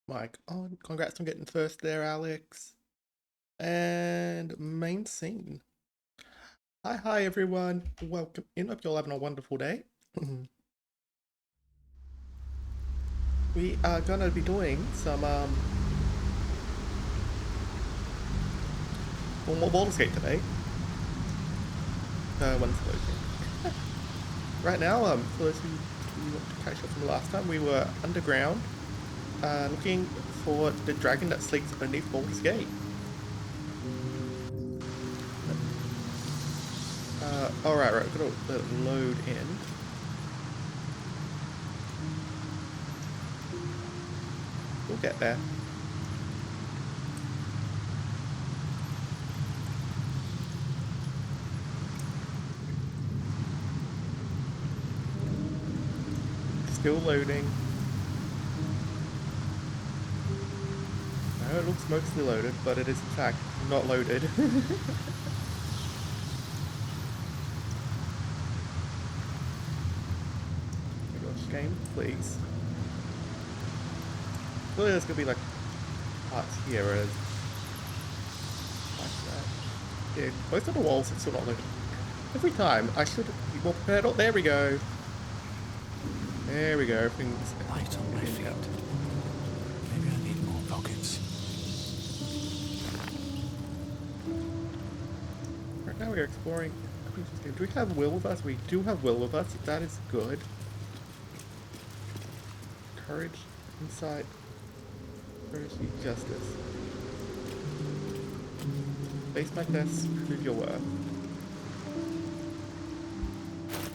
Mic on. Congrats on getting first there, Alex. And main scene. Hi everyone. Welcome in. Hope you're all having a wonderful day. We are gonna be doing some one more Baldur's Gate today. One's loading. Right now, for those who want to catch up from the last time, we were underground, looking for the dragon that sleeps beneath Baldur's Gate. Alright, right, we're gonna let it load in. We'll get there. Still loading. No, it looks mostly loaded, but it is in fact not loaded. Game, please. Clearly there's gonna be like parts here as like that. Yeah, most of the walls are still not loaded. Every time I should be more prepared. Oh, there we go. There we go. Everything's light on my feet. Maybe I need more pockets. Right now we're exploring. Do we have Will with us? We do have Will with us. That is good. Courage, insight, courage, justice. Face my test, prove your worth.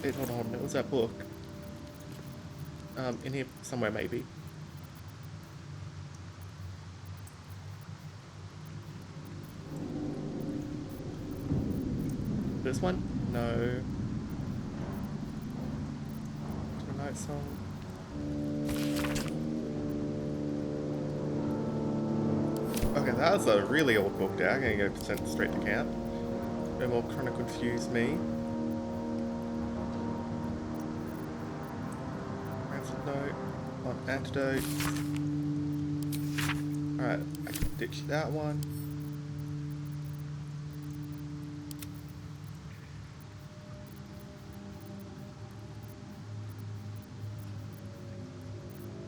Wait, hold on, it was that book. In here somewhere maybe. This one? No. Night song. Okay, that was a really old book there. I'm gonna go sent straight to camp. No more trying to confuse me. Antidote on antidote. Alright, I can ditch that one.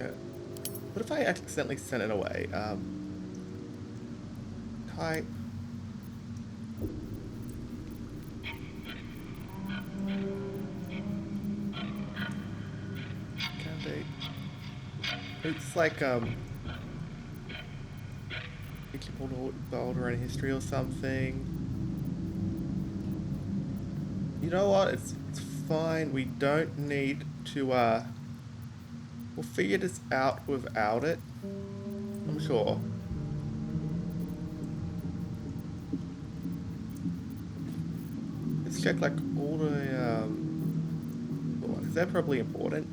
Yeah. What if I accidentally sent it away? Type. It's like Boulder in history or something. You know what? It's fine. We don't need to we'll figure this out without it. I'm sure. Let's check like all the is that probably important?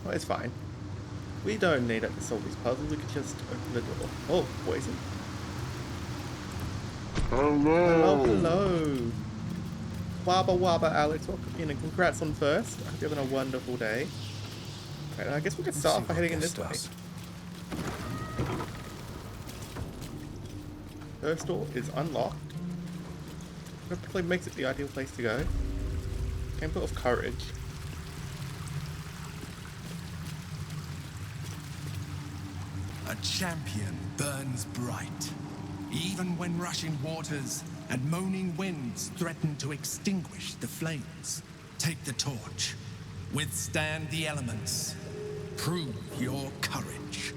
Oh, it's fine. We don't need it to solve these puzzles, we could just open the door. Oh, poison. Hello. Hello. Wabba wabba, Alex. Welcome in and congrats on first. I hope you're having a wonderful day. Okay, I guess we could start off by heading in this way. First door is unlocked. That probably makes it the ideal place to go. Temple of Courage. A champion burns bright, even when rushing waters and moaning winds threaten to extinguish the flames. Take the torch, withstand the elements, prove your courage.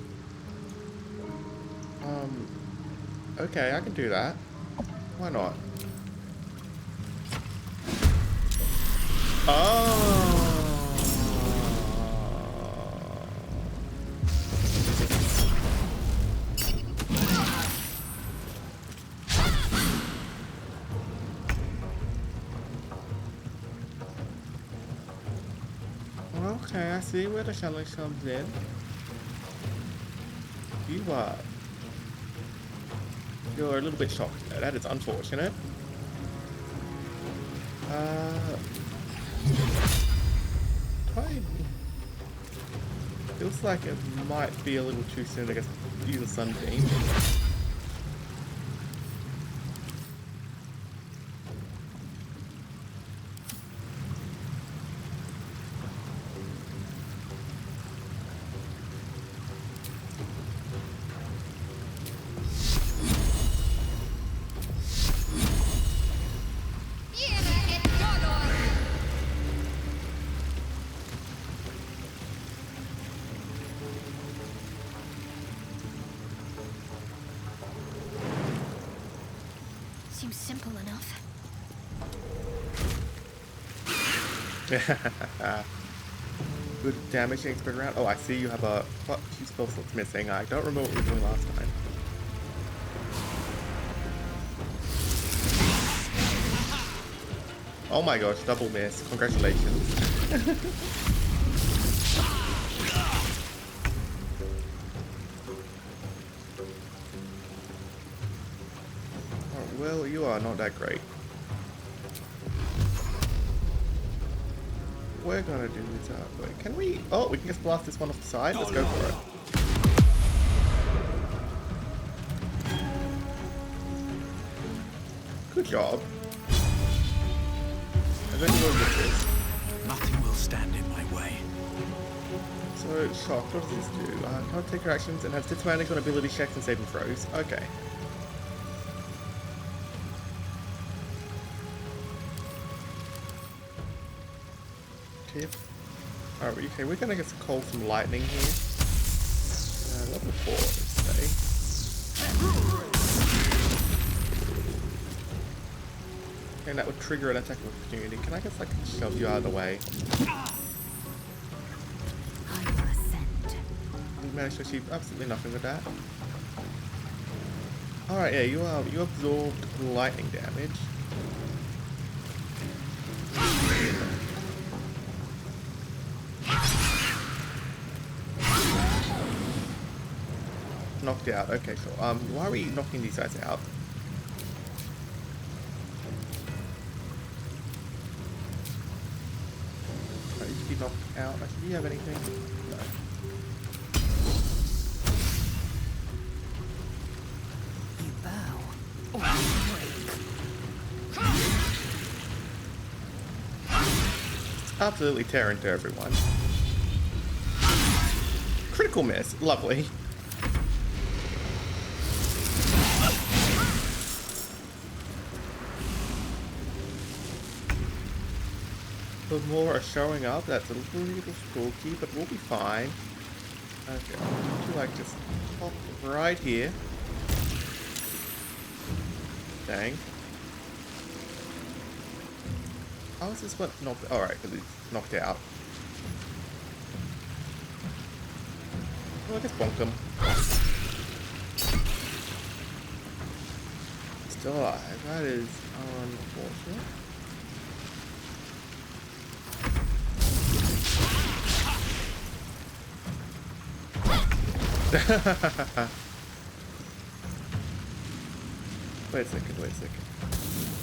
Okay, I can do that. Why not? Oh. Okay, I see where the challenge comes in. You're a little bit shocked. That is unfortunate. Uh, Try. Feels like it might be a little too soon, I guess, to use a sunbeam. Seems simple enough. Good damage expert round. Oh, I see you have a few spell slots missing. I don't remember what we were doing last time. Oh my gosh, double miss. Congratulations. Oh, well, you are not that great. We're gonna do this wait, can we? Oh, we can just blast this one off the side. Let's go for it. Good job. And then we'll get this. Nothing will stand in my way. So, shock, what does this do? Can't take her actions and has disadvantage on ability checks and saving throws. Okay. Tip. Alright, okay, we're gonna get call some lightning here. Level 4, let's say. And that would trigger an attack of opportunity. Can I just like shove you out of the way? We managed to achieve absolutely nothing with that. Alright, yeah, you absorbed lightning damage. Knocked out. Okay, so why are we knocking these guys out? Oh, you should be knocked out. Do you have anything? No. You bow or you break. Absolutely tear into everyone. Critical miss. Lovely. The more are showing up. That's a little spooky, but we'll be fine. Okay, I want you to like just pop right here. Dang. How is this one knocked? Alright, because it's knocked out. Oh, I just bonked him. Still alive. That is unfortunate. Wait a second.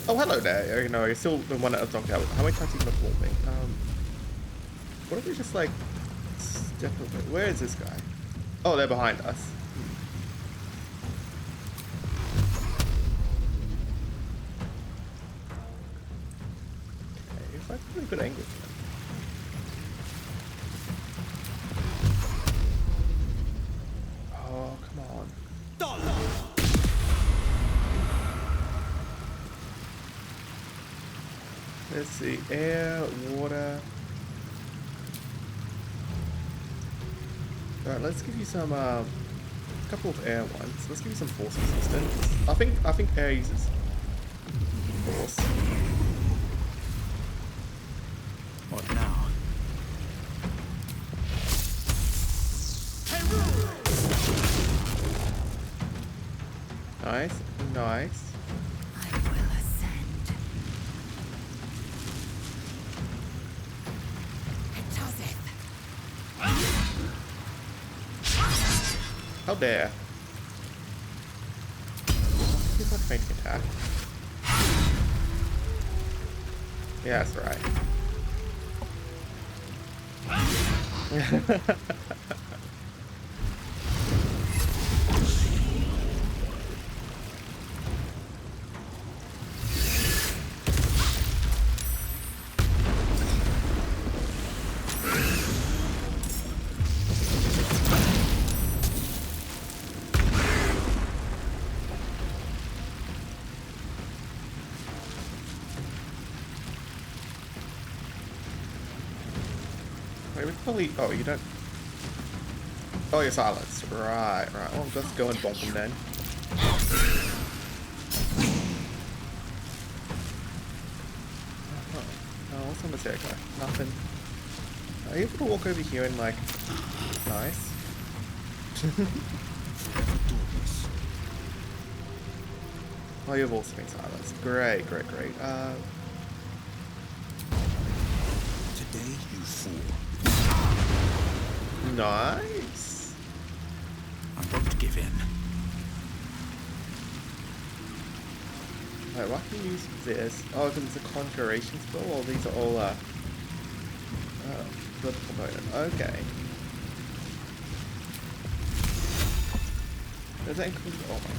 Oh, hello there. You know, you're still the one that was knocked out. How many times are you gonna fool me? What if we just like step over? Where is this guy? Oh, they're behind us. Okay, it's like a pretty good angle for them. Oh, come on. Let's see, air, water. Alright, let's give you some, couple of air ones. Let's give you some force resistance. I think air uses force. What now? Nice, nice. I will ascend. It doesn't. How dare. He's not fainting attack. Yeah, that's right. Wait, we probably. Oh, you don't. Oh, you're silenced. Right, right. Well, let's go and bonk him then. Oh, what's on the staircase? Nothing. Are you able to walk over here and, like. Nice. Oh, you've also been silenced. Great, great, great. Today you fall. Nice. I won't give in. Wait, why can you use this? Oh, because it's a conjuration spell? Well, these are all, good component. Okay. Does that include... Oh my god.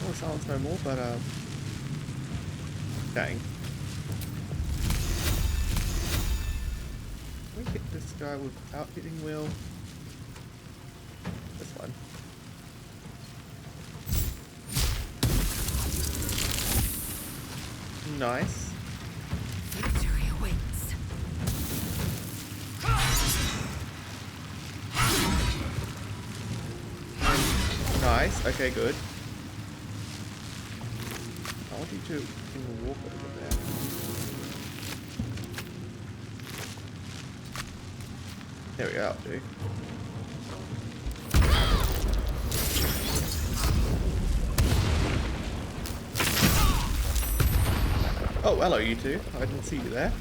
Oh, silence no more, but, dang. Can we hit this guy without hitting Will? This one. Nice. Victory awaits. Nice. Okay, good. I want you to walk over there. There we go, dude. Oh, hello, you two. I didn't see you there.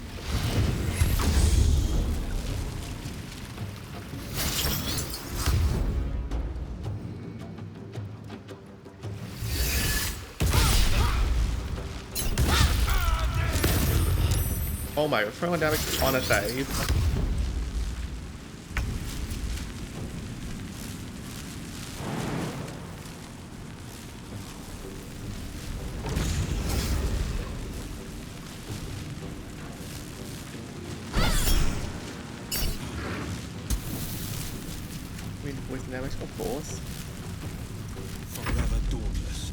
Oh my god, throwing damage on a save. With damage, of course. Forever dauntless.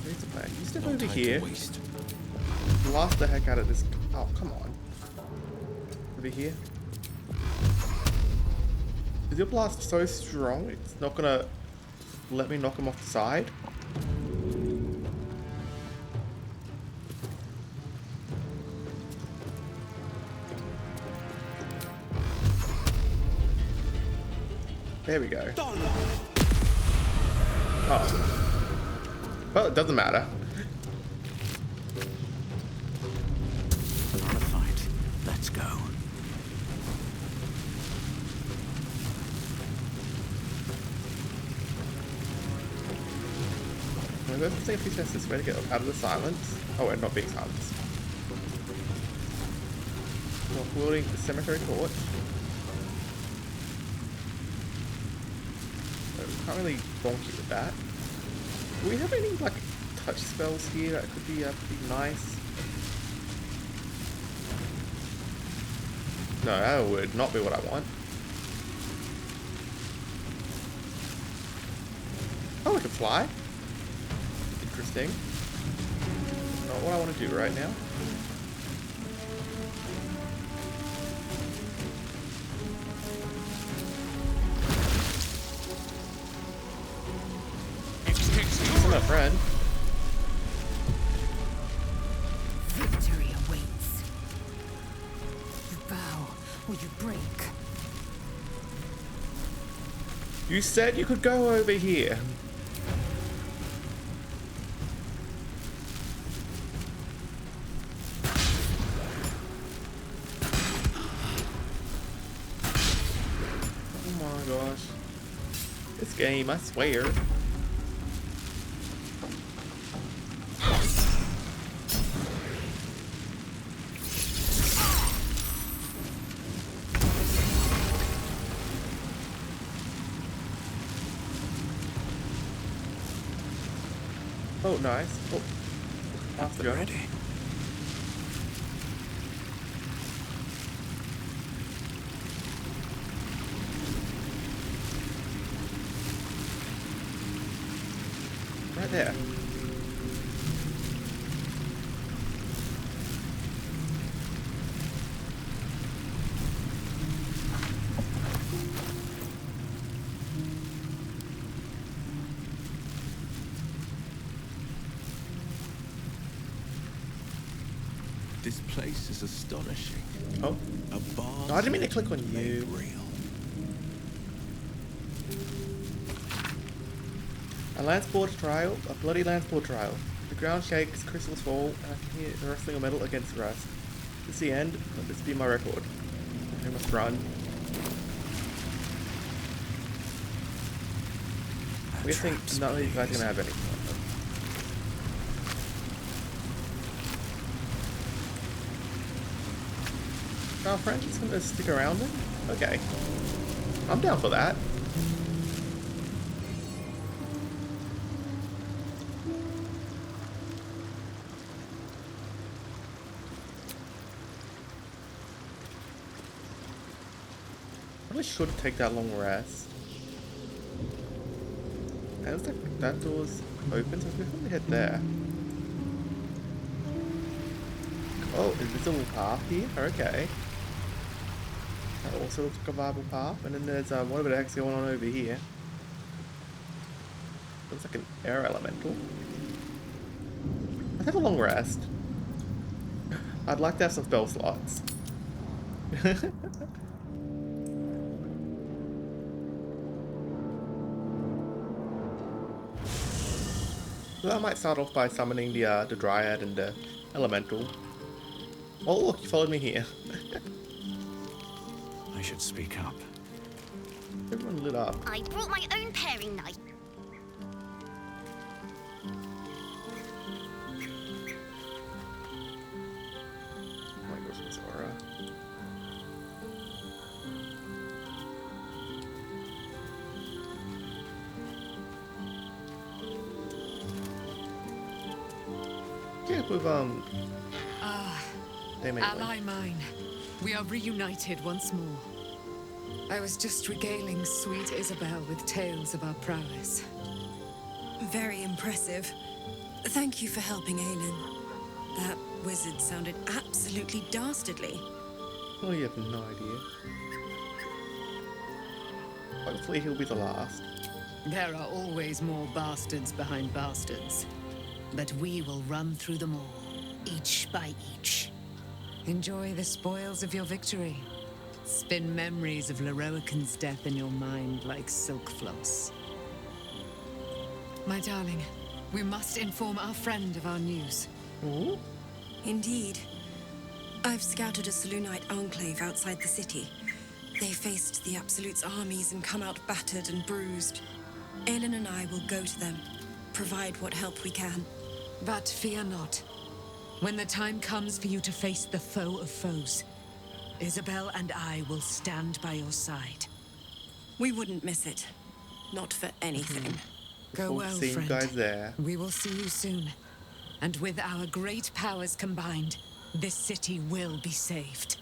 Here's the plan. You step No over time here. to waste. Blast the heck out of this. Oh, come on. Over here. Is your blast so strong it's not gonna let me knock him off the side? There we go. Oh. Well, it doesn't matter. Not a fight. Let's go. Let's see if he tests this way to get out of the silence. Oh, and not being silenced. While wielding the cemetery torch. So we can't really bonk you with that. Do we have any, like, touch spells here that could be pretty nice? No, that would not be what I want. Oh, we can fly? Interesting. Not what I want to do right now. He's my friend. Victory awaits. You bow or you break. You said you could go over here. Oh my gosh. game, I swear. Oh, nice. Oh, faster go. Ready. Right there. This place is astonishing. Oh, A bar. no, I didn't mean to click on you. Real. A lance board trial, a bloody lance board trial. The ground shakes, crystals fall, and I can hear the rustling of metal against rust. This is the end. Let this be my record. I must run. We think none of you guys are gonna have any fun. Our friend is gonna stick around then? Okay. I'm down for that. Probably should take that long rest. And looks like that door's open, so we can probably head there. Oh, invisible path here? Okay. That also looks like a viable path. And then there's whatever the heck's going on over here. Looks like an air elemental. Let's have a long rest. I'd like to have some spell slots. So I might start off by summoning the Dryad and the Elemental. Oh look, you followed me here. I should speak up. Everyone lit up. I brought my own paring knife. Oh my gosh, this aura. Yeah, with they made Ally mine, we are reunited once more. I was just regaling sweet Isabel with tales of our prowess. Very impressive. Thank you for helping Aelin. That wizard sounded absolutely dastardly. Oh, you have no idea. Hopefully he'll be the last. There are always more bastards behind bastards. But we will run through them all, each by each. Enjoy the spoils of your victory. Spin memories of Leroican's death in your mind like silk floss. My darling, we must inform our friend of our news. Ooh. Indeed. I've scouted a Selûnite enclave outside the city. They faced the Absolute's armies and come out battered and bruised. Aelin and I will go to them, provide what help we can. But fear not. When the time comes for you to face the foe of foes, Isabel and I will stand by your side. We wouldn't miss it. Not for anything. Go well, See you friend. guys there. We will see you soon. And with our great powers combined, this city will be saved.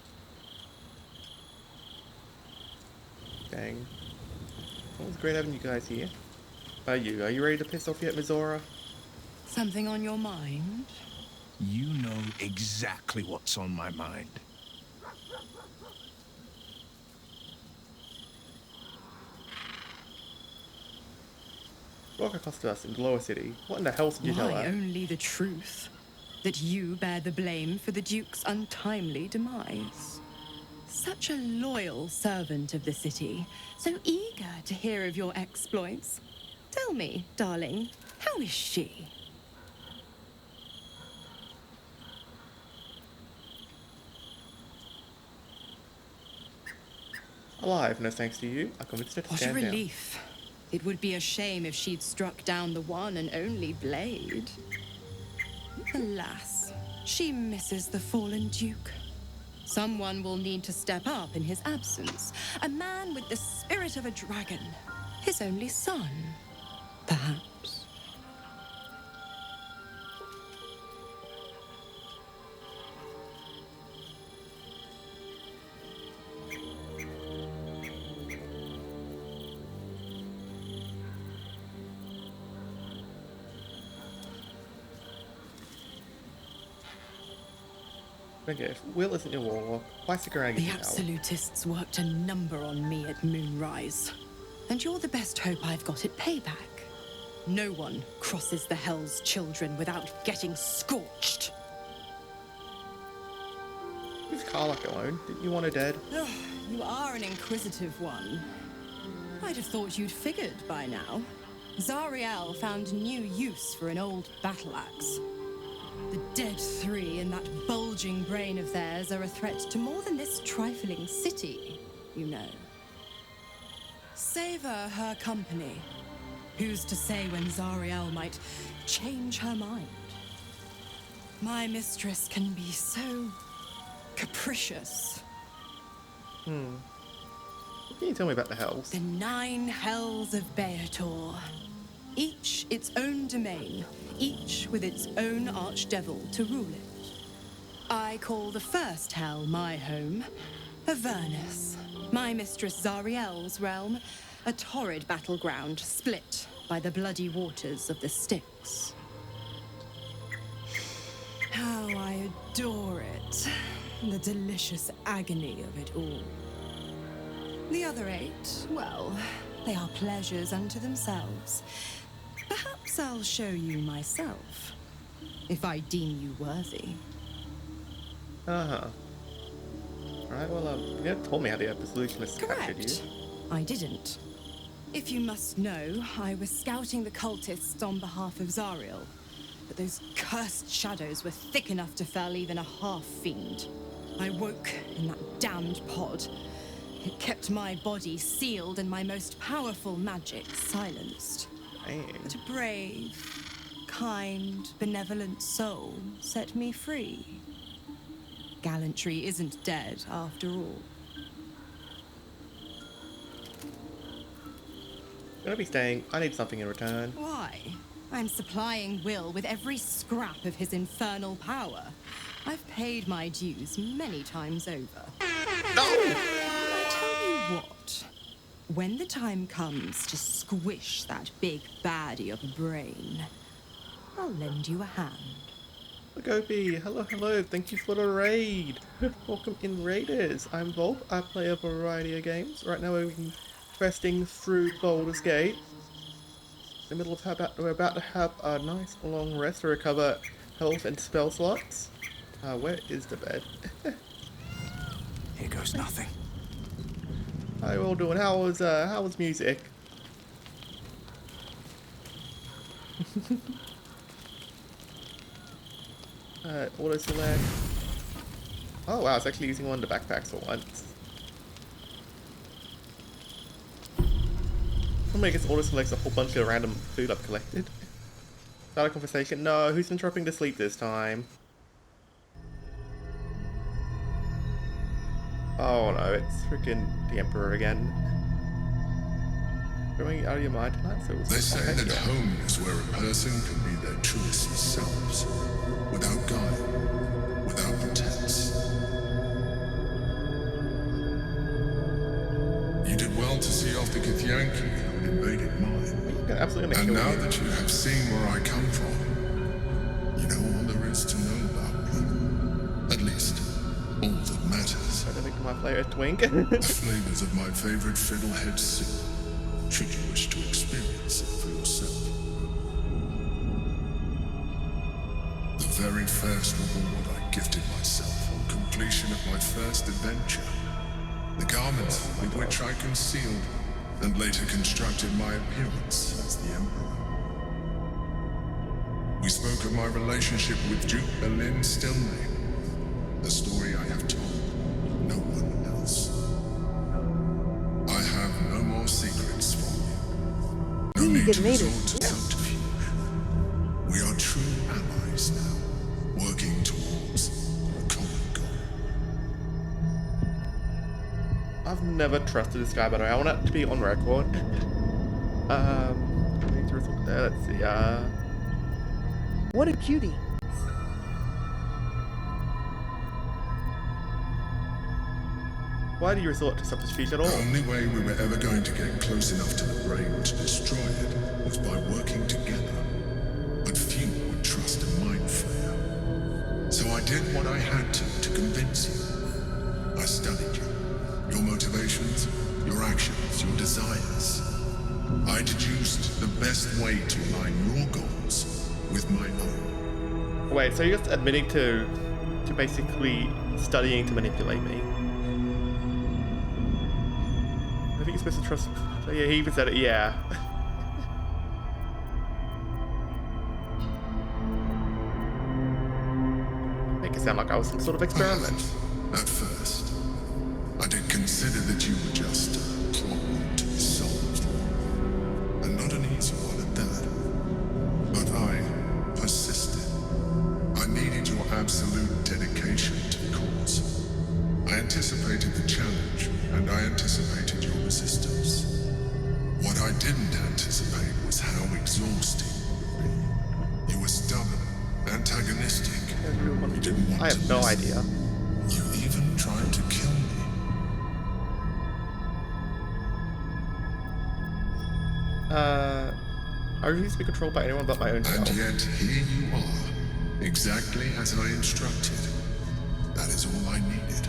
Dang. Well, it was great having you guys here. Are you ready to piss off yet, Mizora? Something on your mind? You know exactly what's on my mind. Walk across to us in the lower city. What in the hell did you tell Why, her? only the truth. That you bear the blame for the Duke's untimely demise. Such a loyal servant of the city, so eager to hear of your exploits. Tell me, darling, how is she? Alive, no thanks to you. I convinced her to What a stand down. relief. It would be a shame if she'd struck down the one and only blade. Alas, she misses the fallen Duke. Someone will need to step up in his absence. A man with the spirit of a dragon. His only son, perhaps. Okay, if Will isn't your war, why stick around The getting out? Absolutists worked a number on me at Moonrise. And you're the best hope I've got at payback. No one crosses the Hell's Children without getting scorched. Leave Karlach alone. Didn't you want her dead? You are an inquisitive one. I'd have thought you'd figured by now. Zariel found new use for an old battle axe. The dead three in that bulging brain of theirs are a threat to more than this trifling city, you know. Savor her company. Who's to say when Zariel might change her mind? My mistress can be so capricious. What can you tell me about the Hells? The 9 hells of Beator. Each its own domain, each with its own archdevil to rule it. I call the first hell my home, Avernus. My mistress Zariel's realm, a torrid battleground split by the bloody waters of the Styx. How I adore it, the delicious agony of it all. The other 8, well, they are pleasures unto themselves. Perhaps I'll show you myself, if I deem you worthy. Uh-huh. Alright, well, you never told me how the Absolutionists captured Correct. you. I didn't. If you must know, I was scouting the cultists on behalf of Zariel. But those cursed shadows were thick enough to fell even a half-fiend. I woke in that damned pod. It kept my body sealed and my most powerful magic silenced. Dang. But a brave, kind, benevolent soul set me free. Gallantry isn't dead, after all. Gonna be staying. I need something in return. Why? I'm supplying Will with every scrap of his infernal power. I've paid my dues many times over. No! I tell you what. When the time comes to squish that big baddie of a brain, I'll lend you a hand. Look, Opie. Hello, hello. Thank you for the raid. Welcome in, Raiders. I'm Volp. I play a variety of games. Right now we're questing through Baldur's Gate. In the middle of we're about to have a nice long rest to recover health and spell slots. Where is the bed? Here goes nothing. How you all doing? How was music? Auto select. Oh wow, it's actually using one of the backpacks for once. Somebody gets auto selects a whole bunch of random food I've collected. Start a conversation. No, who's interrupting to sleep this time? Oh no, it's freaking the Emperor again. Going out of your mind tonight, so They say that home is where a person can be their truest selves, without guile, without pretense. You did well to see off the Githyanki who had invaded mine. Yeah, absolutely gonna And kill now you. that you have seen where I come from, you know all there is to know about me. At least, all that matters. I don't think my player Twink. The flavors of my favorite fiddlehead soup, should you wish to experience it for yourself. The very first reward I gifted myself on completion of my first adventure. The garment with which I concealed and later constructed my appearance as the Emperor. We spoke of my relationship with Duke Berlin Stilney, a story I have told no one else. I have no more secrets from you. getting to heated. resort to subterfuge. We are true allies now, working towards a common goal. I've never trusted this guy, by the way. I want it to be on record. Need to resort there. Let's see. What a cutie. Why do you resort to subterfuge at all? The only way we were ever going to get close enough to the brain to destroy it was by working together. But few would trust a mind flayer. So I did what I had to convince you. I studied you. Your motivations, your actions, your desires. I deduced the best way to align your goals with my own. Wait, so you're just admitting to basically studying to manipulate me? I think you're supposed to trust. So yeah, he even said it. Yeah. Make it sound like I was some sort of experiment. At first, I did consider that you were just a problem to be solved. And not an easy one at that. But I persisted. I needed your absolute dedication to the cause. I anticipated the challenge, and I anticipated your resistance. What I didn't anticipate was how exhausting you would be. You were stubborn, antagonistic. You didn't want I have to no listen. idea. You even tried to kill me. I refuse to be controlled by anyone but my own self. And yet, here you are, exactly as I instructed. That is all I needed.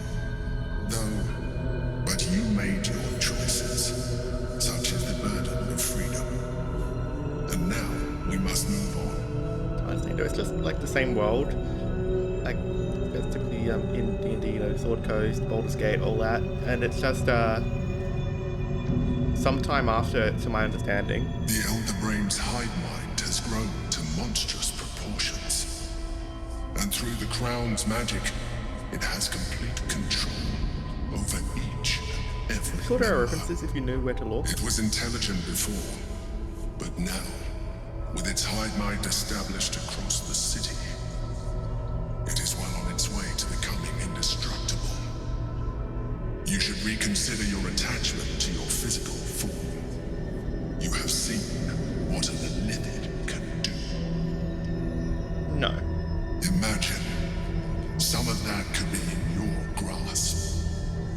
But you made your choices, such as the burden of freedom. And now, we must move on. I think it's just like the same world. Like, it's typically in D&D, you know, Sword Coast, Baldur's Gate, all that. And it's just, sometime after, to my understanding. The Elder Brain's hive mind has grown to monstrous proportions. And through the Crown's magic, it has complete control over each and every Sure, there are member. references if you knew where to look. It was intelligent before, but now, with its hive mind established across the city, it is well on its way to becoming indestructible. You should reconsider your attachment to your physical form. You have seen what an Elithid can do. No. Imagine some of that could be in your grasp.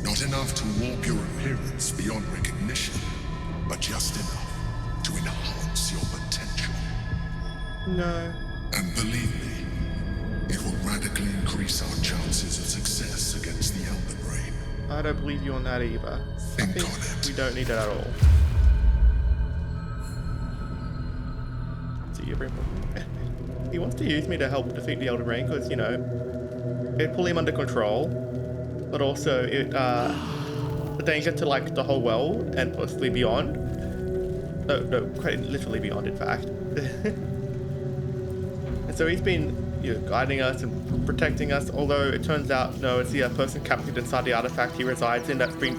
Not enough to warp your appearance beyond recognition, but just enough to enhance your potential. No. And believe me, it will radically increase our chances of success against the Elder Brain. I don't believe you on that either. I Think think on it. we don't need it at all. See, he wants to use me to help defeat the Elder Brain because, you know, it pull him under control, but also it, the danger to, like, the whole world and possibly beyond. No, quite literally beyond, in fact. And so he's been, you know, guiding us and protecting us, although it turns out, no, it's the person captured inside the artifact he resides in that's been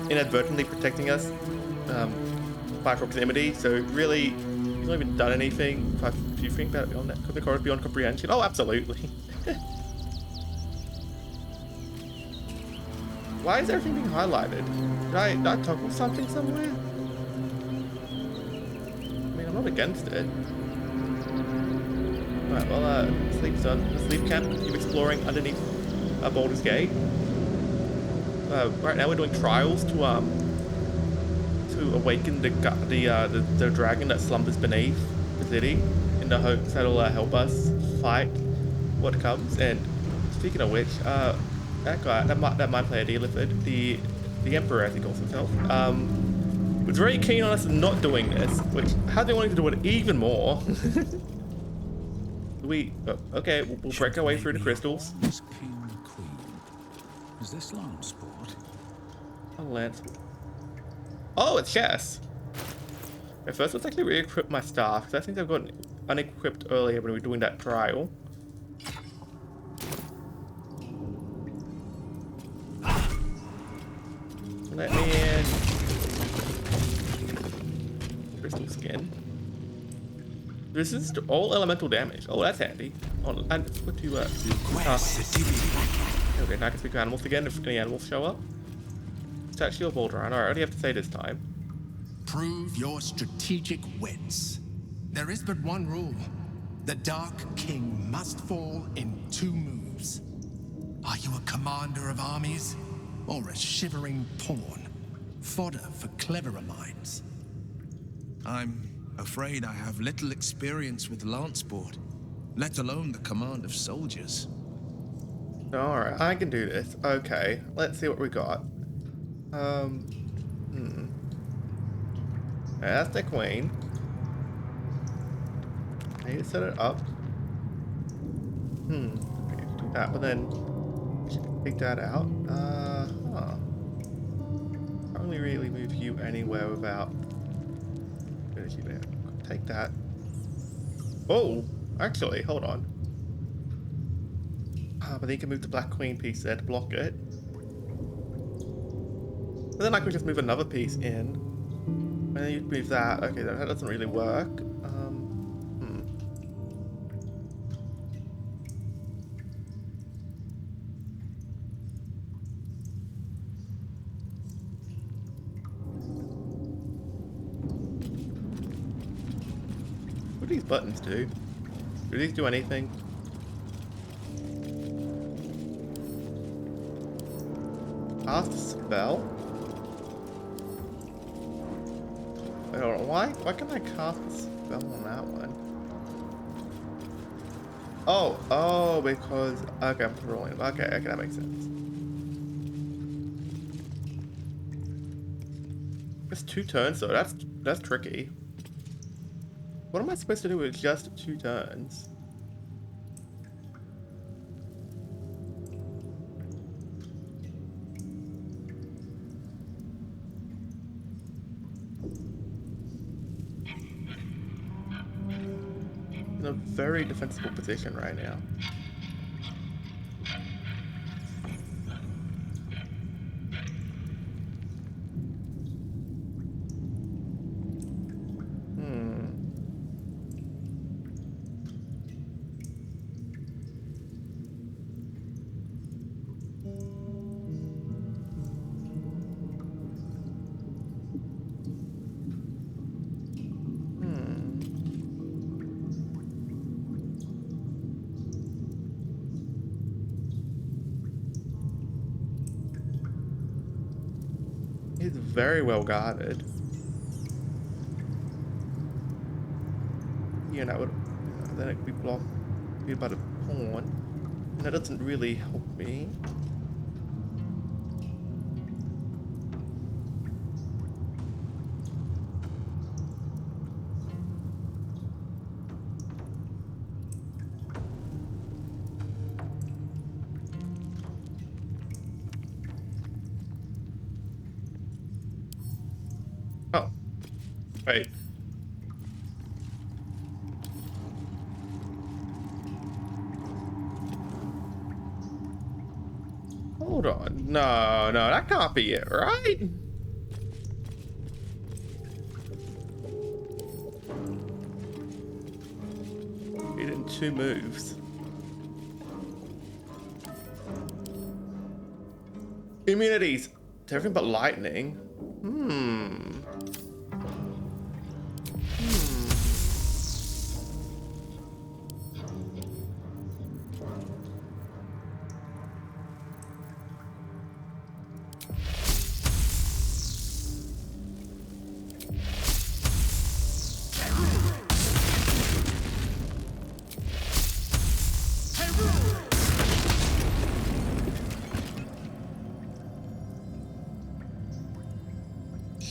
inadvertently protecting us by proximity. So really, he's not even done anything. If you think about it beyond that, could the chorus beyond comprehension? Oh, absolutely. Why is everything being highlighted? Did I toggle something somewhere? I mean, I'm not against it. Alright, well, sleep's done. The sleep camp, keep exploring underneath Baldur's Gate. Right now we're doing trials to awaken the dragon that slumbers beneath the city, in the hopes that'll help us fight what comes. And speaking of which, that guy, that mind player Elithid, the Emperor as he calls himself, was very keen on us not doing this, which had they wanted to do it even more. Okay, we'll break our way through the crystals. This king and queen. Is this lance sport? A lance. Oh, it's chess. At first, let's actually re-equip my staff, because I think I've gotten unequipped earlier when we were doing that trial. Let me in. Crystal skin. Resist all elemental damage. Oh, that's handy. Oh, and put to okay, now I can speak to animals again if any animals show up. Statue of Alderaan. Alright, what do you have to say this time? Prove your strategic wits. There is but one rule. The Dark King must fall in 2 moves. Are you a commander of armies? Or a shivering pawn? Fodder for cleverer minds. I'm afraid I have little experience with lance sport, let alone the command of soldiers. Alright, I can do this. Okay, let's see what we got. That's the queen. I need to set it up. Okay, do that, but then take that out. Can't really move you anywhere without. Take that. Oh, actually, hold on. But then you can move the Black Queen piece there to block it. But then I could just move another piece in. And then you'd move that. Okay, that doesn't really work. What do these buttons do? Do these do anything? Cast a spell? Wait, hold on. Why can't I cast a spell on that one? Oh, because okay, I'm rolling. Okay, that makes sense. It's 2 turns though. That's tricky. What am I supposed to do with just 2 turns? In a very defensible position right now. He's very well guarded. Yeah, that would then it could be blocked by the pawn. And that doesn't really help me. Oh. Wait. Hold on. No, that can't be it, right? He did 2 moves. Immunities to everything but lightning.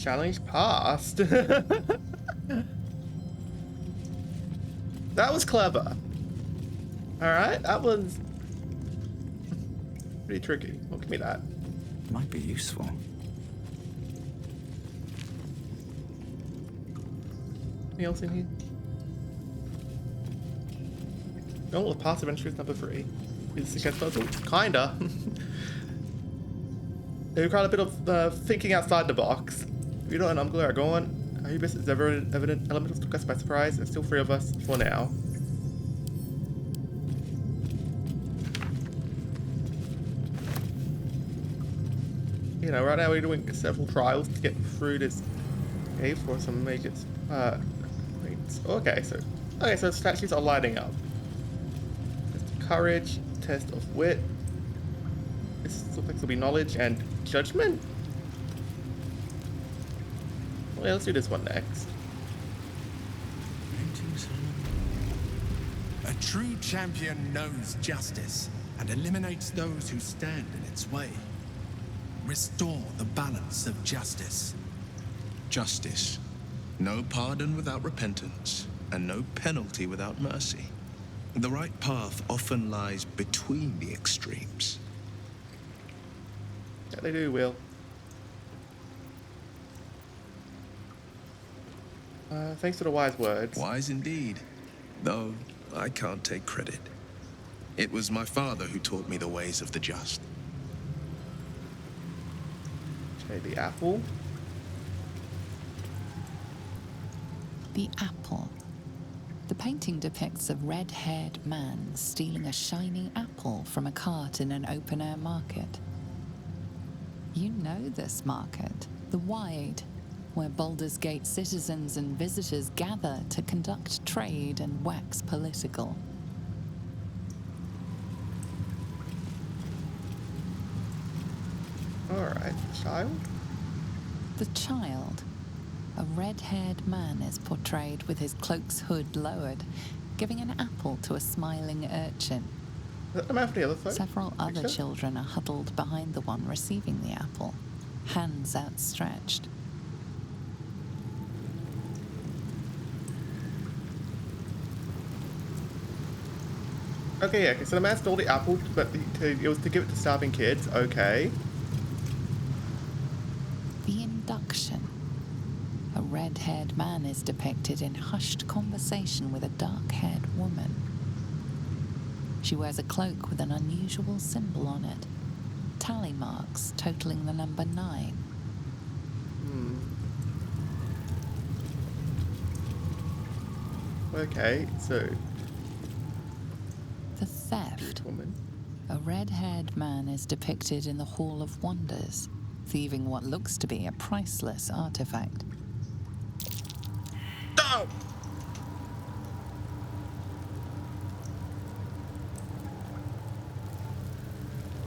Challenge passed. That was clever. Alright, that was pretty tricky. Well, give me that. Might be useful. Anything else in here? Oh, the passive entry is number 3. Is against puzzle. Kinda. It required a bit of thinking outside the box. You know, and I'm glad going. I hope this is evident elementals took us by surprise, and still 3 of us for now. You know, right now we're doing several trials to get through this cave for some major points. Okay, so statues are lighting up. Test of courage, test of wit. This looks like it'll be knowledge and judgment. Well, let's do this one next. A true champion knows justice and eliminates those who stand in its way. Restore the balance of justice. Justice. No pardon without repentance, and no penalty without mercy. The right path often lies between the extremes. Yeah, they do, Will. Thanks for the wise words. Wise indeed, though I can't take credit. It was my father who taught me the ways of the just. Okay, the apple. The apple. The painting depicts a red-haired man stealing a shiny apple from a cart in an open-air market. You know this market, the Wide, where Baldur's Gate citizens and visitors gather to conduct trade and wax political. Alright, child. The child. A red-haired man is portrayed with his cloak's hood lowered, giving an apple to a smiling urchin. Is that the man for the other side? Several other children are huddled behind the one receiving the apple, hands outstretched. Okay, yeah, so the man stole the apple, but it was to give it to starving kids. Okay. The induction. A red-haired man is depicted in hushed conversation with a dark-haired woman. She wears a cloak with an unusual symbol on it. Tally marks totaling the number 9. Okay, so... The theft. Woman. A red-haired man is depicted in the Hall of Wonders, thieving what looks to be a priceless artifact. No!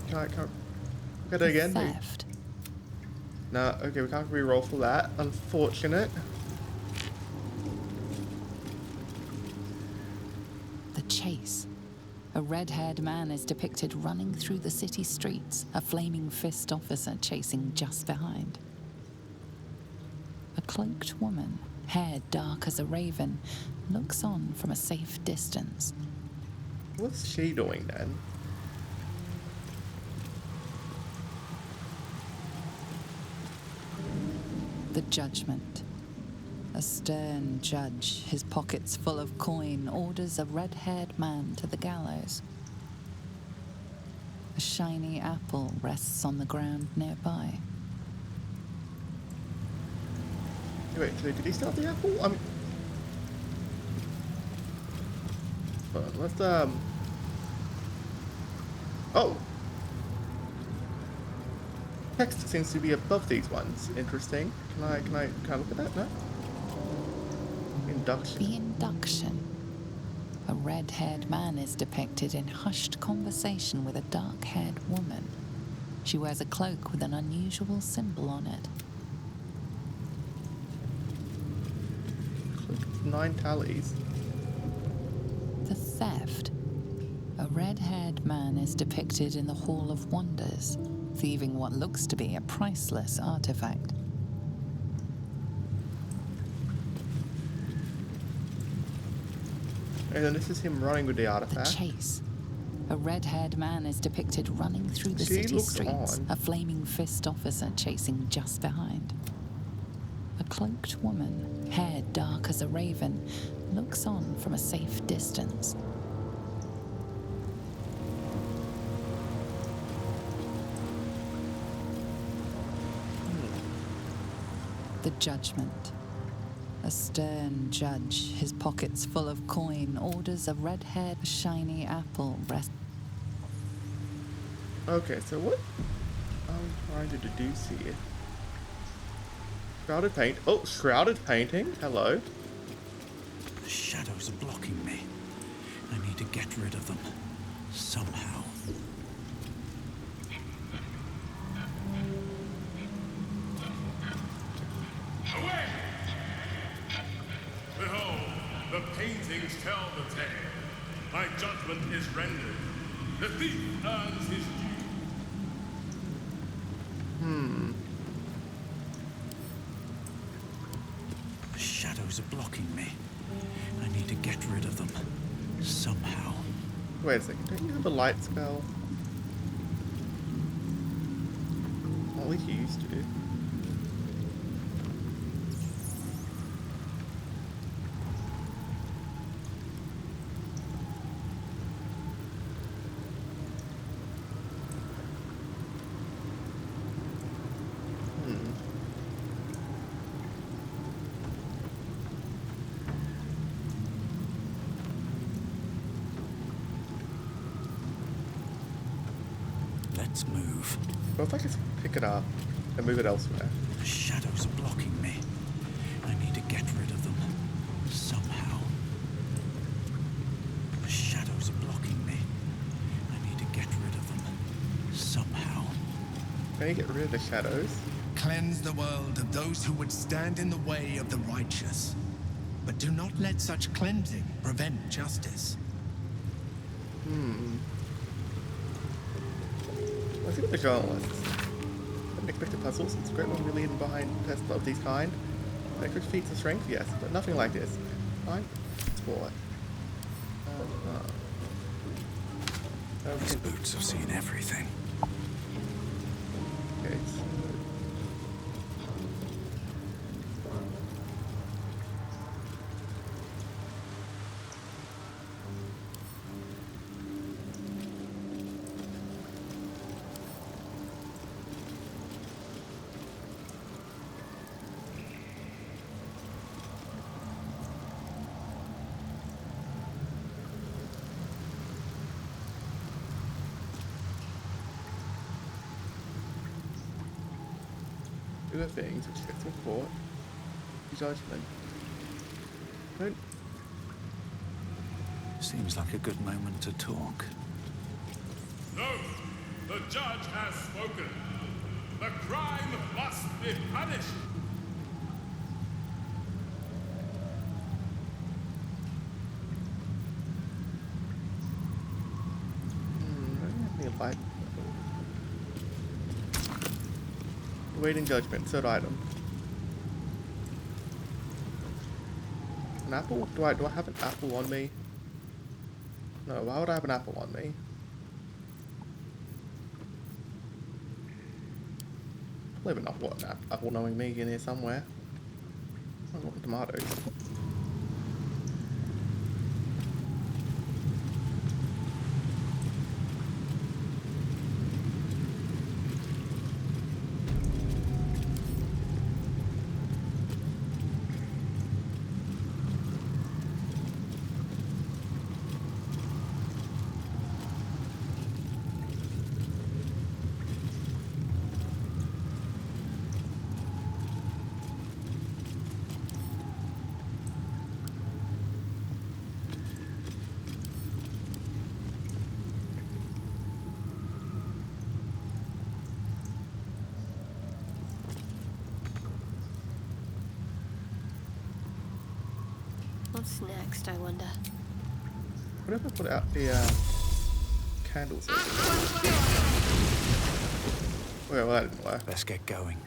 Can I get it again? Theft. No, okay, we can't re-roll for that. Unfortunate. The chase. A red-haired man is depicted running through the city streets, a flaming fist officer chasing just behind. A cloaked woman, hair dark as a raven, looks on from a safe distance. What's she doing then? The judgment. A stern judge, his pockets full of coin, orders a red-haired man to the gallows. A shiny apple rests on the ground nearby. Wait, so did he steal the apple? I mean... Hold on, let's, Oh! Text seems to be above these ones. Interesting. Can I look at that? No? Induction. The induction. A red-haired man is depicted in hushed conversation with a dark-haired woman. She wears a cloak with an unusual symbol on it. 9 tallies. The theft. A red-haired man is depicted in the Hall of Wonders, thieving what looks to be a priceless artifact. And then this is him running with the The artifact. chase. A red-haired man is depicted running through the She city looks streets, on. a flaming fist officer chasing just behind. A cloaked woman, hair dark as a raven, looks on from a safe distance. The judgment. A stern judge, his pockets full of coin, orders a red-haired, shiny apple rest. Okay, so what I'm trying to deduce here. Shrouded paint. Oh, shrouded painting. Hello. The shadows are blocking me. I need to get rid of them. Somehow. Away! Behold, the paintings tell the tale. My judgment is rendered. The thief earns his due. The shadows are blocking me. I need to get rid of them. Somehow. Wait a second. Don't you have a light spell? At least you used to. Let's move. Well, if I just pick it up and move it elsewhere. The shadows are blocking me. I need to get rid of them. Somehow. The shadows are blocking me. I need to get rid of them. Somehow. Can you get rid of the shadows? Cleanse the world of those who would stand in the way of the righteous. But do not let such cleansing prevent justice. Let's see what the journalists. Unexpected puzzles. It's great when we're leading behind tests of these kind. Extra feats of strength, yes, but nothing like this. Fine. Explore. These boots have seen everything. Okay. Do the things which get to report. Judgment. Don't. Seems like a good moment to talk. No, the judge has spoken. The crime must be punished. I don't have any light. Waiting judgment, third item. An apple? Do I have an apple on me? No, why would I have an apple on me? I live enough what an apple knowing me in here somewhere. I want tomatoes. What's next, I wonder? What if I put out the candles? Well, that didn't work. Let's get going.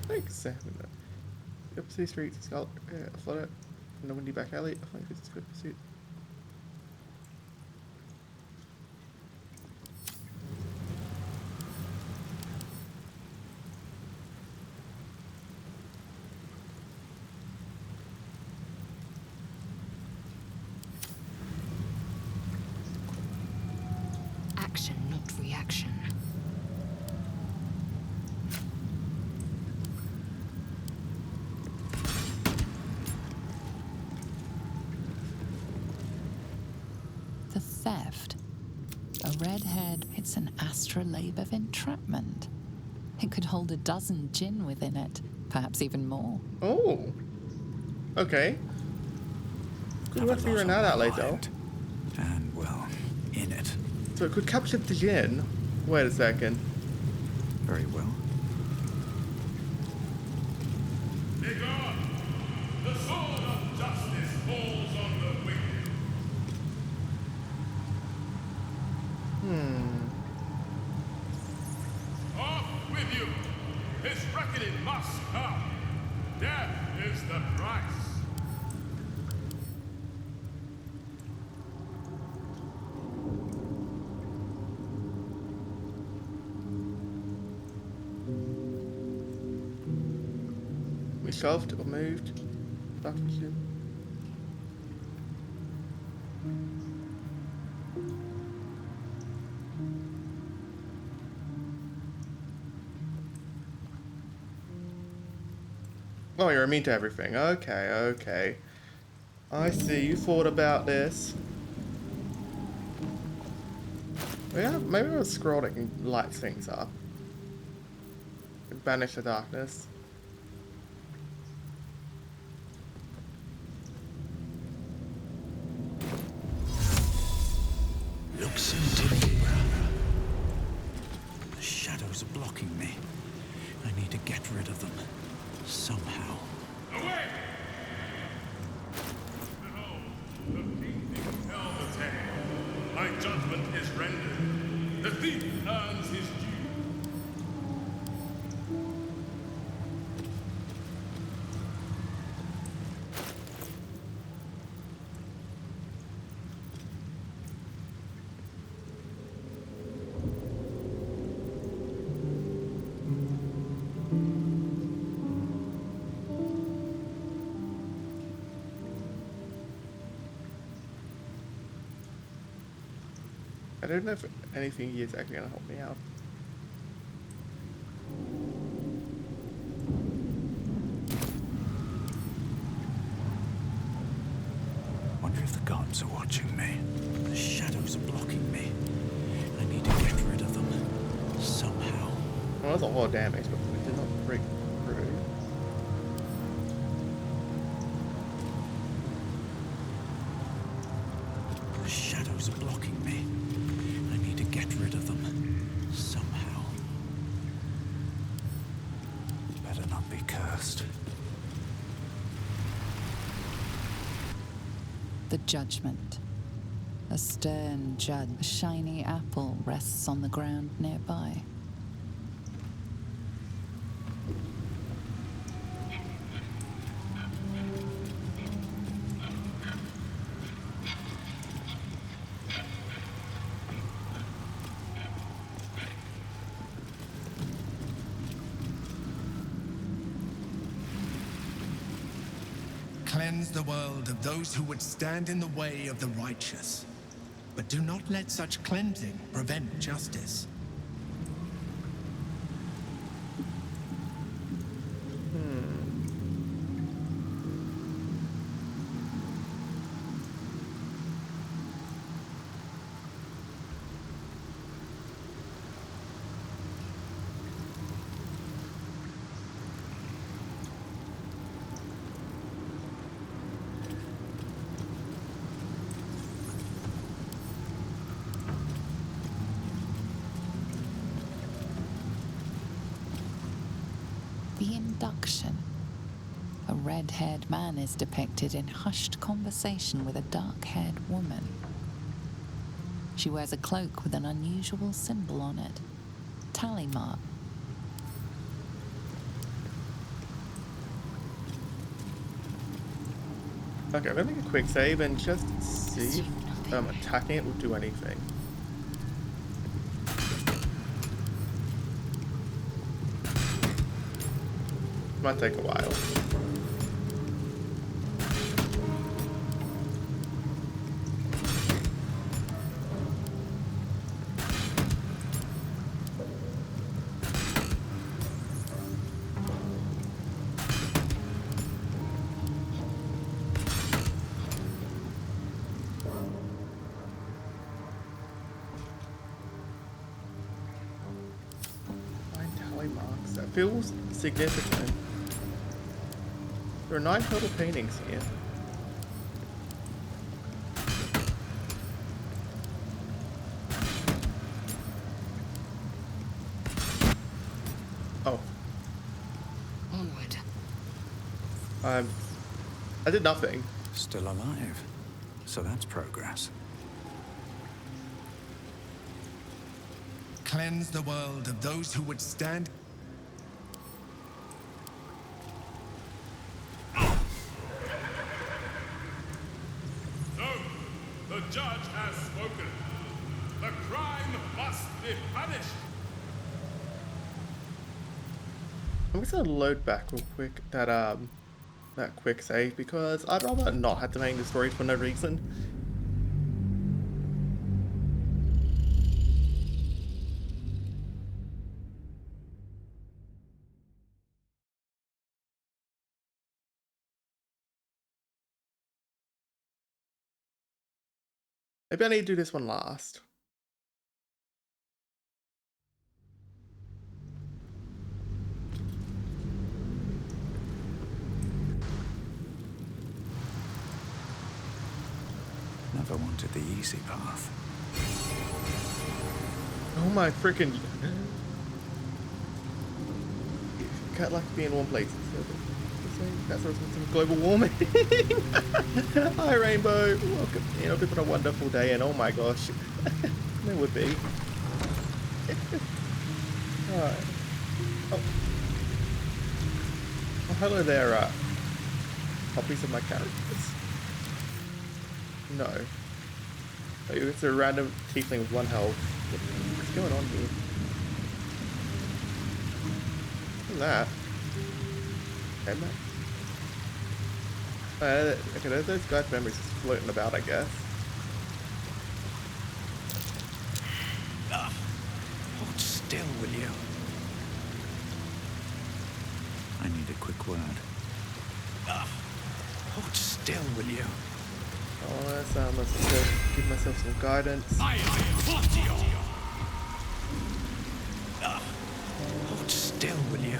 Examine it. The up city streets, skull, flood it, in the windy back alley. I think this is good pursuit. action, not reaction. The theft. A red-haired, it's an astrolabe of entrapment. It could hold a dozen djinn within it, perhaps even more. Oh. Okay. Good work figuring that out later. And, well, in it. So it could capture the djinn. Wait a second. Very well. Begone! The sword of justice falls on the wicked. Off with you! His reckoning must come! Death is the price! We shoved or moved. Back to Jim. Oh, you're immune to everything. Okay, okay. I see. You thought about this. Yeah, maybe a scroll that can light things up. Banish the darkness. Looks into me. The shadows are blocking me. I need to get rid of them. Somehow. Away! Behold, the paintings tell the tale. My judgment is rendered. The thief earns his due. I don't know if anything is actually gonna help me out. Wonder if the gods are watching me. The shadows are blocking me. I need to get rid of them. Somehow. Well, that's a lot of damage, but we did not break through. The shadows are blocking me. I need to get rid of them. Somehow. Better not be cursed. The judgment. A stern judge. A shiny apple rests on the ground nearby. Cleanse the world of those who would stand in the way of the righteous. But do not let such cleansing prevent justice. The induction. A red-haired man is depicted in hushed conversation with a dark-haired woman. She wears a cloak with an unusual symbol on it. Tally mark. Okay, I'm gonna make a quick save and just see if attacking it will do anything. Might take a while. feels significant. There are 9 total paintings here. Oh. Onward. I did nothing. Still alive. So that's progress. Cleanse the world of those who would stand. So, the judge has spoken. The crime must be punished. I'm just gonna load back real quick that quick save because I'd rather not have to make the story for no reason. Maybe I need to do this one last. Never wanted the easy path. Oh my freaking! Can't like be in one place. That's what's with global warming. Hi Rainbow, welcome. You know, it's been a wonderful day, and oh my gosh, it would be. Alright. Oh. Oh, hello there, copies of my characters. No. Oh, it's a random tiefling with 1 health. What's going on here? What's that? Okay, there's those guys' memories just floating about, I guess. Hold still, will you? I need a quick word. Hold still, will you? Oh, let's just give myself some guidance. Hold still, will you?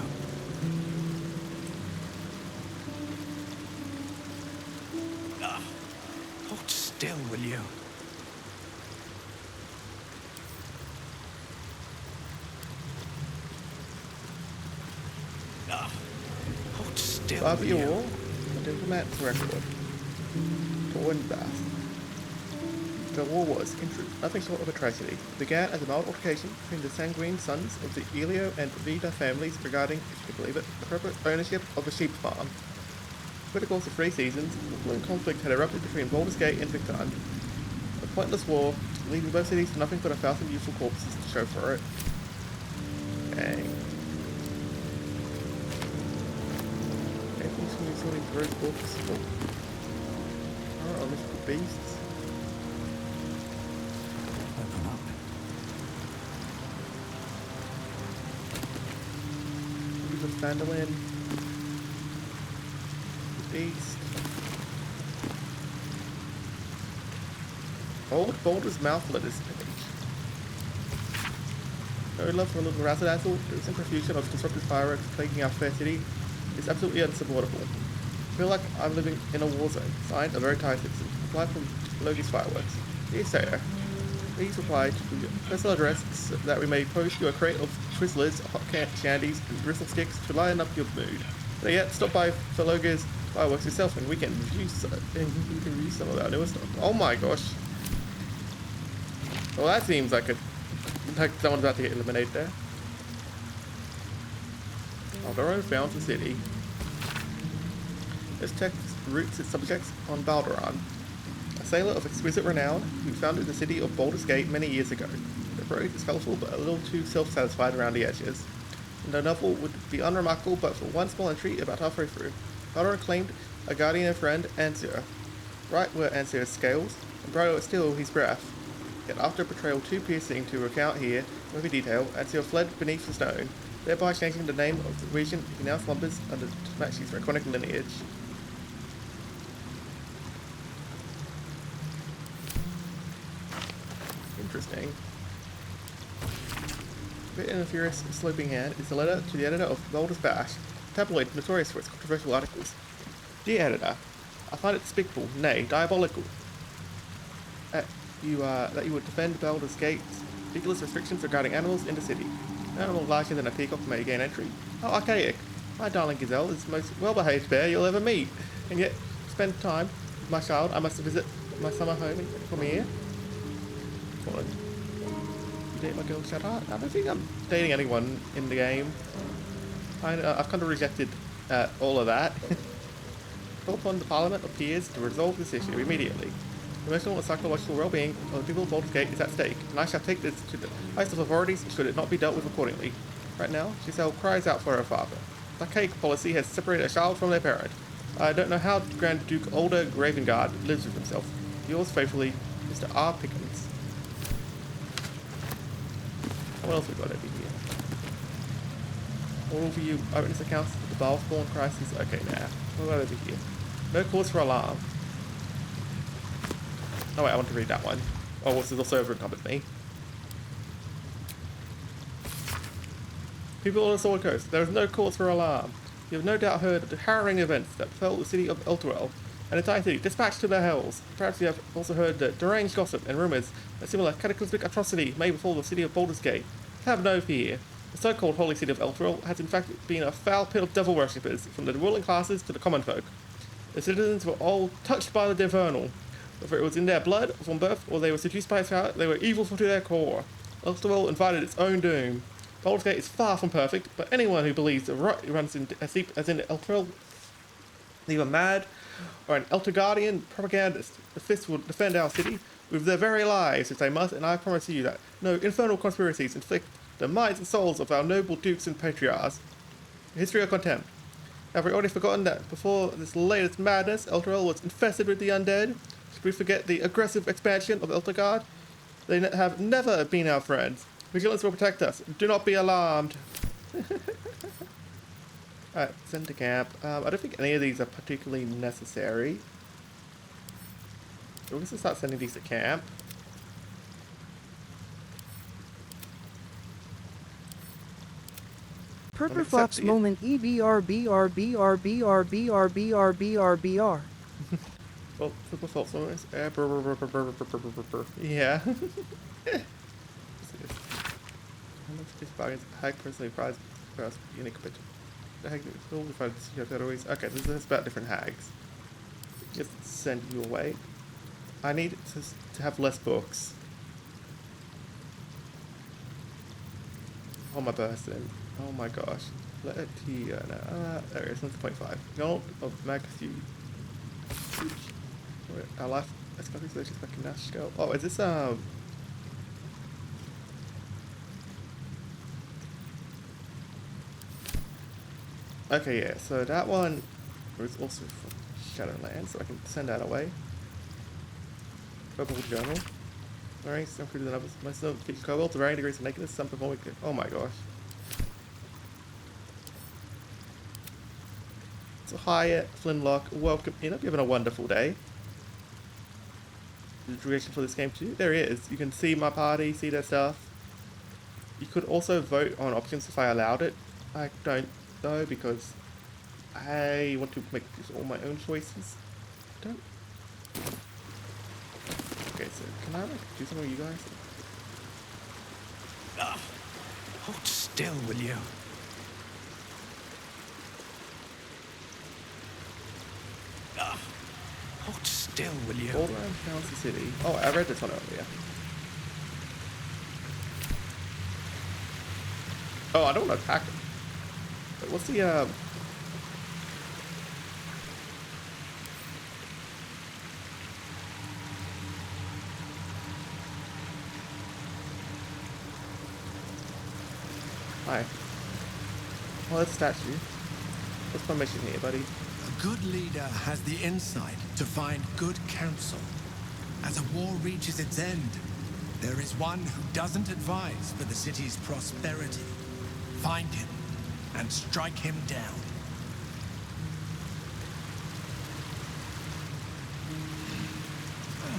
Hold still, will you? Hold still, Above will you you? all, a diplomat's record. Torn bath. The war was, in truth, nothing short of a tragedy. It began as a mild altercation between the sanguine sons of the Elio and Vida families regarding, if you can believe it, the appropriate ownership of a sheep farm. Over the course of 3 seasons, a bloom conflict had erupted between Baldur's Gate and Victon. A pointless war, leaving both cities with nothing but 1,000 useful corpses to show for it. Dang. Everything's going to be sorting through books. Oh, mythical beasts. Open up. Use of Vandalin. Beast. Old Boulder's mouthlet is page. No love for a little razzle-dazzle, the recent profusion of constructed fireworks plaguing our fair city is absolutely unsupportable. I feel like I'm living in a war zone. Signed, a very tired citizen. Reply from Logi's Fireworks. Dear Sayer, please reply to your personal address so that we may post you a crate of Twizzlers, hot shandies, and gristle sticks to lighten up your mood. But yet, stop by for Loga's Fireworks yourself and we can review some of our newer stuff. Oh my gosh. Well, that seems like someone's about to get eliminated there. Alderon founds the city. This text roots its subjects on Balderon, a sailor of exquisite renown who founded the city of Baldur's Gate many years ago. The prose is colourful but a little too self-satisfied around the edges. And the novel would be unremarkable but for one small entry about halfway through. Balderon claimed a guardian and friend, Ansir. Right were Ansir's scales, and brighter still his breath. Yet after a betrayal too piercing to recount here in every detail, Ansir fled beneath the stone, thereby changing the name of the region he now slumbers under to match his draconic lineage. Interesting. written in a furious, sloping hand, is a letter to the editor of Baldur's Bash, a tabloid notorious for its controversial articles. Dear editor, I find it despicable, nay, diabolical, that you would defend Baldur's Gate's ridiculous restrictions regarding animals in the city. An animal larger than a peacock may gain entry. How archaic! My darling gazelle is the most well-behaved bear you'll ever meet, and yet spend time with my child. I must visit my summer home from here. Hold on. You date my girl, shut up. I don't think I'm dating anyone in the game. I've kind of rejected all of that. Call upon the Parliament of Peers to resolve this issue immediately. The emotional and psychological well-being of the people of Baldur's Gate is at stake, and I shall take this to the highest of authorities should it not be dealt with accordingly. Right now, Giselle cries out for her father. The archaic policy has separated a child from their parent. I don't know how Grand Duke Older Gravengard lives with himself. Yours faithfully, Mr. R. Pickens. What else we got over here? All of you eyewitness accounts of the Balspawn crisis. Okay, now. What about over here? No cause for alarm. Oh wait, I want to read that one. Oh, this is also overencumbered me. People on the Sword Coast, there is no cause for alarm. You have no doubt heard of the harrowing events that befell the city of Elturel, an entire city dispatched to their hells. Perhaps you have also heard the deranged gossip and rumours that similar cataclysmic atrocity may befall the city of Baldur's Gate. Have no fear. The so-called holy city of Elturel has in fact been a foul pit of devil worshippers, from the ruling classes to the common folk. The citizens were all touched by the Divernal. Whether it was in their blood from birth or they were seduced by its power, they were evil to their core. Elturel invited its own doom. Baldur's Gate is far from perfect, but anyone who believes the right runs as deep as in Elturel is either mad or an Elturgardian propagandist. The Fist will defend our city with their very lives if they must, and I promise you that no infernal conspiracies inflict the minds and souls of our noble dukes and patriarchs. History of contempt. Have we already forgotten that before this latest madness, Elturel was infested with the undead? Should we forget the aggressive expansion of Elturgard? They have never been our friends. Vigilance will protect us. Do not be alarmed. Alright, send to camp. I don't think any of these are particularly necessary. We're going to start sending these to camp. Perperflop's moment EBRBRBRBRBRBRBRBR. Well, Perperflop's moments. Yeah. This bargains hag personally prize first unique bit. The hag is always find always. Okay, this is about different hags. Just send you away. I need to have less books. Oh my person. Oh my gosh. Let it here now. There it is, 1.5. Gold of Magazine. Our life expectancy is back in Nash scale. Oh, is this okay, yeah, so that one was also from Shadowlands, so I can send that away. Purple Journal. Learning some creatures and others. Most of them feature kobolds, varying degrees of nakedness, some performing. Oh my gosh. So, hi, Flintlock. Welcome in. Hope you're having a wonderful day. The duration for this game, too. There it is. You can see my party, see their stuff. You could also vote on options if I allowed it. I don't, though, because I want to make all my own choices. Don't. Okay, so can I do something with you guys? Hold still, will you? Hold still, will you? All around Council City. Oh, I read this one earlier. Oh, I don't want to attack him. Wait, what's the Hi. Well, that's a statue. What's my mission here, buddy? A good leader has the insight to find good counsel. As a war reaches its end, there is one who doesn't advise for the city's prosperity. Find him and strike him down.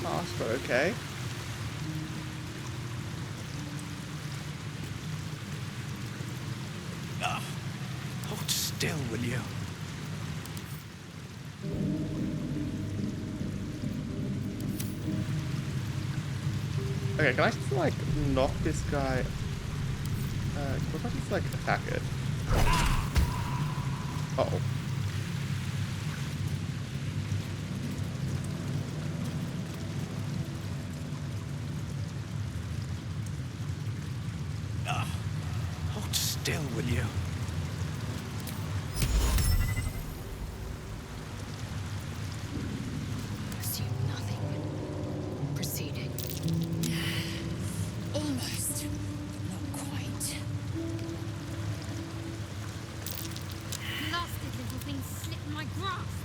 Harsh, but okay. still, will you? Okay, can I just like knock this guy? What if I just like attack it? Uh oh. Hold still, will you? Assume nothing. Proceeding. Almost, but not quite. Blasted little thing slipped my grasp.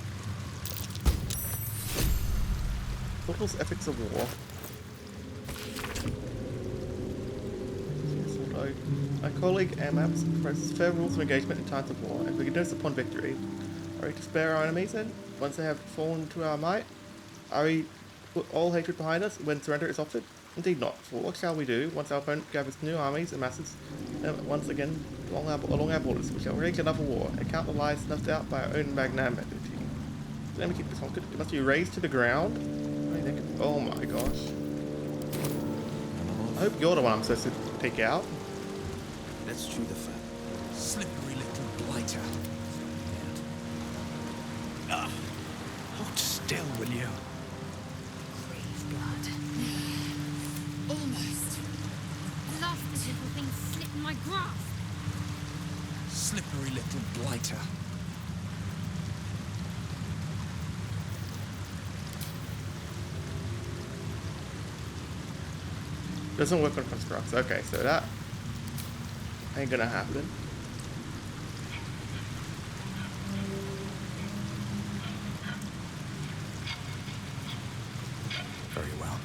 Total's Ethics of War. My colleague Amaps expresses fair rules of engagement in times of war, and we can notice upon victory. Are we to spare our enemies then, once they have fallen to our might? Are we to put all hatred behind us when surrender is offered? Indeed not, for what shall we do once our opponent gathers new armies and masses once again along our borders? We shall wage another war, and count the lives snuffed out by our own magnanimity. Let me keep this one. It must be raised to the ground? Oh my gosh. I hope you're the one I'm supposed to take out. Let's chew the fat. Slippery little blighter. Hold still, will you? Crave blood. Almost. Blasted little thing slipped my grasp. Slippery little blighter. Doesn't work on constructs. Okay, so that ain't gonna happen. Very well.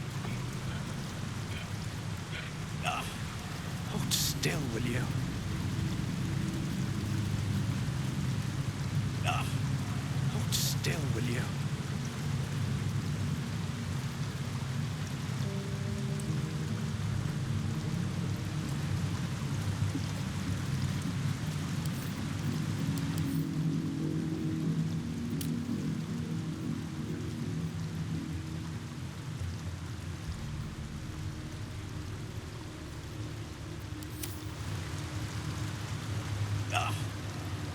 Hold still, will you? Hold still, will you?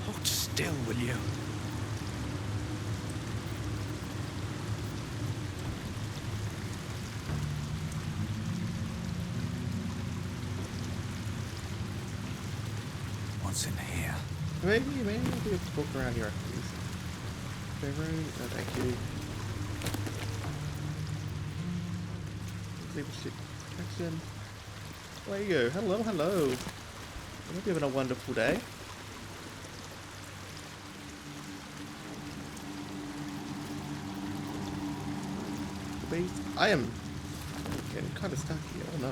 Hold still, will you? What's in here? Maybe I'll do a book around here after these. Favorite? No, thank you. Leadership protection. There you go. Hello, hello. I hope you're having a wonderful day. I am getting kind of stuck here. Oh no.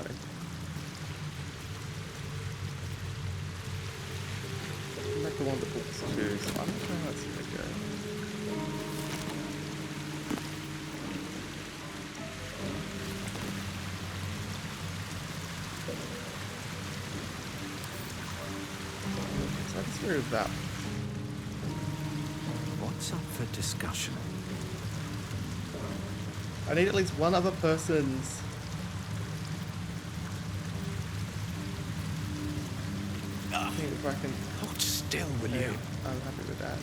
Like the one that books too, so I'm not sure how it's gonna go. So let's remove that. What's up for discussion? I need at least one other person's. Thing if I can. Hold still, will Okay, you? I'm happy with that.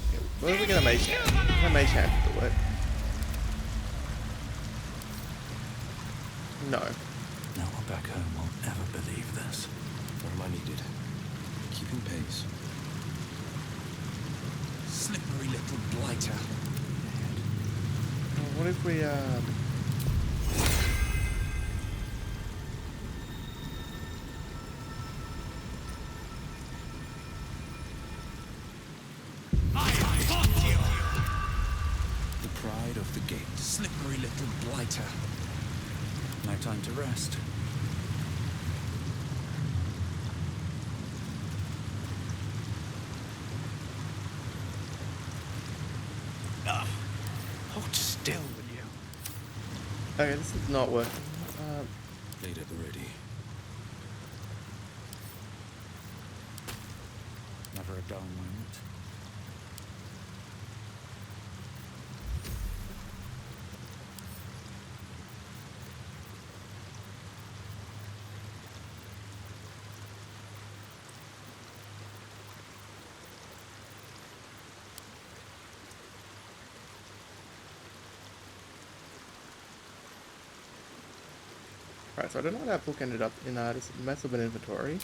Okay, what are we gonna make? A mage hand do it. No. No one back home will ever believe this. Where am I needed? Keeping pace. Slippery little blighter. What if we The pride of the gate. Slippery little blighter. No time to rest. Hold still, will you? okay, this is not working. Late at the ready. dull moment. Right, so I don't know how that book ended up in this mess of an inventory.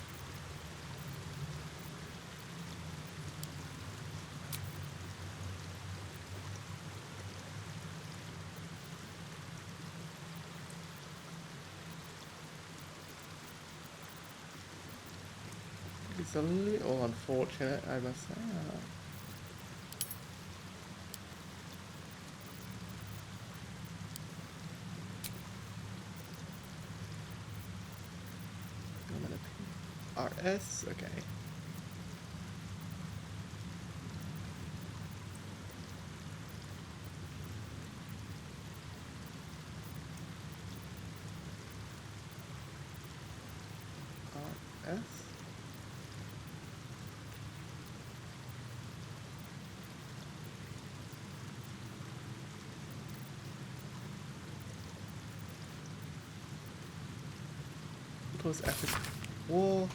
It's a little unfortunate, I must say. RS, okay. RS. It was epic war.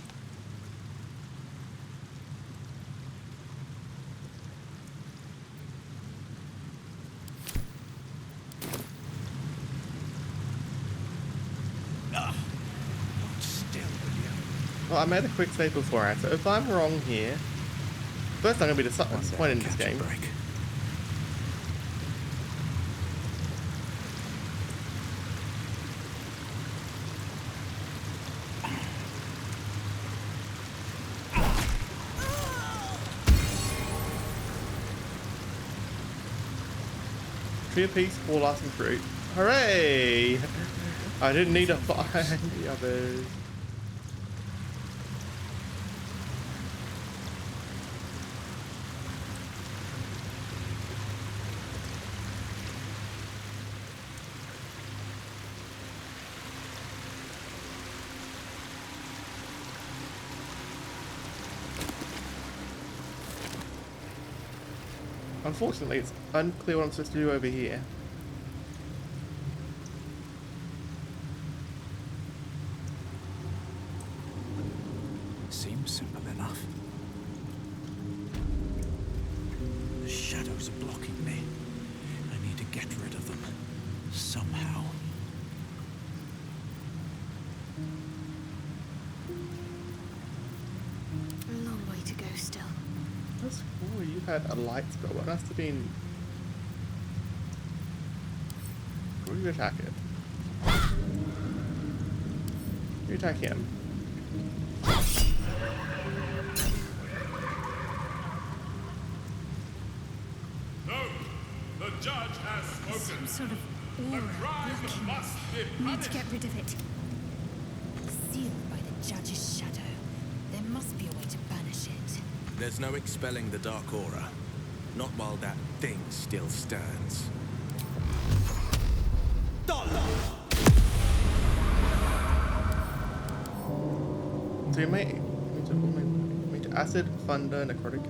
Well, I made a quick save beforehand, so if I'm wrong here, first I'm going to be disappointed in this game. Tree of Peace, 4 lasting fruit. Hooray! I didn't need to find the others. Unfortunately, it's unclear what I'm supposed to do over here. Seems simple enough. The shadows are blocking me. I need to get rid of them. Somehow. A long way to go still. That's cool, you had a light spell. What must have been... Where do you attack it? You attack him. No! The judge has spoken! Some sort of The aura crime blocking. must be Need to punished! get rid of it. Sealed by the judge's shadow. There must be a way to banish it. There's no expelling the dark aura. Not while that thing still stands. So you may acid, thunder, necrotic,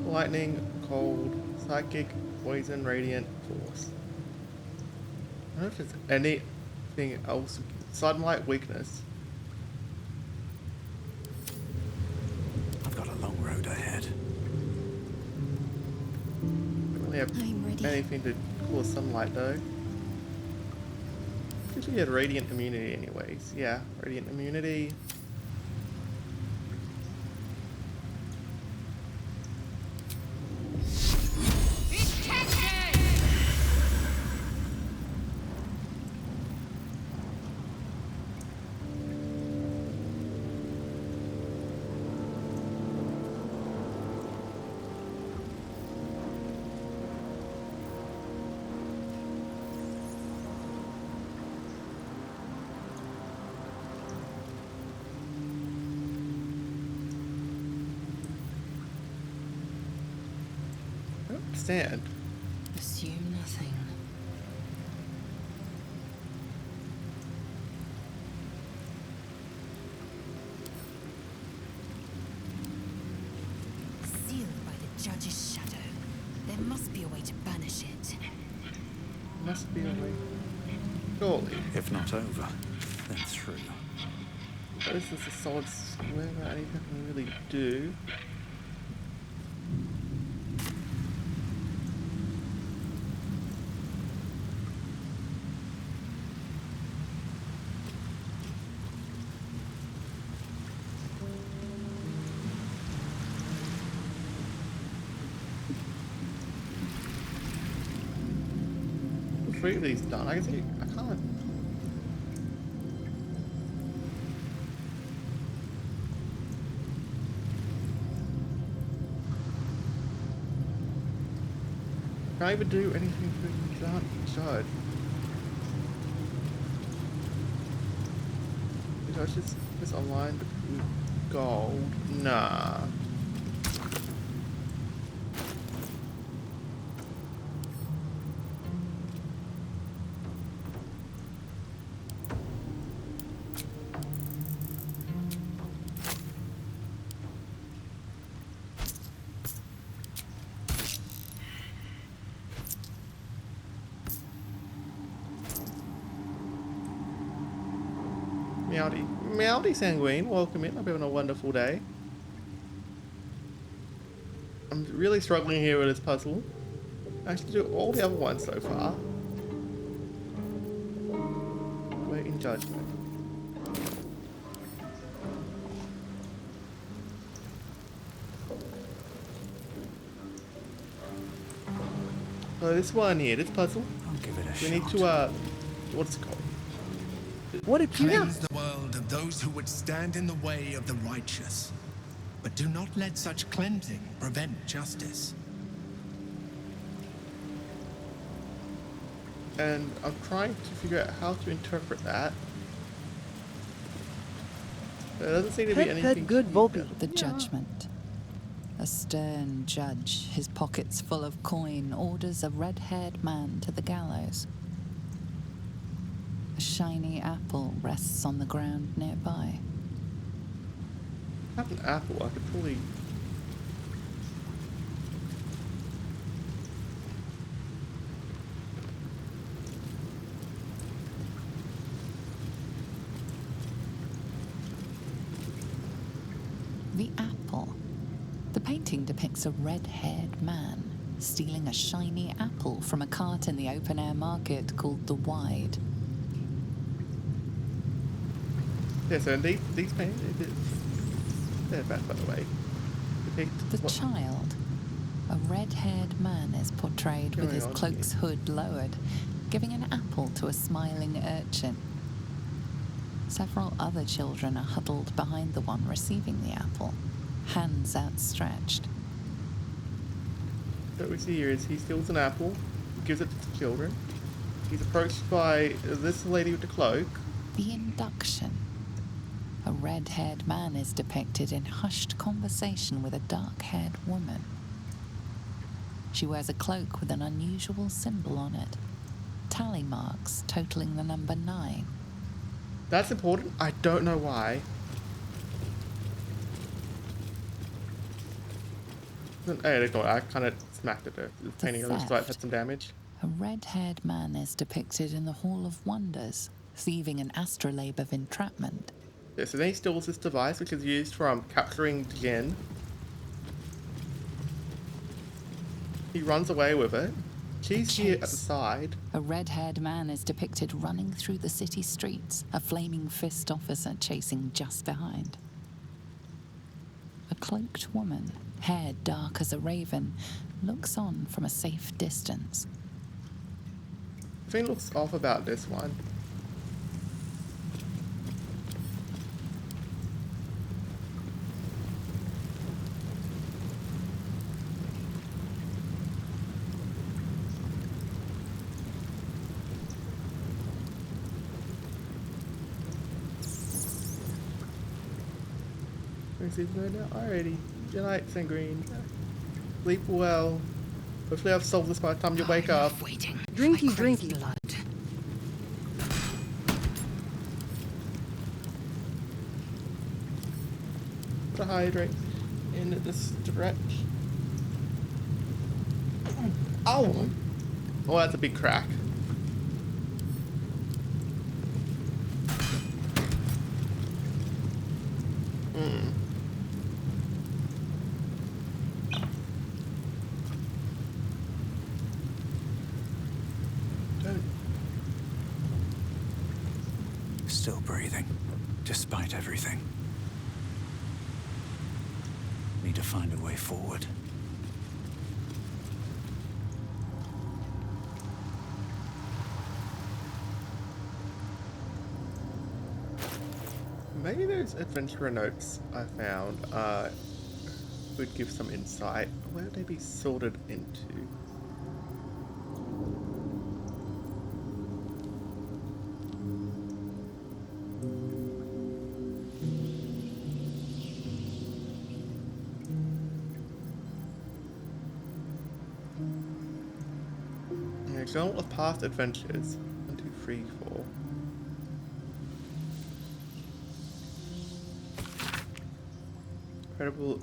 lightning, cold, psychic, poison, radiant, force. I don't know if there's anything else. Sunlight, weakness. I've got a long road ahead. Don't really have I'm ready. anything to cause sunlight though. Usually had radiant immunity anyways. Yeah, radiant immunity. Understand. Assume nothing. There must be a way to banish it. Must be a way. Surely. If not over, then through. This is a solid square that anything I can really do. Three of these done. I can see. I can't. Can't even do anything for judge. Judge is aligned with gold. Nah. Meowdy Sanguine, welcome in. Hope you're having a wonderful day. I'm really struggling here with this puzzle. I actually do all the other ones so far. We're in judgment. So this one here, this puzzle. I'll give it a We shot. need to what's it called? What if you Cleanse the world of those who would stand in the way of the righteous. But do not let such cleansing prevent justice. And I'm trying to figure out how to interpret that. There doesn't seem to be anything. good Volpe. The judgment. A stern judge, his pockets full of coin, orders a red-haired man to the gallows. A shiny apple rests on the ground nearby. If I had an apple, I could probably. The apple. The painting depicts a red-haired man stealing a shiny apple from a cart in the open-air market called the Wide. Yeah, so these paintings, they're bad, by the way. The child. A red-haired man is portrayed with his cloak's hood lowered, giving an apple to a smiling urchin. Several other children are huddled behind the one receiving the apple, hands outstretched. What we see here is he steals an apple, gives it to the children. He's approached by this lady with the cloak. The induction. A red-haired man is depicted in hushed conversation with a dark-haired woman. She wears a cloak with an unusual symbol on it. Tally marks totaling the number 9. That's important. I don't know why. Hey, I kind of smacked it there. The painting on the side had some damage. A red-haired man is depicted in the Hall of Wonders, thieving an astrolabe of entrapment. Yeah, so then he steals this device, which is used for capturing Jinn. He runs away with it. She's here at the side. A red-haired man is depicted running through the city streets, a flaming fist officer chasing just behind. A cloaked woman, hair dark as a raven, looks on from a safe distance. Something looks off about this one. Alrighty. Good night, Sangreen. Sleep well. Hopefully I've solved this by the time you wake up. Drinky. To hydrate in this stretch. Oh! Oh, that's a big crack. Hmm. Still breathing, despite everything. Need to find a way forward. Maybe those adventurer notes I found would give some insight. Where would they be sorted into? Journal of past adventures. 1, 2, 3, 4. Incredible.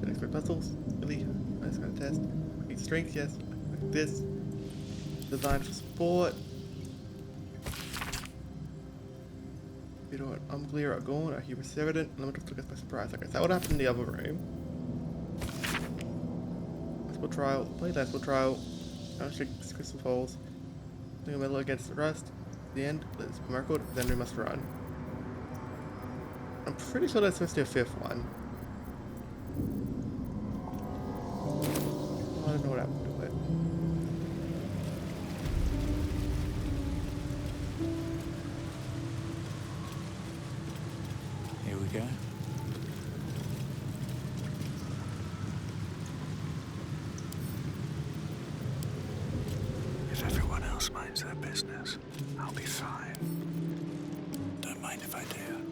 Expert puzzles. Really nice kind of test. Need strength, yes. Like this. Designed for sport. You know what? I'm clear at going. I hear evident. Let me just look at my surprise. Okay, so that would happen in the other room. Trial, play that trial, unrestricted crystal falls, doing a metal against the rust. At the end, let's record, then we must run. I'm pretty sure that's supposed to be a fifth one. I don't know what happened to it. Here we go. Minds their business, I'll be fine. Don't mind if I do.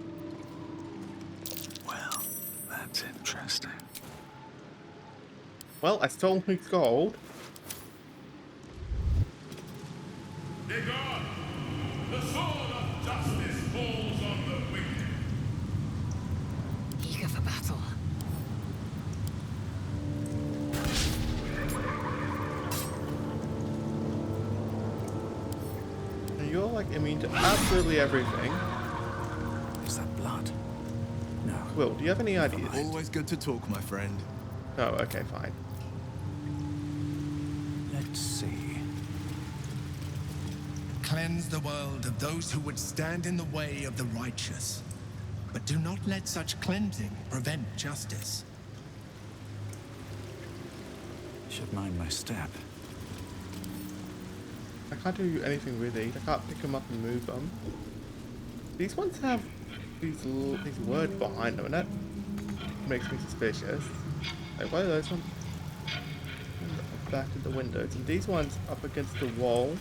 Well, that's interesting. Well, I stole his gold. They're gone! The sword of justice falls on the wicked. Eager for battle. You're like immune to absolutely everything. Is that blood? No. Will, do you have any ideas? Always good to talk, my friend. Oh, okay, fine. Let's see. Cleanse the world of those who would stand in the way of the righteous. But do not let such cleansing prevent justice. Should mind my step. I can't do anything with these. I can't pick them up and move them. These ones have these words behind them, and that makes me suspicious. Like, why are those ones back to the windows, and these ones up against the wall?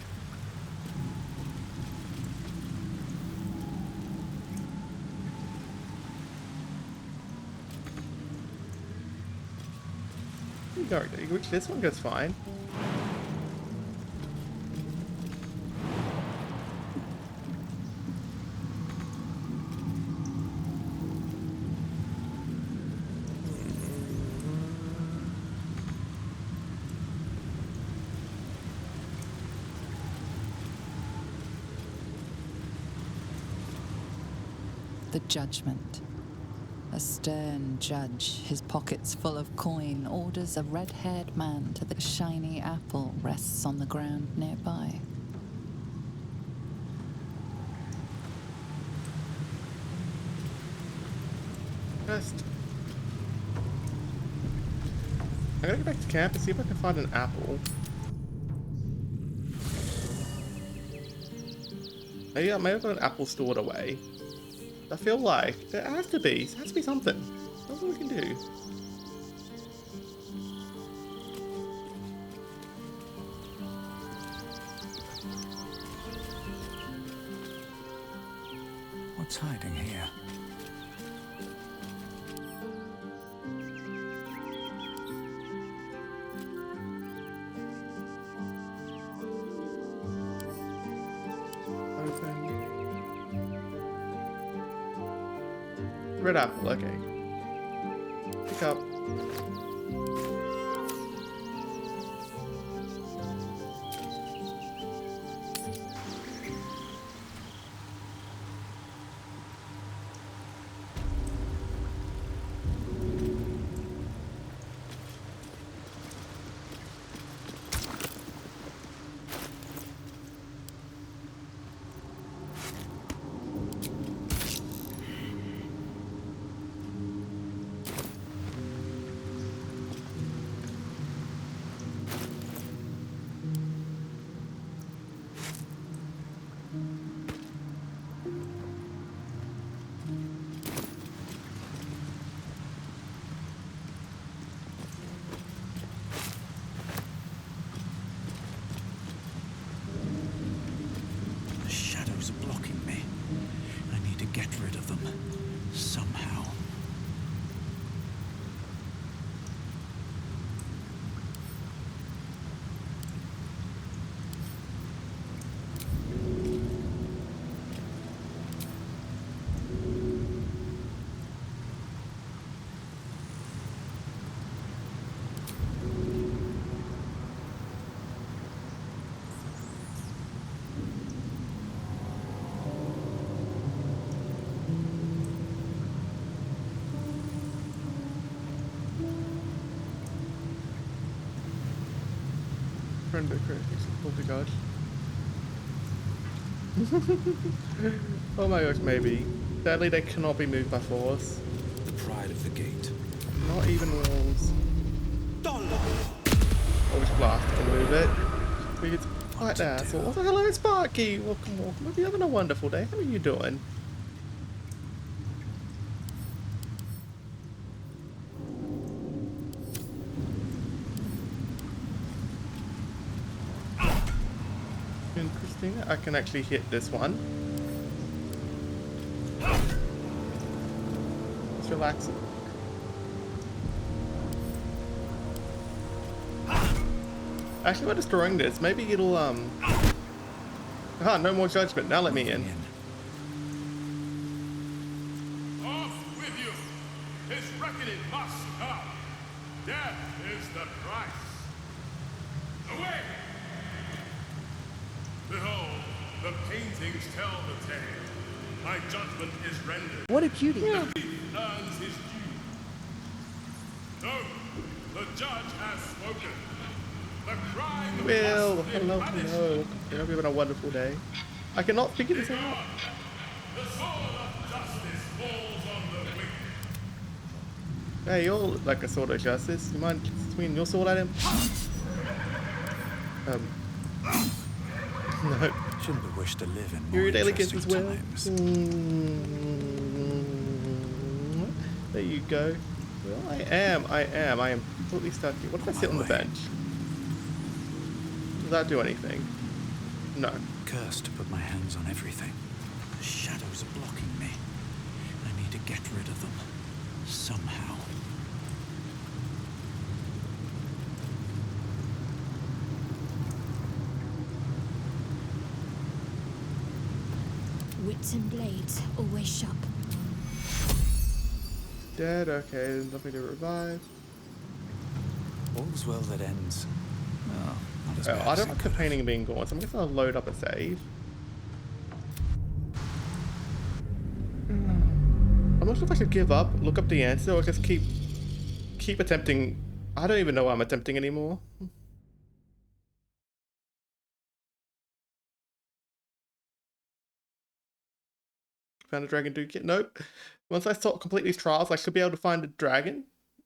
Which this one goes fine. The judgment. A stern judge, his pockets full of coin, orders a red-haired man to the shiny apple rests on the ground nearby. First, I'm gonna go back to camp and see if I can find an apple. Maybe I've got an apple stored away. I feel like there has to be something. That's what we can do. What's hiding here? Red apple, okay. Pick up. friend of the judge. Oh my gosh, maybe. Sadly, they cannot be moved by force. The pride of the gate. Not even walls. Always blast and move it. It's quite an asshole. Oh, hello, Sparky. Welcome, welcome. Hope you're having a wonderful day. How are you doing? Interesting. I can actually hit this one. It's relaxing. Actually, by destroying this, maybe it'll no more judgment. Now let me in. Off with you! His reckoning must come! Death is the price! Away! Behold, the paintings tell the tale. My judgment is rendered. What a cutie. The thief earns his due. No, the judge has spoken. The crime Will, must be hello, punished. hello. I hope you're having a wonderful day. I cannot figure this out. The sword of justice falls on the wicked. Hey, you're like a sword of justice. You mind swinging your sword at him? No. Shouldn't have wished to live in You're more a daily gift interesting as well. times. There you go. Well, I am completely stuck here. What if I sit on the bench? Does that do anything? No. Cursed to put my hands on everything. The shadows are blocking me. I need to get rid of them. Somehow. Wits and blades always sharp. Dead, okay, nothing to revive. All's well that ends. Well, not as bad I as don't it like the could have. painting being gone, so I'm just gonna load up a save. I'm not sure if I should give up, look up the answer, or just keep attempting. I don't even know why I'm attempting anymore. Found a dragon dude kit. Nope. Once I complete these trials, I should be able to find a dragon.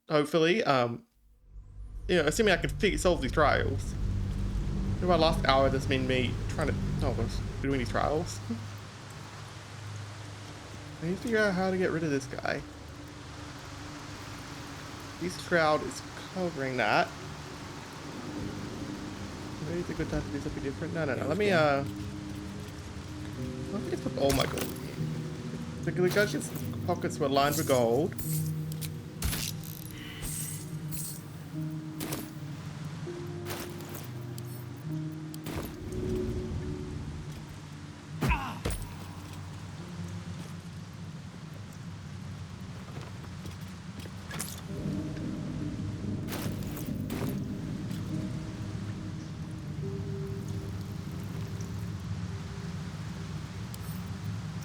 Hopefully. You know, assuming I can solve these trials. In my last hour, this mean me trying to doing these trials. I need to figure out how to get rid of this guy. This crowd is covering that. Maybe it's a good time to do something different. No. Let me let me just put, oh my god. The judge's pockets were lined with gold.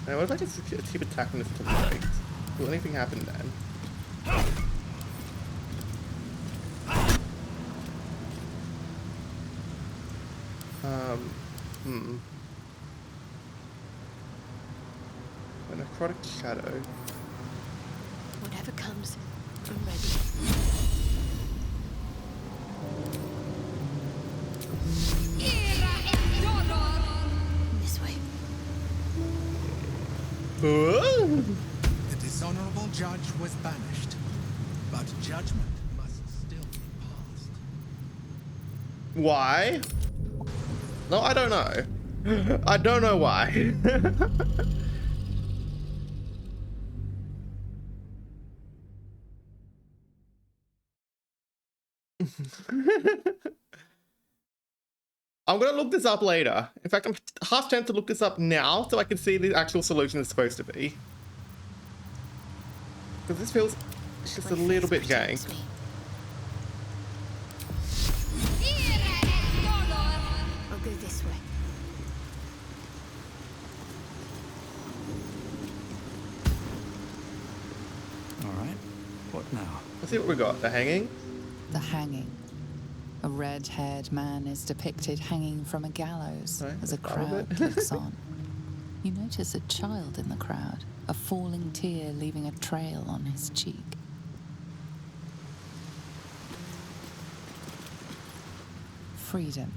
Now, what if I just keep attacking this to the right? Will anything happen then? A necrotic shadow. Whatever comes, I'm ready. This way. The dishonorable judge was banished, but judgment must still be passed. Why? No, I don't know. I don't know why. I'm gonna look this up later. In fact, I'm half tempted to look this up now so I can see the actual solution is supposed to be. Because this feels just a little bit jank. I'll go this way. All right. What now? Let's see what we got. The hanging. The hanging. A red-haired man is depicted hanging from a gallows as a part of it. crowd looks on. You notice a child in the crowd, a falling tear leaving a trail on his cheek. Freedom.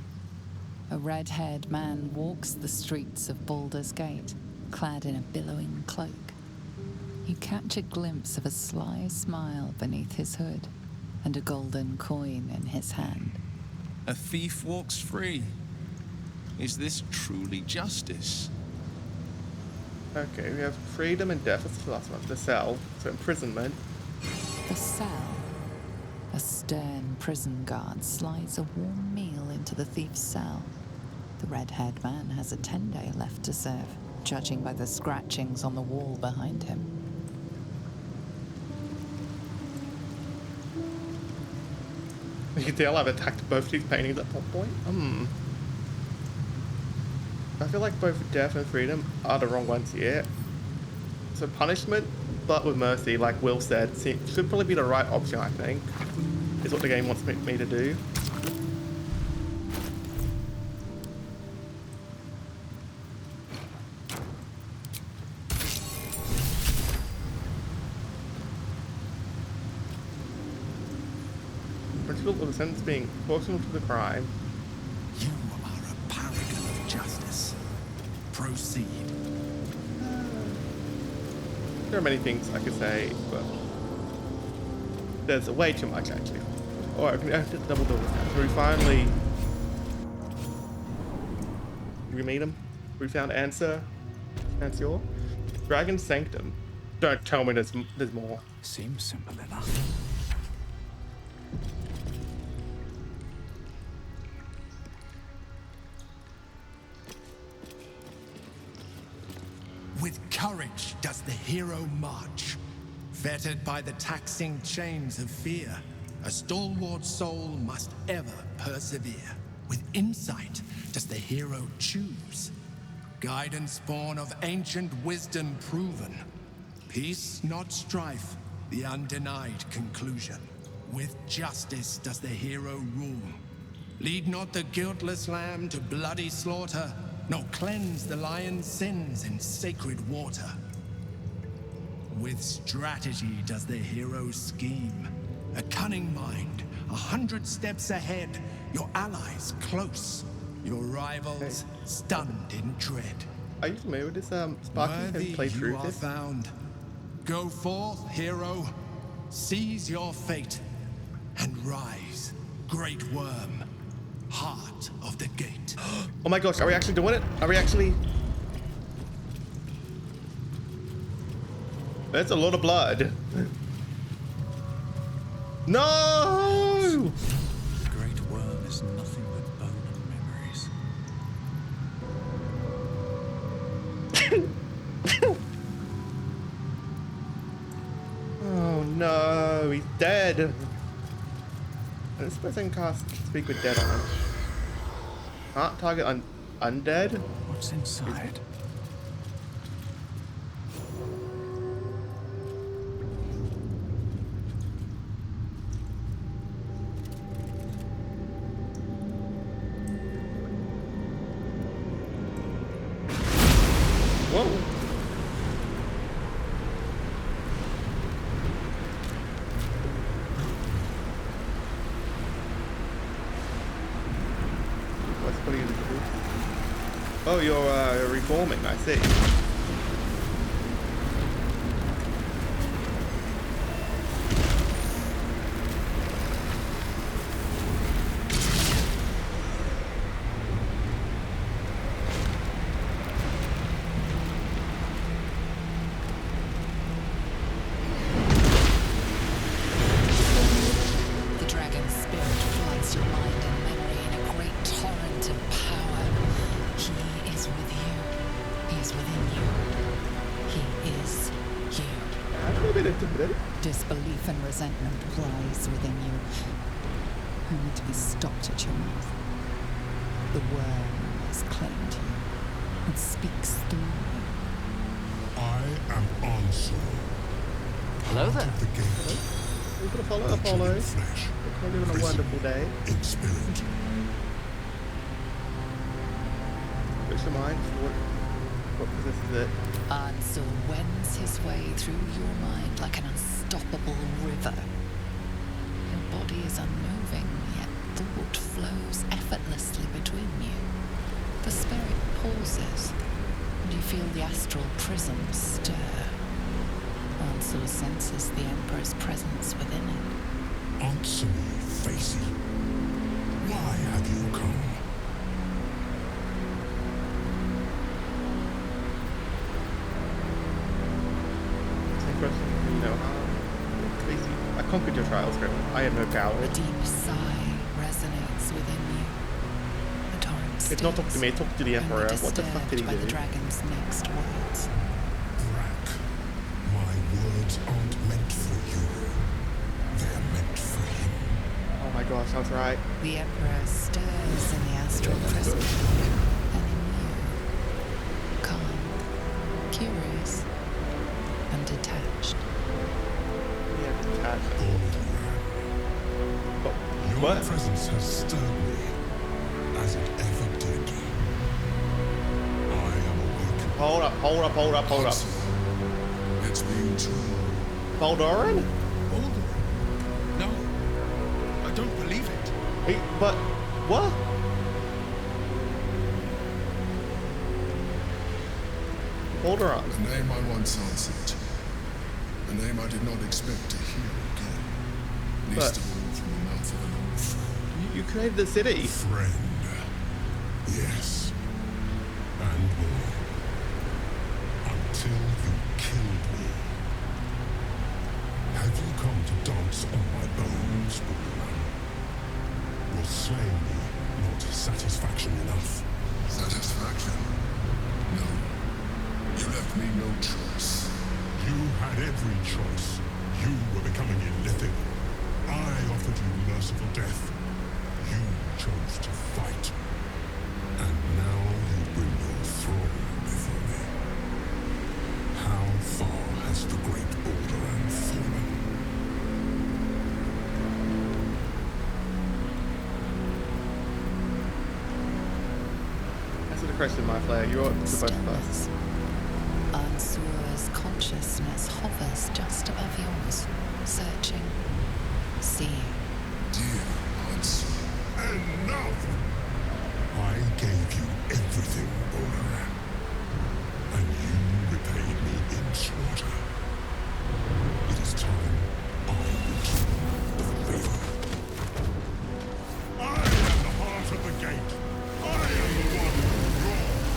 A red-haired man walks the streets of Baldur's Gate, clad in a billowing cloak. You catch a glimpse of a sly smile beneath his hood and a golden coin in his hand. A thief walks free. Is this truly justice? Okay, we have freedom and death. What's the last one? The cell. So imprisonment. The cell. A stern prison guard slides a warm meal into the thief's cell. The red-haired man has a 10-day left to serve, judging by the scratchings on the wall behind him. You can tell I've attacked both these paintings at one point. I feel like both death and freedom are the wrong ones here. So punishment, but with mercy, like Will said, should probably be the right option, I think. Is what the game wants me to do. Principle of the sentence being proportional to the crime. You are a paragon of justice. Proceed. There are many things I could say, but there's way too much actually. Alright, we have to double this now. So we finally... Did we meet him? We found answer. Answer. Dragon Sanctum. Don't tell me there's more. Seems simple enough. With courage does the hero march. Fettered by the taxing chains of fear, a stalwart soul must ever persevere. With insight does the hero choose. Guidance born of ancient wisdom proven. Peace, not strife, the undenied conclusion. With justice does the hero rule. Lead not the guiltless lamb to bloody slaughter, nor cleanse the lion's sins in sacred water. With strategy does the hero scheme. A cunning mind, 100 steps ahead, your allies close, your rivals stunned in dread. Are you familiar with this Sparky has Worthy played you through are this? found. Go forth, hero, seize your fate, and rise, great worm, heart of the gate. Oh my gosh, are we actually doing it? Are we actually... That's a lot of blood. No! The great worm is nothing but bone and memories. Oh no, he's dead. I suppose I can cast Speak with Dead on him. Can't target undead? What's inside? Whoa. What are you doing? Oh, you're reforming, I see. The dragon's spirit floods your mind and memory in a great torrent of power. He is with you. He is within you. He is you. I'm a bit intimidated. Disbelief and resentment rise within you, only to be stopped at your mouth. The worm has claimed you and speaks through you. I am answer. Hello there. The gate. We're gonna follow Apollo. We're having a wonderful day. In spirit. Which of mine? What possesses it? Ansel wends his way through your mind like an unstoppable river. Your body is unmoving, yet thought flows effortlessly between you. The spirit pauses, and you feel the astral prism stir. Ansel senses the Emperor's presence within it. Answer me, Facey. Why have you come? You know, Casey, I conquered your trials, Grim. I am no coward. A deep sigh resonates within you. The torrent It's not talking to me, talk to the Emperor. only What the fuck did he disturbed by do? the dragon's next words. Brack, my words aren't meant for you. They're meant for him. Oh my gosh, sounds right. The Emperor stirs in the astral prism, and in you, calm, curious, and detached. Yeah, detached. Your What? presence has stirred me, as it ever did. I am awakened. Hold up. It's been too long. Baldoran? No, I don't believe it. Hey, but what? Baldoran. The name I once answered. A name I did not expect to hear again. Least of all from the mouth of an old friend. You created the city. Friend. Yes. And more. Until you killed me. Have you come to dance on my bones, Baldoran? Was slaying me not satisfaction enough? Satisfaction? No. You left me no choice. You had every choice. You were becoming illithid. I offered you merciful death. You chose to fight. And now you bring your throne before me. How far has the great Baldoran fallen? Answer the question, my flare. You're supposed to Stillness. Ansur's consciousness hovers just above yours, searching, seeing. Dear Answer, enough! I gave you everything, Baldoran. And you repaid me in slaughter. It is time I return the favor. I am the heart of the gate. I am the one who roars.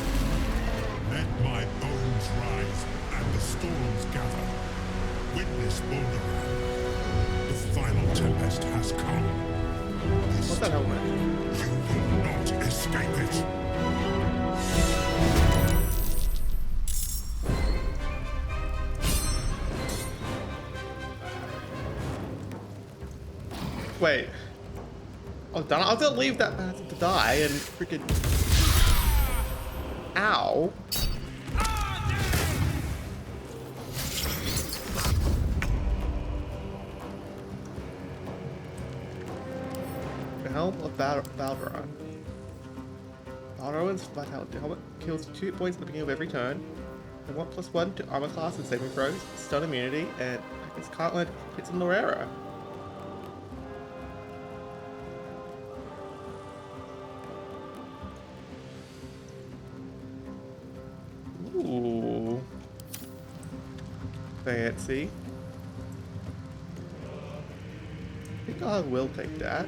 Let my bones rise and the storms gather. Witness Baldoran. The final tempest has come. What's that helmet? You will not escape it. Wait. I was done. I was gonna leave that bastard to die and freaking. Ow. The helm of Baldoran. Baldoran's vitality helmet kills 2 points at the beginning of every turn. And 1+1 to armor class and saving throws, stun immunity, and its can't let hits in Lorera. Ooh. Fancy. I think I will take that.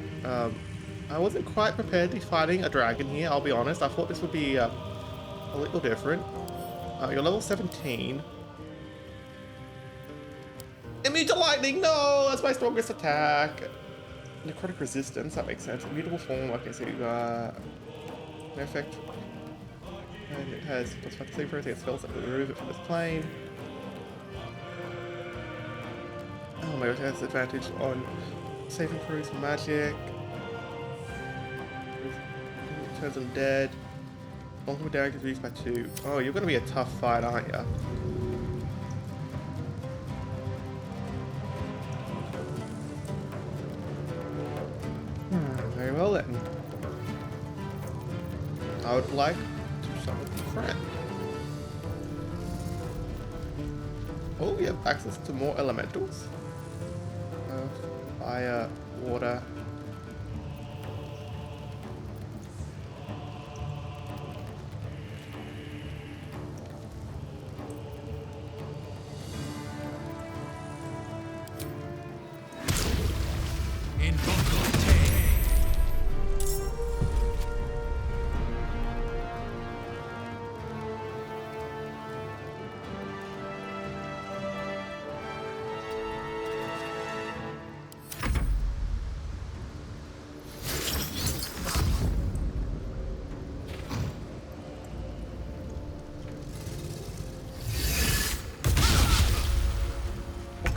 I wasn't quite prepared to be fighting a dragon here, I'll be honest. I thought this would be a little different. You're level 17. Immune to lightning! No! That's my strongest attack! Necrotic resistance, that makes sense. Immutable form, okay, so no effect. And it has +5 save for everything, spells that will remove it from this plane. Oh my gosh, it has advantage on saving throws, magic. Turns them dead. Long-term damage is reduced by 2. Oh, you're gonna be a tough fight, aren't you? I would like to summon a friend. Oh, we have access to more elementals. Fire, water.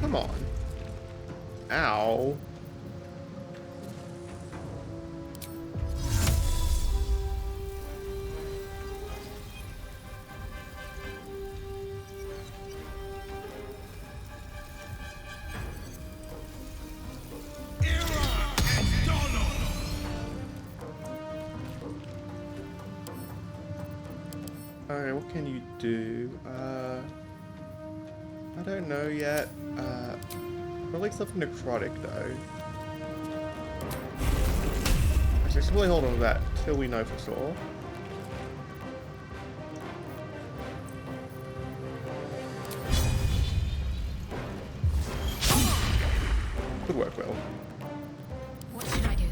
Come on. Ow. Alright, what can you do? I don't know yet. Probably something necrotic though. Actually, I should really hold on to that till we know for sure. Could work well. What should I do?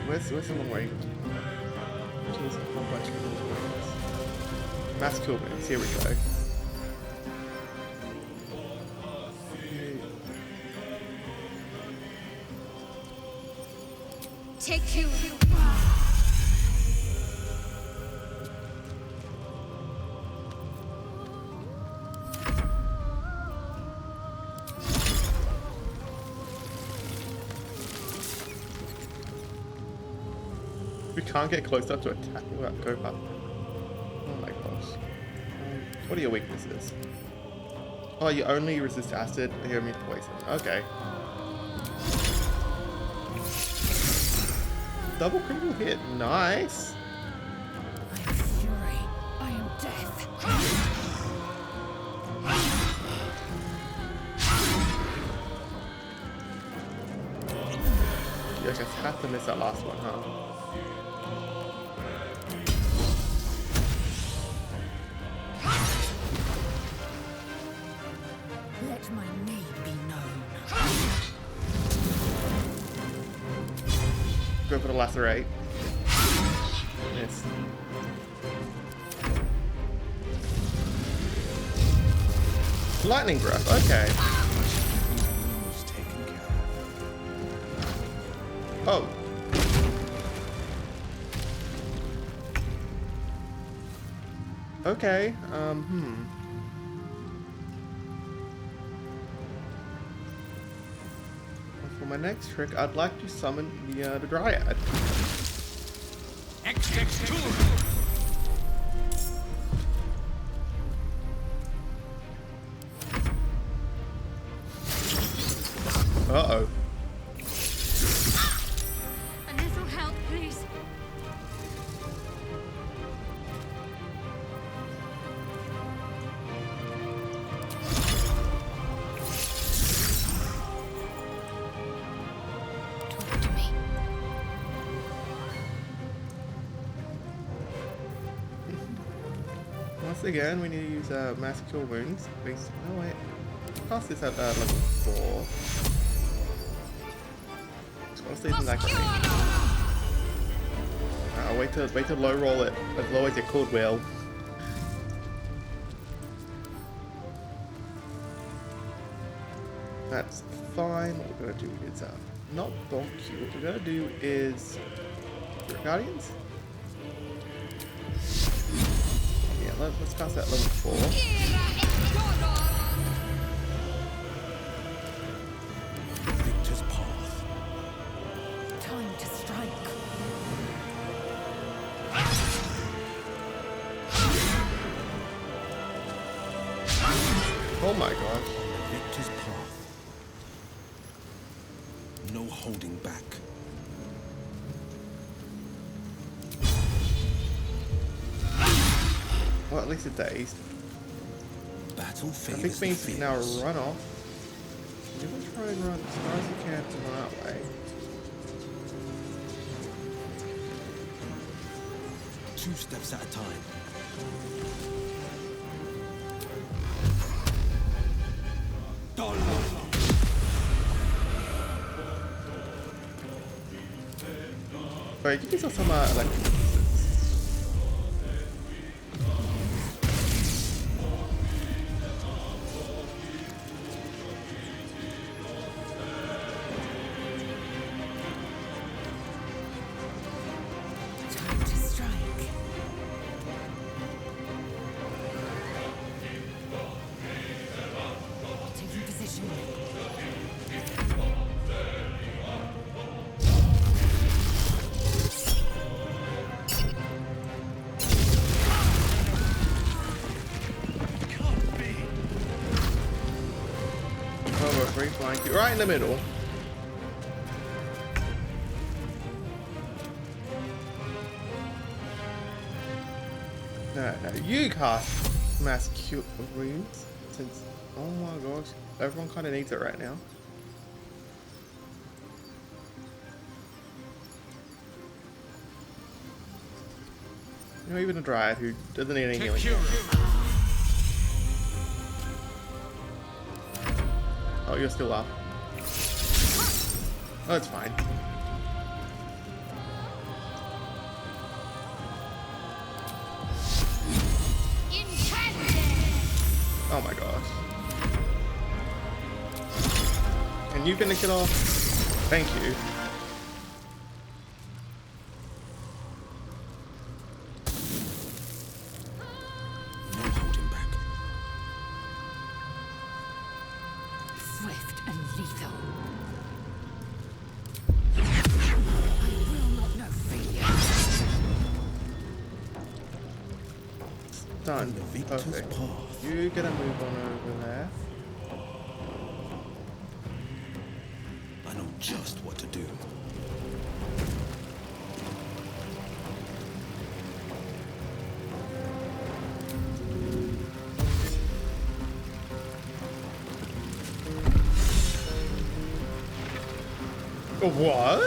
Where's the long way? Kills a whole bunch of little wings. Mass kill wings, here we go. Take you. We can't get close enough to attack without go up. Oh my gosh. What are your weaknesses? Oh, you only resist acid, but you're immune to poison. Okay. Double critical hit. Nice. I am fury. I am death. You just have to miss that last one, huh? Let my name be known. Go for the lacerate. Miss. Lightning breath, okay. Oh. Okay, For my next trick, I'd like to summon the Dryad. Uh-oh. A little help, please. Talk to me. Once again, we need to use mass cure wounds. Oh wait, cast this at level 4. Just want to see that great. Wait to low roll it as low as you could, Will. That's fine. What we're gonna do is not bonk you. What we're gonna do is Guardians. Yeah, let's cast that level 4. Victor's path. Time to strike. Oh my gosh. Victor's path. No holding back. Well, at least it's dazed. Battle I think favors it the means you can now fierce. run off. You're gonna try and run as far as you can to that way. 2 steps at a time. Sorry, give yourself some electric pieces. Time to strike. Taking position. Over free flank you right in the middle. No, you cast mass cure wounds since, oh my gosh, everyone kind of needs it right now. You know, even a dryad who doesn't need any healing. Oh, you're still up. Oh, it's fine. Oh my gosh. Can you finish it off? Thank you. No holding back. Swift and lethal. I will not know failure. Done. The victor's Perfect. path. You gotta move on over there. I know just what to do. What?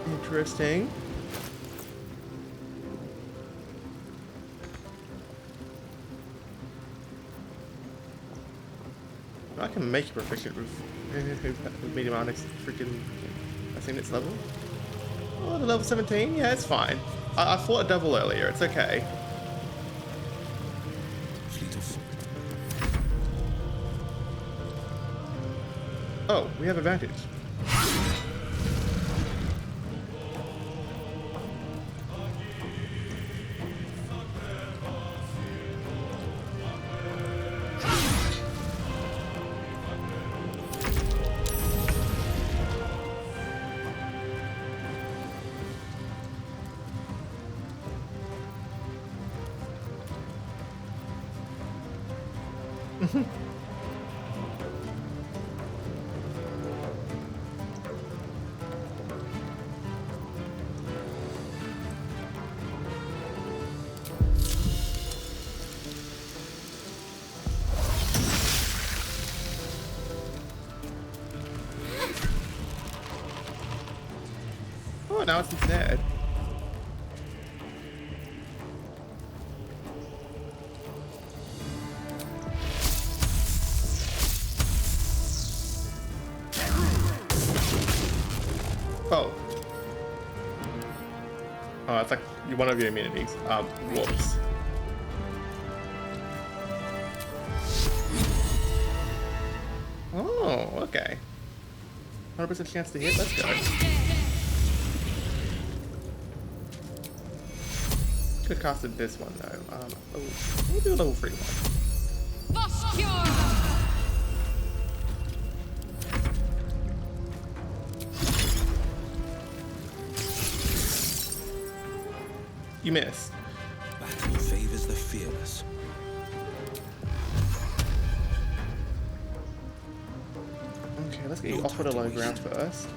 Interesting. I can make you proficient with medium onyx freaking. I think it's level. Oh, the level 17? Yeah, it's fine. I fought a devil earlier, it's okay. Fleet of foot. Oh, we have advantage. Oh, now it's dead. Oh. Oh, that's like one of your immunities. Whoops. Oh, okay. 100% chance to hit. Let's go. Could have costed this one though. We'll do a level 3 one. You missed. Battle favors the fearless. Okay, let's get you off of the low ground first.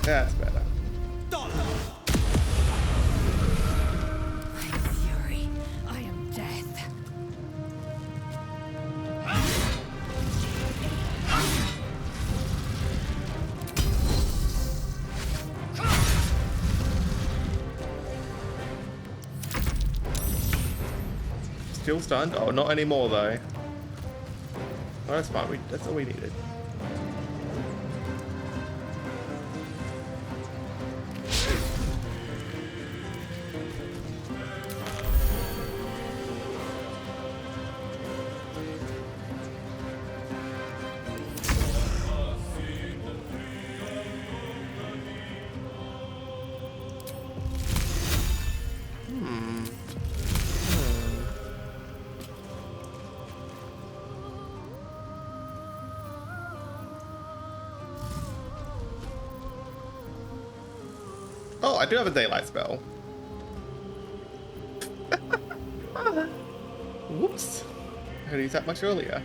That's better. I am fury. I am death. Still stunned? Oh, not anymore though. Oh, that's fine. That's all we needed. Oh, I do have a daylight spell. Whoops. I had to use that much earlier.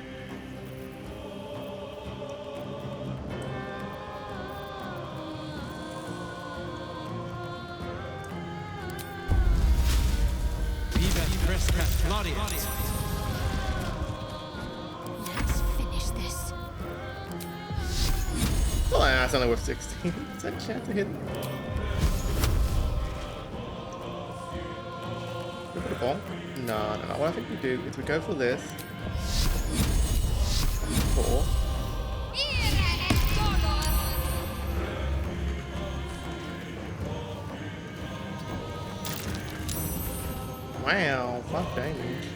Let's finish this. Oh, that's only worth 16. Is that a chance to hit? Go for the bomb? No. What I think we do is we go for this. 4. Wow, 5 damage.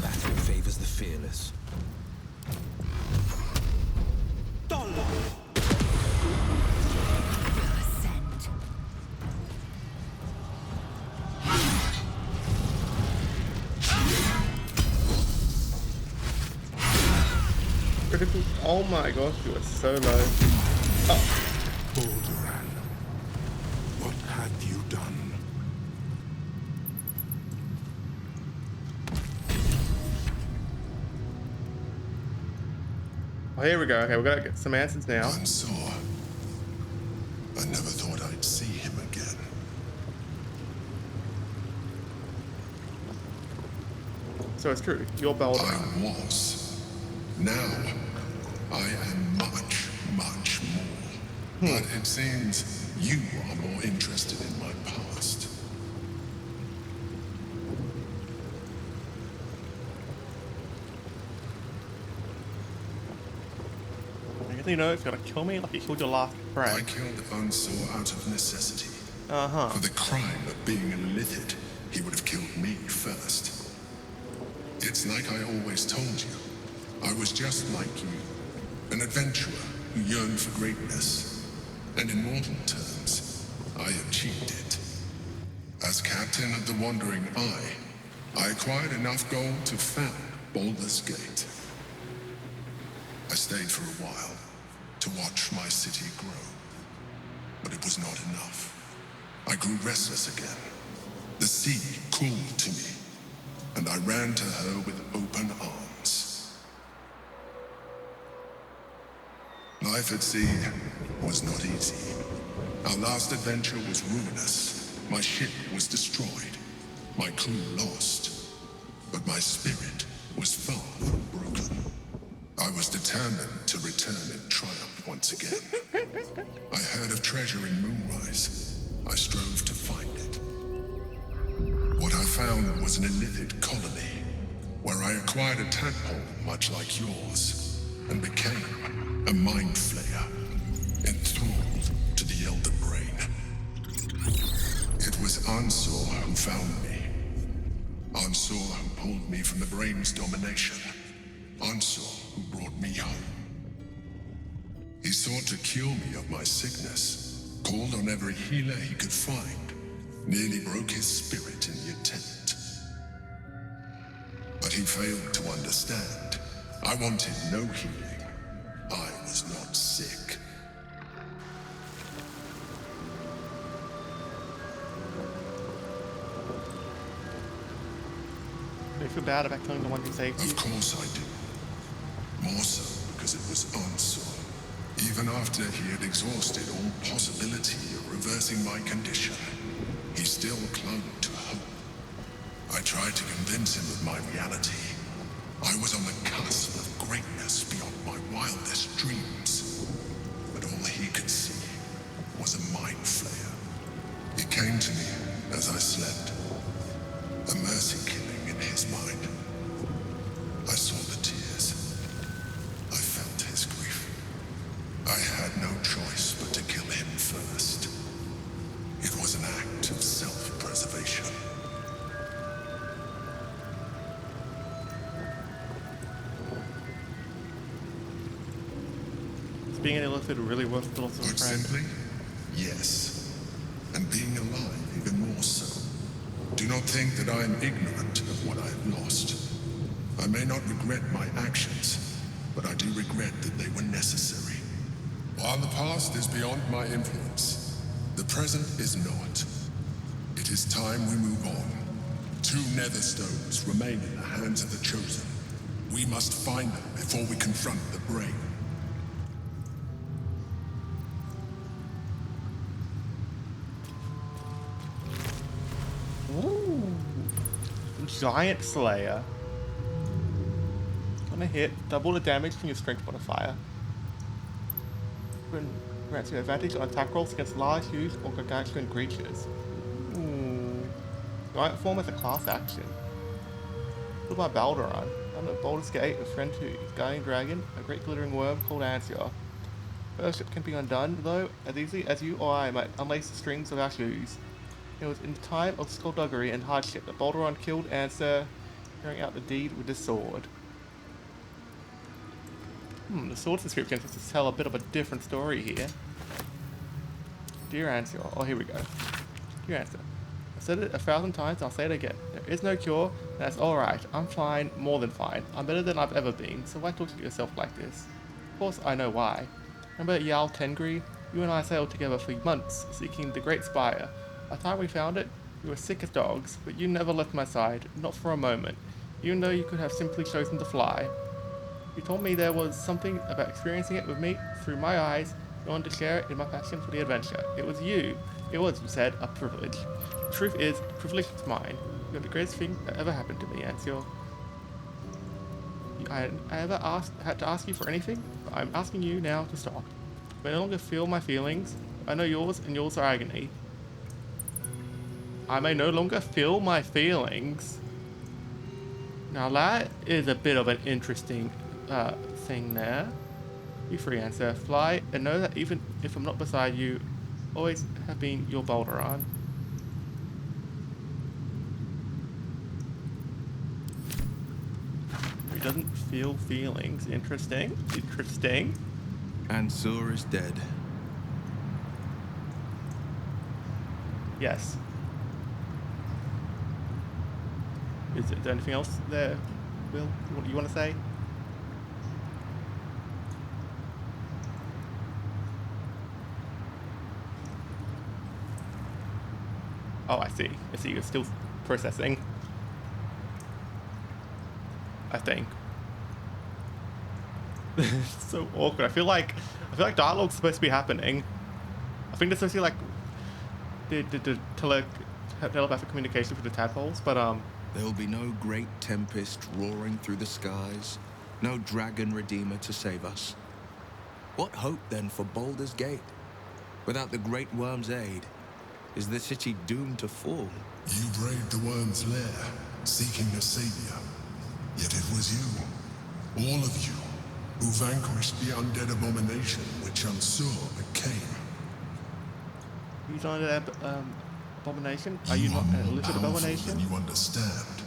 Battle favors the fearless. Critical. Oh my gosh, you are so low. Oh. Alderaan, what have you done? Oh, here we go. Okay, we gotta get some answers now. Mansoor. I never thought I'd see him again. So it's true. You're Baldur. I was. Now, I am much, much more. But it seems you are more interested in my past. I guess you know it's gonna kill me like you killed your last friend. I killed Mansoor out of necessity. Uh-huh. For the crime of being a Lithid, he would have killed me first. It's like I always told you. I was just like you, an adventurer who yearned for greatness. And in mortal terms, I achieved it. As captain of the Wandering Eye, I acquired enough gold to found Baldur's Gate. I stayed for a while to watch my city grow. But it was not enough. I grew restless again. The sea called to me, and I ran to her with open arms. Life at sea was not easy. Our last adventure was ruinous. My ship was destroyed. My crew lost. But my spirit was far from broken. I was determined to return in triumph once again. I heard of treasure in Moonrise. I strove to find it. What I found was an Illithid colony, where I acquired a tadpole much like yours, and became a mind flayer, enthralled to the Elder Brain. It was Ansor who found me. Ansor who pulled me from the Brain's domination. Ansor who brought me home. He sought to cure me of my sickness, called on every healer he could find, nearly broke his spirit in the attempt. But he failed to understand. I wanted no healing. I was not sick. Do you feel bad about killing the one who saved you? Of course I do. More so because it was Ansur. Even after he had exhausted all possibility of reversing my condition, he still clung to hope. I tried to convince him of my reality. I was on the cusp of greatness beyond my wildest dreams. But all he could see was a mind flayer. It came to me as I slept. A mercy killing in his mind. I saw the tears. I felt his grief. I had no choice but to kill him first. It was an act of self-preservation. Is being an illithid really worth the loss of a Put friend? simply, yes. And being alive even more so. Do not think that I am ignorant of what I have lost. I may not regret my actions, but I do regret that they were necessary. While the past is beyond my influence, the present is not. It is time we move on. 2 nether stones remain in the hands of the Chosen. We must find them before we confront the Brain. Ooh. Giant Slayer. On a hit, double the damage from your strength modifier. Grants you advantage on attack rolls against large, huge, or gargantuan creatures. Ooh. Giant form as a class action. What about Balderon? I'm at Baldur's Gate, a friend to Guardian Dragon, a great glittering worm called Ansior. Fellowship can be undone, though, as easily as you or I might unlace the strings of our shoes. It was in the time of skullduggery and hardship that Balderon killed Answer, carrying out the deed with his sword. The sword's description seems to tell a bit of a different story here. Dear Answer, oh here we go. Dear Answer, I've said it 1,000 times and I'll say it again. There is no cure, and that's alright. I'm fine, more than fine. I'm better than I've ever been, so why talk to yourself like this? Of course I know why. Remember Yal Tengri? You and I sailed together for months, seeking the Great Spire. By the time we found it, we were sick as dogs, but you never left my side, not for a moment, even though you could have simply chosen to fly. You told me there was something about experiencing it with me through my eyes. You wanted to share it in my passion for the adventure. It was, you said, a privilege. The truth is, the privilege is mine. You're the greatest thing that ever happened to me, Ansel. I ever had to ask you for anything, but I'm asking you now to stop. I no longer feel my feelings. I know yours, and yours are agony. I may no longer feel my feelings. Now that is a bit of an interesting thing there. You free Answer. Fly, and know that even if I'm not beside you, always have been your Balderon. He doesn't feel feelings. Interesting. Interesting. Ansur is dead. Yes. Is there anything else there, Will? What you want to say? Oh, I see. I see. You're still processing. I think. It's so awkward. I feel like dialogue's supposed to be happening. I think it's supposed to be like the telepathic communication for the tadpoles, but There'll be no great tempest roaring through the skies, no dragon redeemer to save us. What hope then for Baldur's Gate? Without the great worm's aid, is the city doomed to fall? You braved the worm's lair, seeking a savior. Yet it was you, all of you, who vanquished the undead abomination which Ansur became. You're not an abomination? Are you not a little abomination? You understand.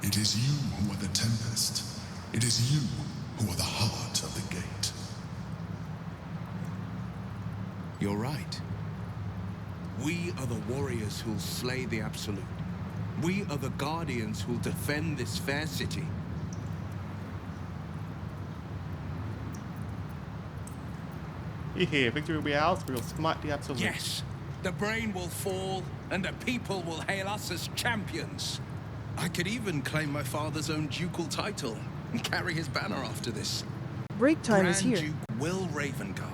It is you who are the tempest. It is you who are the heart of the gate. You're right. We are the warriors who'll slay the Absolute. We are the guardians who'll defend this fair city. You hear, victory will be ours, we will smite the absolute. Yes, the brain will fall, and the people will hail us as champions. I could even claim my father's own ducal title and carry his banner after this. Break time is Grand here. Duke Will Ravengard,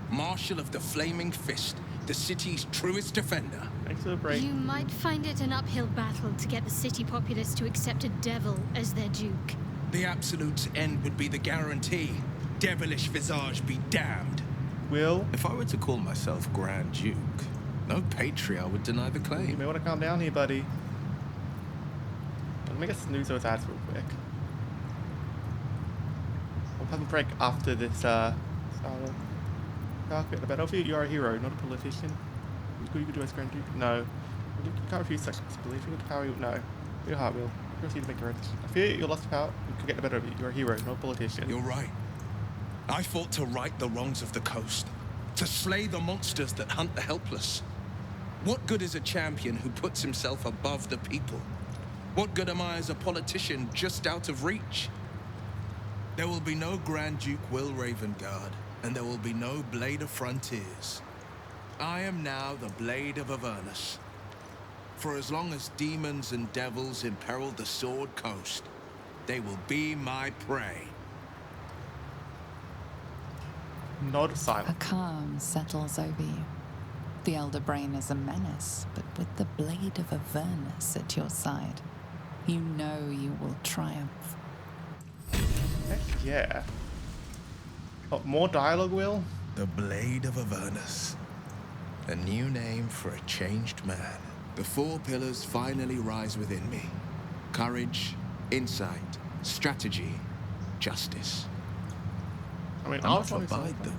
Marshal of the Flaming Fist, the city's truest defender. Thanks for the break. You might find it an uphill battle to get the city populace to accept a devil as their duke. The Absolute's end would be the guarantee. Devilish visage be damned. Will? If I were to call myself Grand Duke, no patriarch would deny the You claim. may want to calm down here, buddy. Let me get snooze those ads real quick. We'll have a break after this, Get the battlefield. You are a hero, not a politician. You could do as Grand Duke. No. You can't refuse such belief. You get power. No. Your heart will. Proceed to make your own decision. I fear your lost power. You could get the better of you. You're a hero, not a politician. You're right. I fought to right the wrongs of the coast, to slay the monsters that hunt the helpless. What good is a champion who puts himself above the people? What good am I as a politician just out of reach? There will be no Grand Duke Will Ravengard, and there will be no Blade of Frontiers. I am now the Blade of Avernus. For as long as demons and devils imperil the Sword Coast, they will be my prey. Nod silent. A calm settles over you. The Elder Brain is a menace, but with the Blade of Avernus at your side, you know you will triumph. Heck yeah. Oh, more dialogue, Will? The Blade of Avernus. A new name for a changed man. The four pillars finally rise within me. Courage, insight, strategy, justice. I mean, Not to abide them,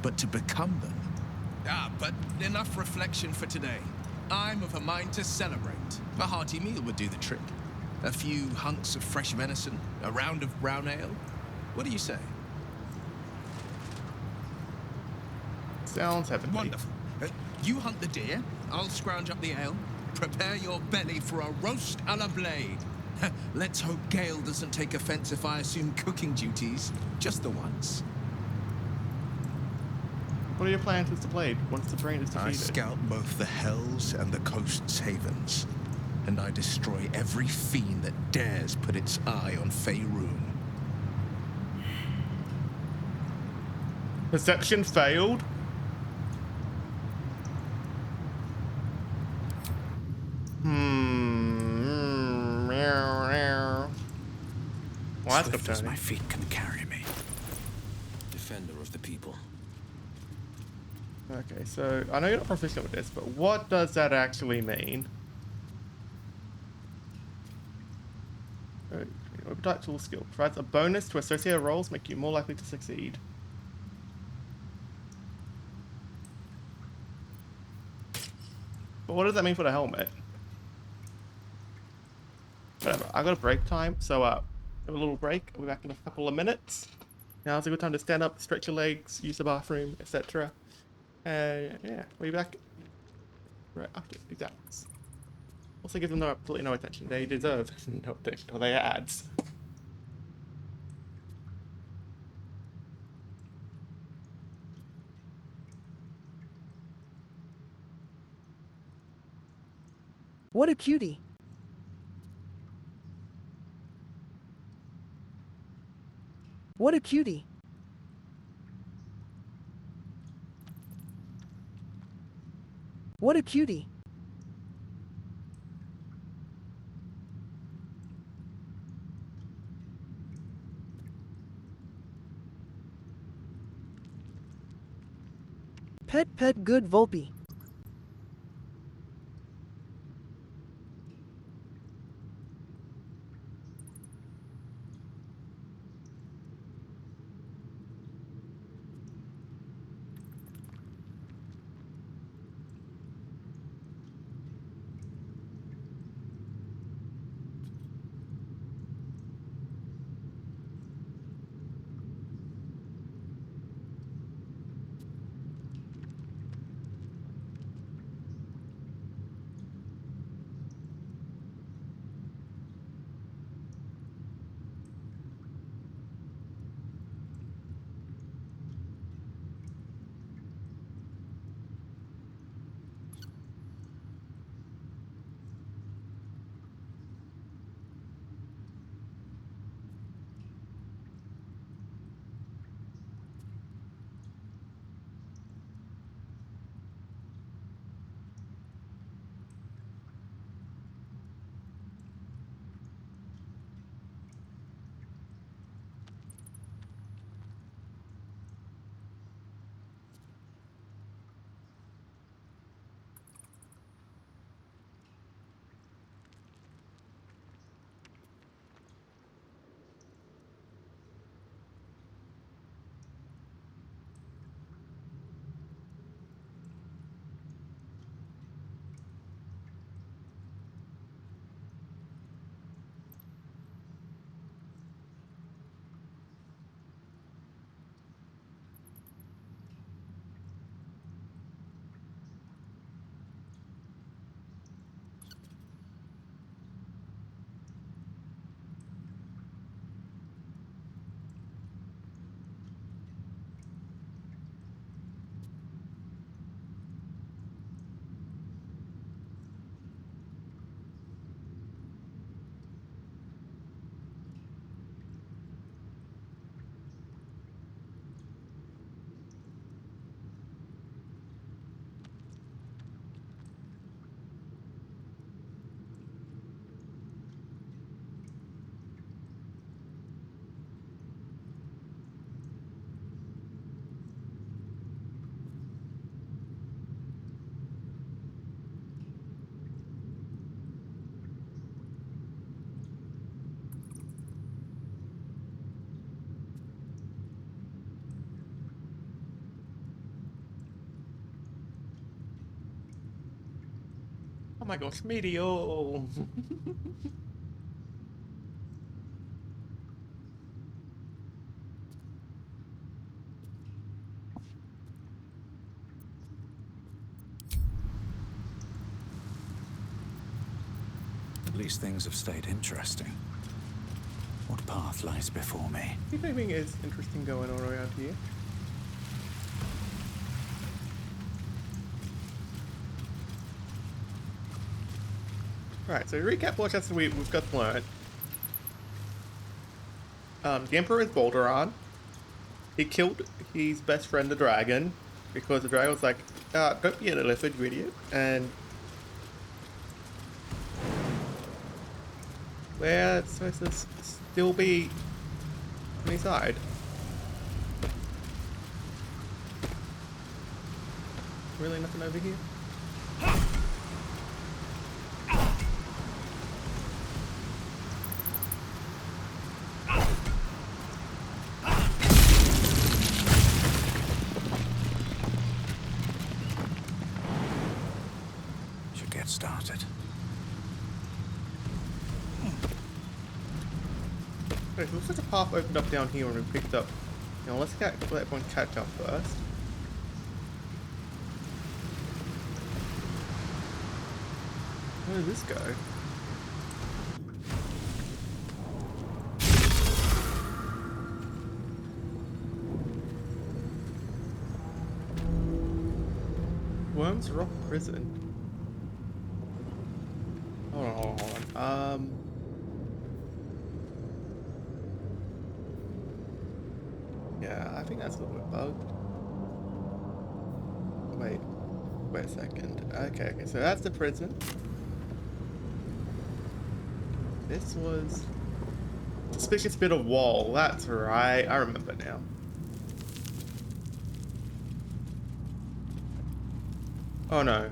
but to become them. But enough reflection for today. I'm of a mind to celebrate. A hearty meal would do the trick. A few hunks of fresh venison, a round of brown ale. What do you say? Sounds heavenly. Wonderful. You hunt the deer, I'll scrounge up the ale. Prepare your belly for a roast a la Blade. Let's hope Gale doesn't take offense if I assume cooking duties just the once. What are your plans with the Blade once the brain is defeated? I scout both the hells and the coast's havens, and I destroy every fiend that dares put its eye on Faerun. Perception failed? Well, that's Swift as concerning. my feet can carry me. Defender of the people. Okay, so I know you're not proficient with this, but what does that actually mean? Overtype tool skill provides a bonus to associated rolls, make you more likely to succeed. But what does that mean for the helmet? Whatever, I got a break time, so have a little break. I'll be back in a couple of minutes. Now's a good time to stand up, stretch your legs, use the bathroom, etc. Yeah, we'll be back right after these ads. Also give them absolutely no attention. They deserve no attention, or they are ads. What a cutie. What a cutie. What a cutie. Pet good Volpe. my gosh, Meteor! At least things have stayed interesting. What path lies before me? If anything is interesting going on around here. Right, so to recap what just we've got to learn. The Emperor is Balderon. He killed his best friend, the dragon, because the dragon was like, don't be an elephant, you idiot. And we're supposed to still be on his side. Really nothing over here? Should get started. Okay, so it looks like a path opened up down here when we picked up. You know, let's let everyone catch up first. Where did this go? Worms Rock Prison. Hold on. Yeah, I think that's a little bit bugged. Wait a second. Okay, so that's the prison. This was suspicious bit of wall. That's right. I remember now. Oh no.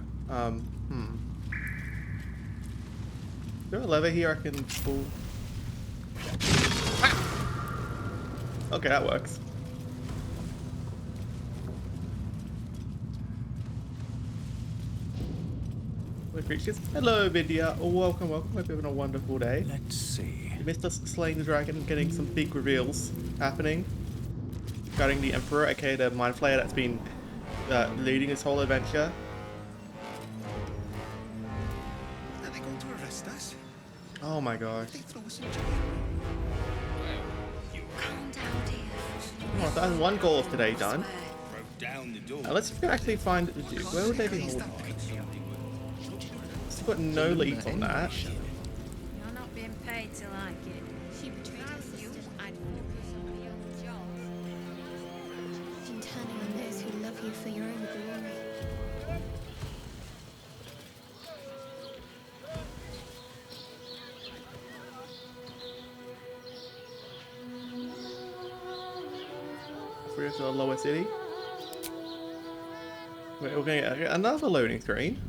Is there a lever here I can pull? Ah! Okay, that works. Creatures. Hello, Vidya. Welcome. Hope you're having a wonderful day. Let's see. You missed us slaying the dragon and getting some big reveals happening regarding the Emperor, aka the Mind Flayer that's been leading this whole adventure. Are they going to arrest us? Oh my gosh. They throw us in jail. Calm down, dear. Oh, so that's one goal of today done. Down the door. Now let's see if we can actually find the Duke. Where would they be holding? Still got no leads on that. You're not being paid to like it. She betrayed her sister. I'd somebody else's job. And turning on those who love you for your own glory. We're to the lower city. We're gonna get another loading screen.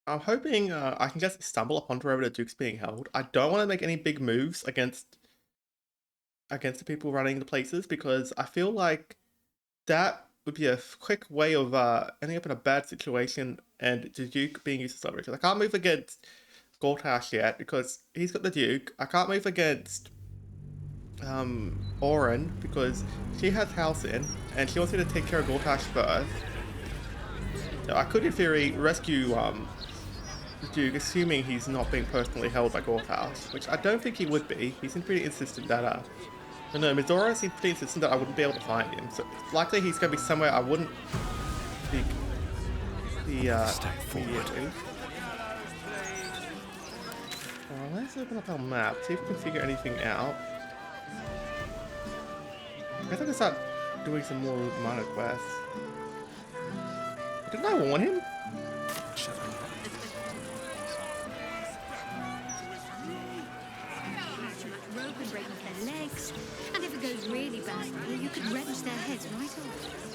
I'm hoping I can just stumble upon wherever the Duke's being held. I don't want to make any big moves against the people running the places because I feel like that would be a quick way of ending up in a bad situation and the Duke being used as leverage. I can't move against Gortash yet because he's got the Duke. I can't move against Oren because she has House in and she wants me to take care of Gortash first. So I could in theory rescue the Duke, assuming he's not being personally held by Gortash, which I don't think he would be. He seems pretty insistent that no, Mizora seems pretty insistent that I wouldn't be able to find him, so likely he's going to be somewhere I wouldn't step forward. Let's open up our map, see if we can figure anything out. I guess I can start doing some more minor quests. Didn't I warn him? Rope and break off their legs, and if it goes really badly, you could wrench their heads right off.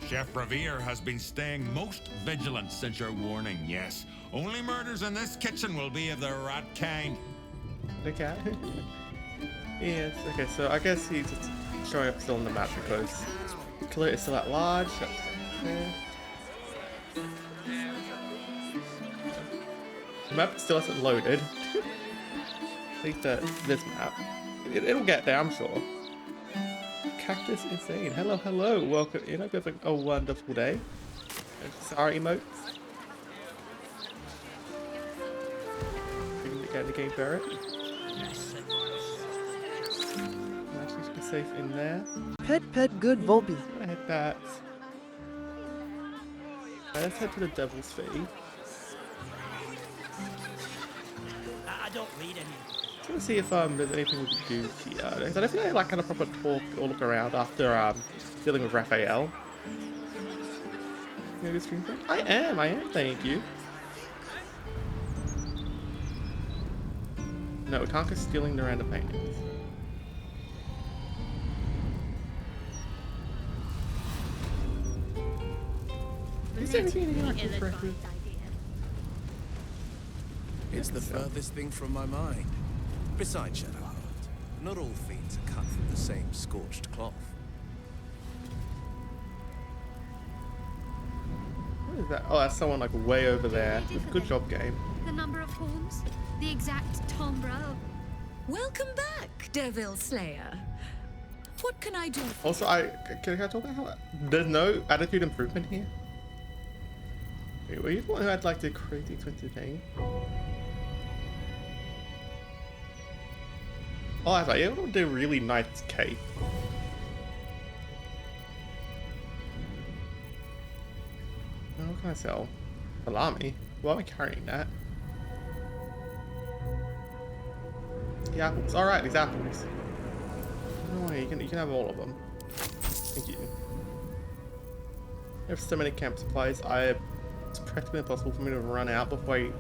Chef Revere has been staying most vigilant since your warning, yes. Only murders in this kitchen will be of the rat kind. Okay. Yes, okay, so I guess he's just showing up still on the map because Killer is still at large. Okay. The map still hasn't loaded. At least this map. It'll get there, I'm sure. Cactus Insane. Hello, hello. Welcome in. I hope you're having a wonderful day. Sorry, emotes. Get the game Barrett. Actually, be safe in there. Pet good Volpe. I hit that. Let's head to the Devil's Fee. I don't read any. Trying to see if there's anything we can do here. I don't think I like kind of proper talk or look around after dealing with Raphael. You know, stream thing? I am, thank you. No, Tonka's stealing the random paintings. Is there anything in here I can correct with? It's the furthest thing from my mind. Besides, Shadowheart, not all fiends are cut from the same scorched cloth. What is that? Oh, that's someone like way over there. Good job, game. The number of horns, the exact timbre. Welcome back, Devil Slayer. What can I do? Also, can I talk about how there's no attitude improvement here? Wait, were you the one who had like the crazy twisted thing? Oh, I was like, you want to do a really nice cape. Oh, what can I sell? Salami? Why am I carrying that? The apples. Alright, these apples. No, you can have all of them. Thank you. I have so many camp supplies, it's practically impossible for me to run out before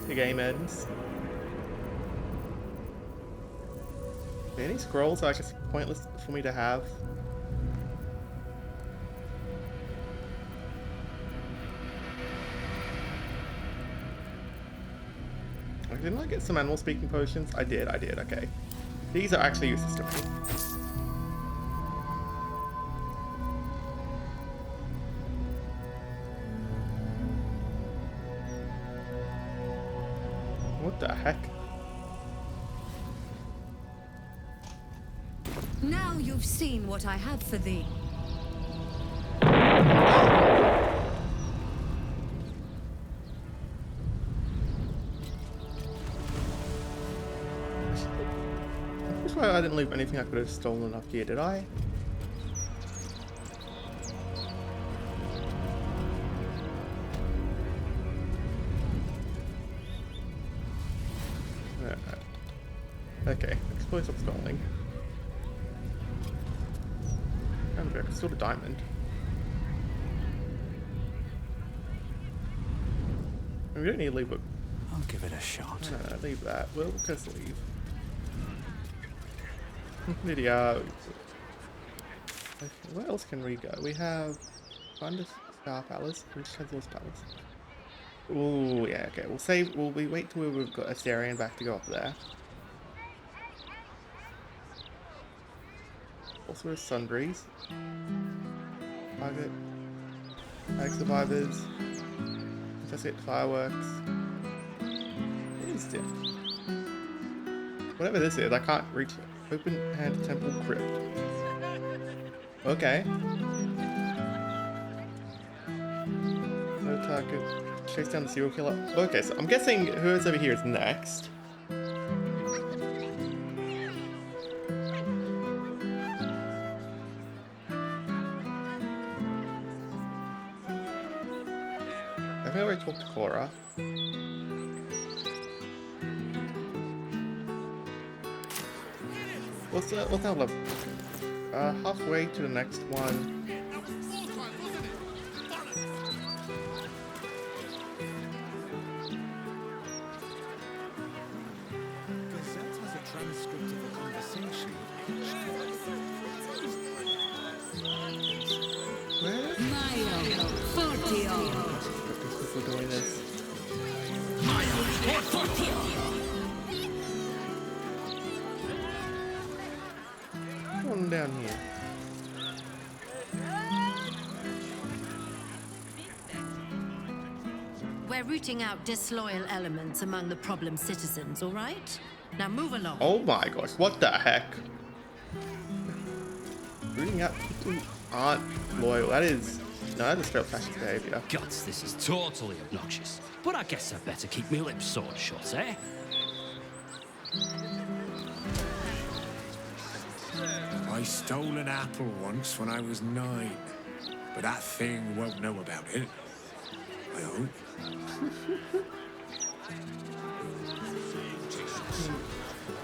the game ends. Any scrolls are just pointless for me to have. Didn't I get some animal speaking potions? I did, okay. These are actually useless to me. What the heck? Now you've seen what I have for thee. That's why I didn't leave anything I could have stolen up here, did I? Okay, explosive stalling. It's still a diamond. We don't need to leave it. I'll give it a shot. No, leave that. We'll just leave. Video. Okay, where else can we go? We have Thunder Star Palace, Rich Chancellor's Palace. Ooh, yeah, okay. We'll save. We wait till we've got Asterion back to go up there. Also, a Sundries. Target. Ag survivors. Investigate fireworks. What is this? Whatever this is, I can't reach it. Open hand temple crypt. Okay. No target. Chase down the serial killer. Okay, so I'm guessing whoever's over here is next. I think I already talked to Cora. What's that level? Halfway to the next one. Mayo Fortio. People doing this. Come on down here. We're rooting out disloyal elements among the problem citizens, all right? Now move along. Oh my gosh, what the heck? Rooting out people who aren't loyal. That is... No, that's a straight up fascist behaviour. Gods, this is totally obnoxious. But I guess I'd better keep my lips sort shut, eh? I stole an apple once when I was 9, but that thing won't know about it. I hope.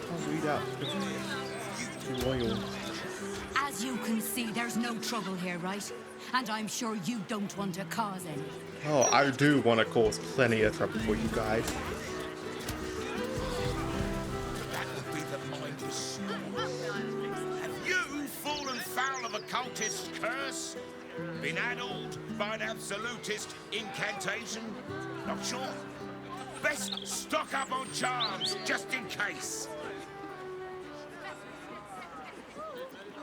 I'll read out. Loyal. As you can see, there's no trouble here, right? And I'm sure you don't want to cause any. Oh, I do want to cause plenty of trouble for you guys. That would be the mindless storm. Have you fallen foul of a cultist's curse? Been addled by an absolutist incantation? Not sure? Best stock up on charms, just in case.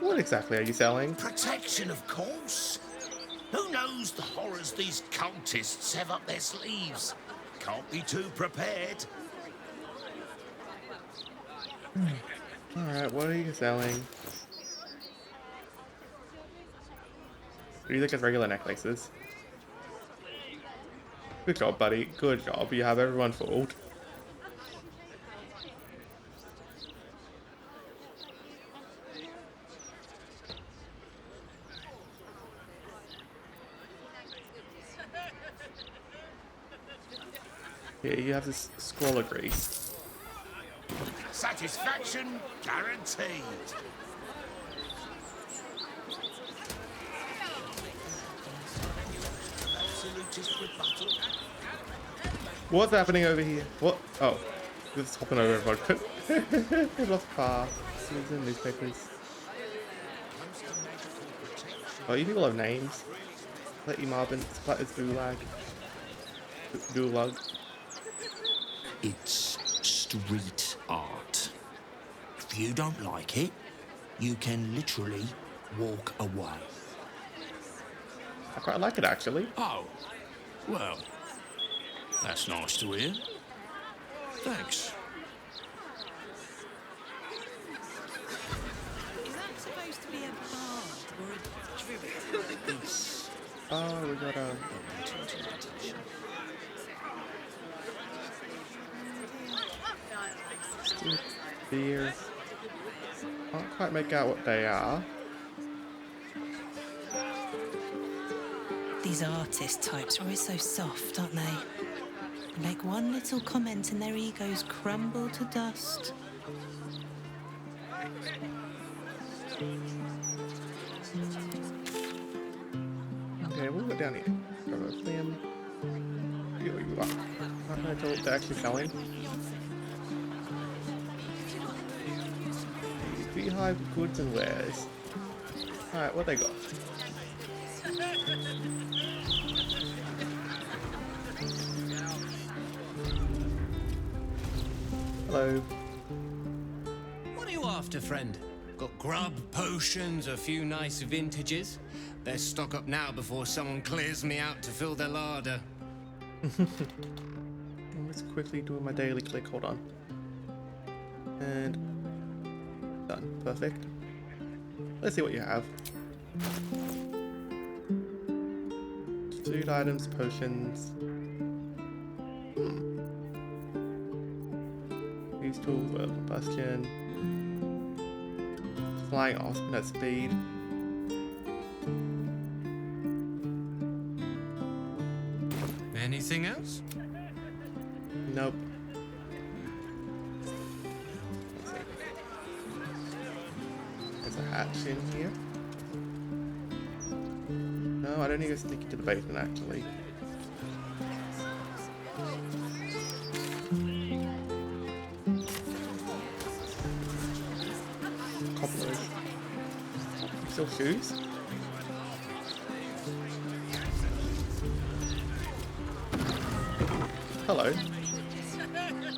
What exactly are you selling? Protection, of course. Who knows the horrors these cultists have up their sleeves? Can't be too prepared. Alright, what are you selling? These are just regular necklaces. Good job, buddy. Good job. You have everyone fooled. Here, you have this scroll of grease. Satisfaction guaranteed. What's happening over here? What? Oh, just hopping over everyone. They lost path. Citizen newspapers. Oh, you people have names. Let you Marvin. Splatter's Gulag. Gulag. It's street art. If you don't like it, you can literally walk away. I quite like it, actually. Oh, well, that's nice to hear. Thanks. Is that supposed to be a bard or a druid? Oh, we got a... Beers. Can't quite make out what they are. These artist types are always so soft, aren't they? They make one little comment and their egos crumble to dust. Okay, we'll go down here. Grab a film. I'm not going to tell what they're actually selling. Beehive goods and wares. Alright, what they got? Hello. What are you after, friend? Got grub, potions, a few nice vintages? Best stock up now before someone clears me out to fill their larder. Let's quickly do my daily click. Hold on. And done. Perfect. Let's see what you have. Food items, potions. These tools, combustion. Flying Aspen at speed. Anything else? Nope. There's a hatch in here. No, I don't need to sneak into the basement actually. Cobblers. Still shoes? hello.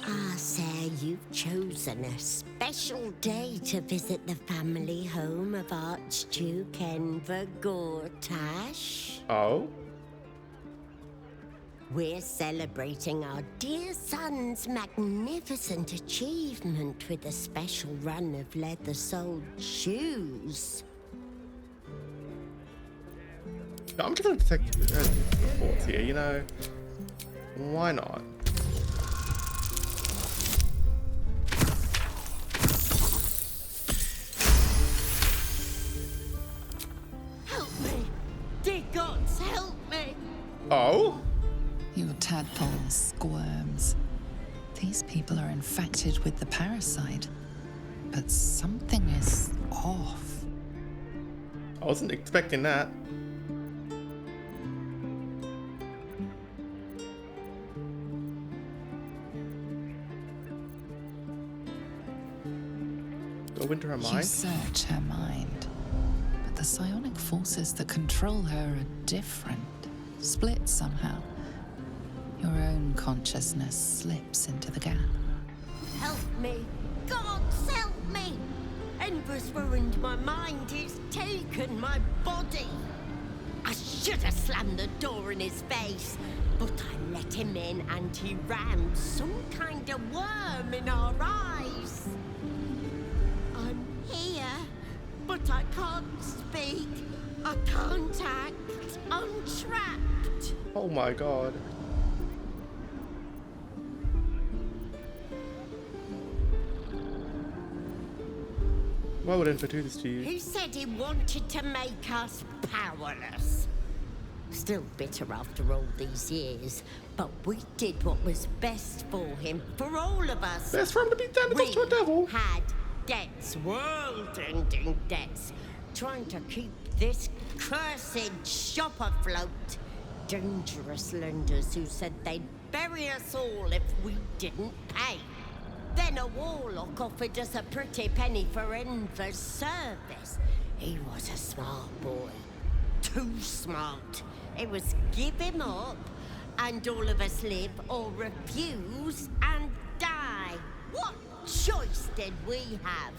Ah, sir, you've chosen a special day to visit the family home of Archduke Enver Gortash. Oh? We're celebrating our dear son's magnificent achievement with a special run of leather-soled shoes. I'm just gonna detect reports here, you know. Why not? Help me! Dear gods, help me! Oh? Your tadpole squirms. These people are infected with the parasite, but something is off. I wasn't expecting that. Go into her You mind? search her mind, but the psionic forces that control her are different, split somehow. Your own consciousness slips into the gap. Help me! Gods, help me! Enver's ruined my mind. He's taken my body. I should have slammed the door in his face, but I let him in and he rammed some kind of worm in our eyes. I'm here, but I can't speak. I can't act. I'm trapped. Oh my god. Why would Enver do this to you? He said he wanted to make us powerless. Still bitter after all these years, but we did what was best for him, for all of us. Best for him to be tentacles to a devil. We had debts, world-ending debts, trying to keep this cursed shop afloat. Dangerous lenders who said they'd bury us all if we didn't pay. Then a warlock offered us a pretty penny for Enver's service. He was a smart boy. Too smart. It was give him up, and all of us live, or refuse and die. What choice did we have?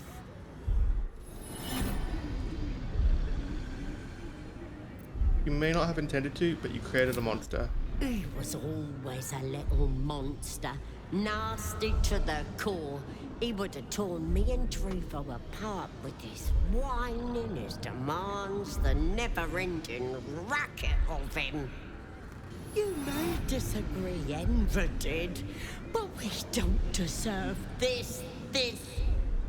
You may not have intended to, but you created a monster. He was always a little monster. Nasty to the core. He would have torn me and Druvo apart with his whining, his demands, the never-ending racket of him. You may disagree, Enver did, but we don't deserve this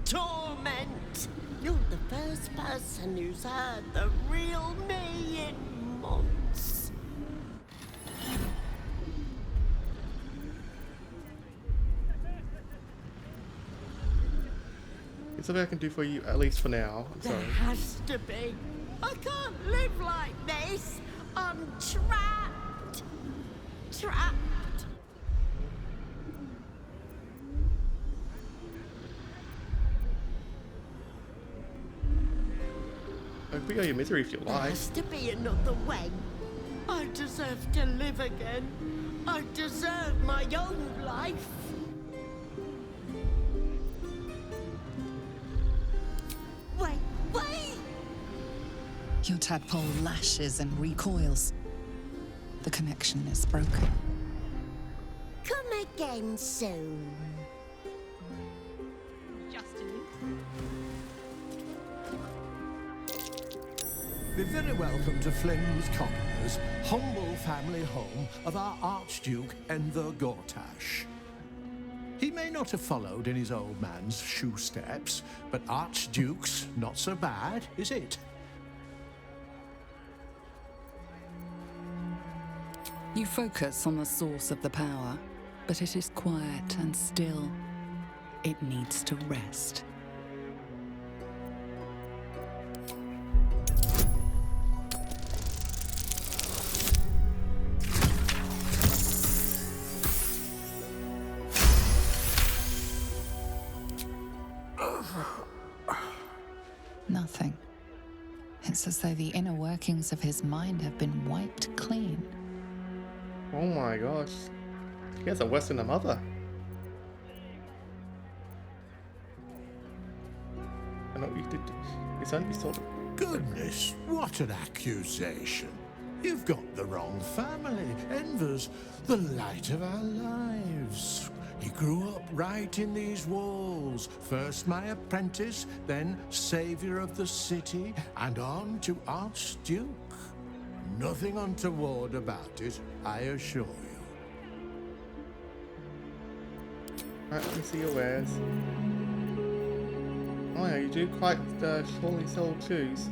torment. You're the first person who's heard the real me in months. It's something I can do for you, at least for now. I'm sorry. There has to be. I can't live like this. I'm trapped. Trapped. I can feel your misery if you There like. has to be another way. I deserve to live again. I deserve my own life. Wait! Your tadpole lashes and recoils. The connection is broken. Come again soon. Be very welcome to Flynn's Commons, humble family home of our Archduke Enver Gortash. He may not have followed in his old man's shoe steps, but Archduke's not so bad, is it? You focus on the source of the power, but it is quiet and still. It needs to rest. Nothing. It's as though the inner workings of his mind have been wiped clean. Oh my gosh. You guys are worse than a mother. I know you did. His own sort of. Goodness, what an accusation. You've got the wrong family. Enver's the light of our lives. He grew up right in these walls. First my apprentice, then savior of the city, and on to Archduke. Nothing untoward about it, I assure you. Right, let me see your wares. Oh yeah, you do quite surely sold shoes.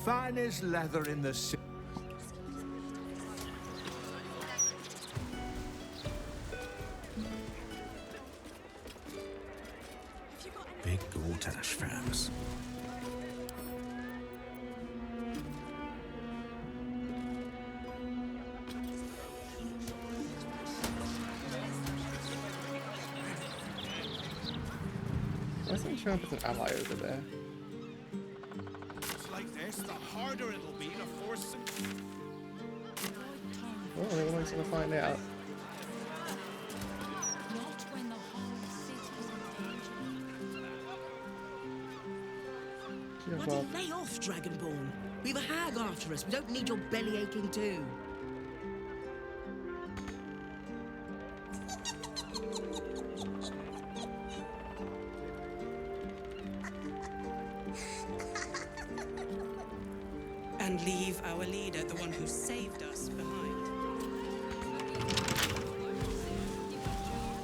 Finest leather in the city. Big Gortash fans. I wasn't sure if there's an ally over there. It's like this, the harder it'll be to force them. Oh, everyone's gonna find out. Bloody lay off, Dragonborn. We've a hag after us. We don't need your belly aching too. And leave our leader, the one who saved us, behind.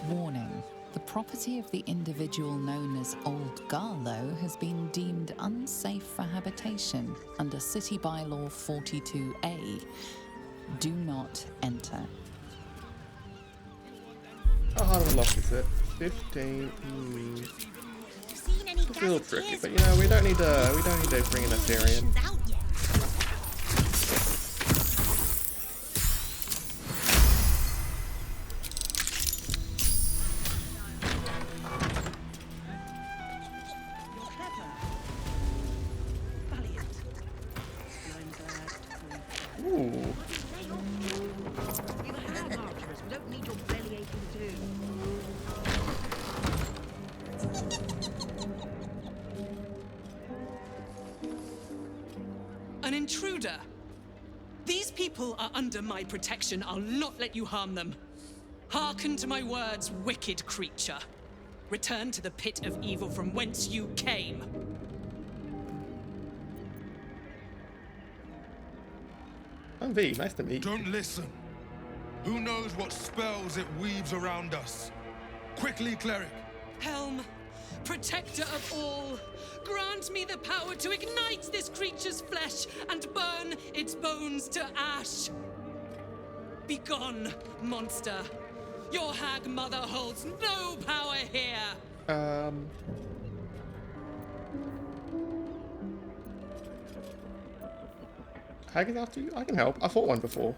Warning. The property of the individual known as Old Garlow has been deemed unsafe for habitation under City Bylaw 42A. Do not enter. How hard of a lock is it? 15. It's a little tricky, but you know we don't need to bring in a Syrian. An intruder! These people are under my protection. I'll not let you harm them. Hearken to my words, wicked creature. Return to the pit of evil from whence you came. I'm V, nice to meet you. Don't listen. Who knows what spells it weaves around us? Quickly, cleric. Helm, protector of all, grant me the power to ignite this creature's flesh and burn its bones to ash. Begone, monster. Your hag mother holds no power here. Hag is after you? I can help. I fought one before.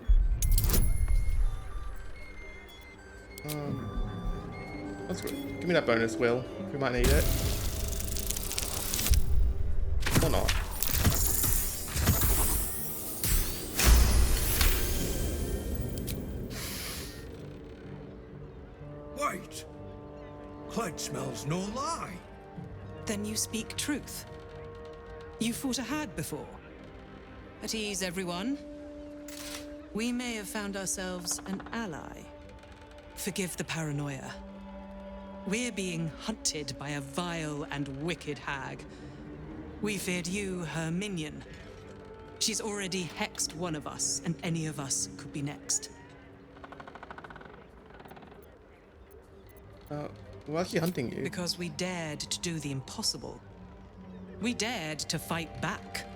Let's go. Give me that bonus, Will. We might need it. Or not. Wait! Clyde smells no lie. Then you speak truth. You fought a hag before. At ease, everyone. We may have found ourselves an ally. Forgive the paranoia. We're being hunted by a vile and wicked hag. We feared you, her minion. She's already hexed one of us, and any of us could be next. Why is she hunting you? Because we dared to do the impossible. We dared to fight back.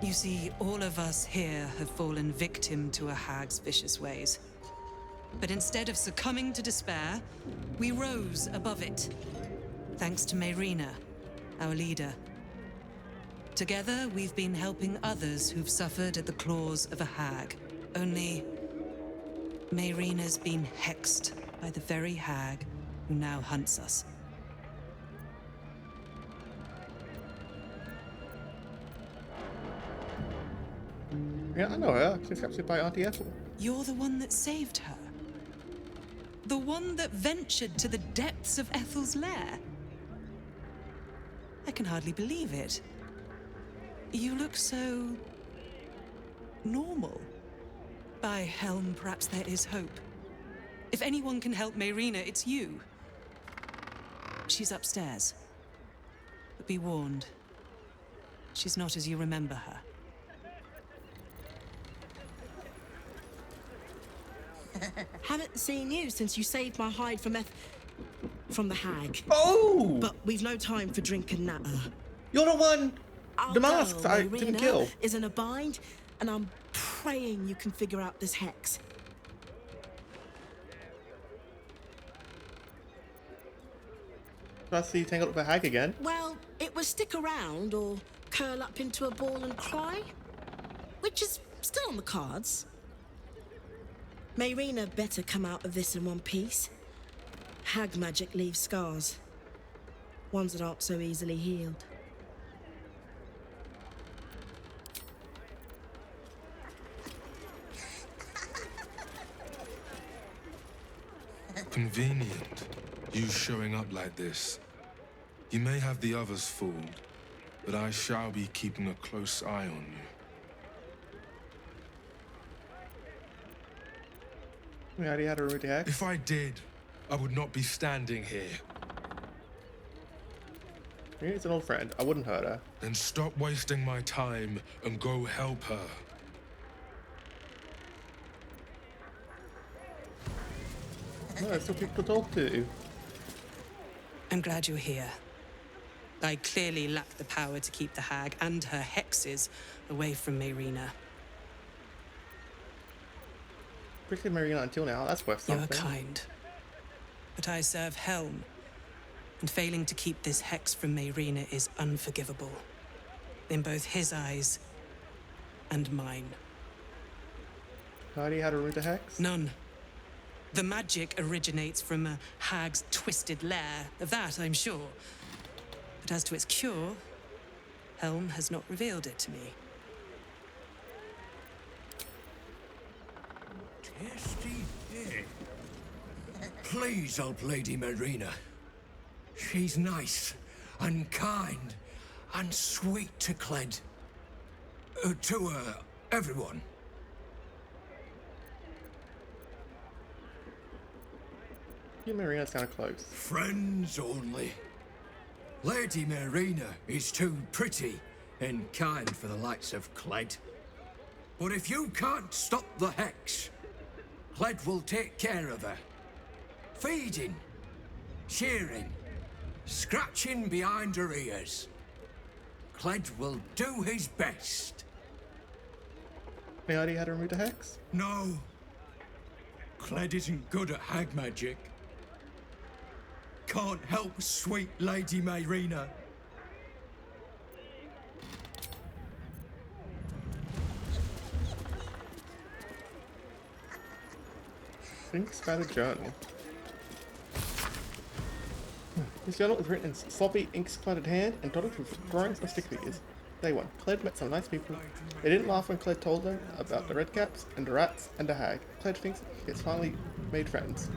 You see, all of us here have fallen victim to a hag's vicious ways. But instead of succumbing to despair, we rose above it. Thanks to Mayrina, our leader. Together, we've been helping others who've suffered at the claws of a hag. Only, Mayrina's been hexed by the very hag who now hunts us. Yeah, I know her. She's captured by Auntie Ethel. You're the one that saved her. The one that ventured to the depths of Ethel's lair. I can hardly believe it. You look so... normal. By Helm, perhaps there is hope. If anyone can help Mayrina, it's you. She's upstairs. But be warned. She's not as you remember her. Haven't seen you since you saved my hide from the hag. Oh! But we've no time for drinking natter. You're the one! Our The masks girl, I didn't Mayrina, kill. is in a bind, and I'm praying you can figure out this hex. I see you tangled up with a hag again. Well, it was stick around or curl up into a ball and cry, which is still on the cards. Mayrina better come out of this in one piece. Hag magic leaves scars, ones that aren't so easily healed. Convenient, you showing up like this. You may have the others fooled, but I shall be keeping a close eye on you. We already had a root hex. If I did, I would not be standing here. She's an old friend. I wouldn't hurt her. Then stop wasting my time and go help her. No, there's still people to talk to. I'm glad you're here. I clearly lack the power to keep the hag and her hexes away from Mayrina. Quickly Marina until now, that's worth You're something. kind. But I serve Helm, and failing to keep this hex from Mayrina is unforgivable. In both his eyes and mine. How do you had a root hex? None. The magic originates from a hag's twisted lair. Of that, I'm sure. But as to its cure, Helm has not revealed it to me. Tasty day. Please help Lady Mayrina. She's nice and kind and sweet to Cled. To everyone. You and Marina's kind of close. Friends only. Lady Mayrina is too pretty and kind for the likes of Cled. But if you can't stop the hex, Cled will take care of her. Feeding, shearing, scratching behind her ears. Cled will do his best. They already had a root hex? No. Cled isn't good at hag magic. Can't help sweet Lady Mayrina. Ink spattered journal. This journal is written in sloppy, ink-splattered hand and dotted with drawings of stick figures. Day 1. Cled met some nice people. They didn't laugh when Cled told them about the redcaps and the rats and the hag. Cled thinks he has finally made friends.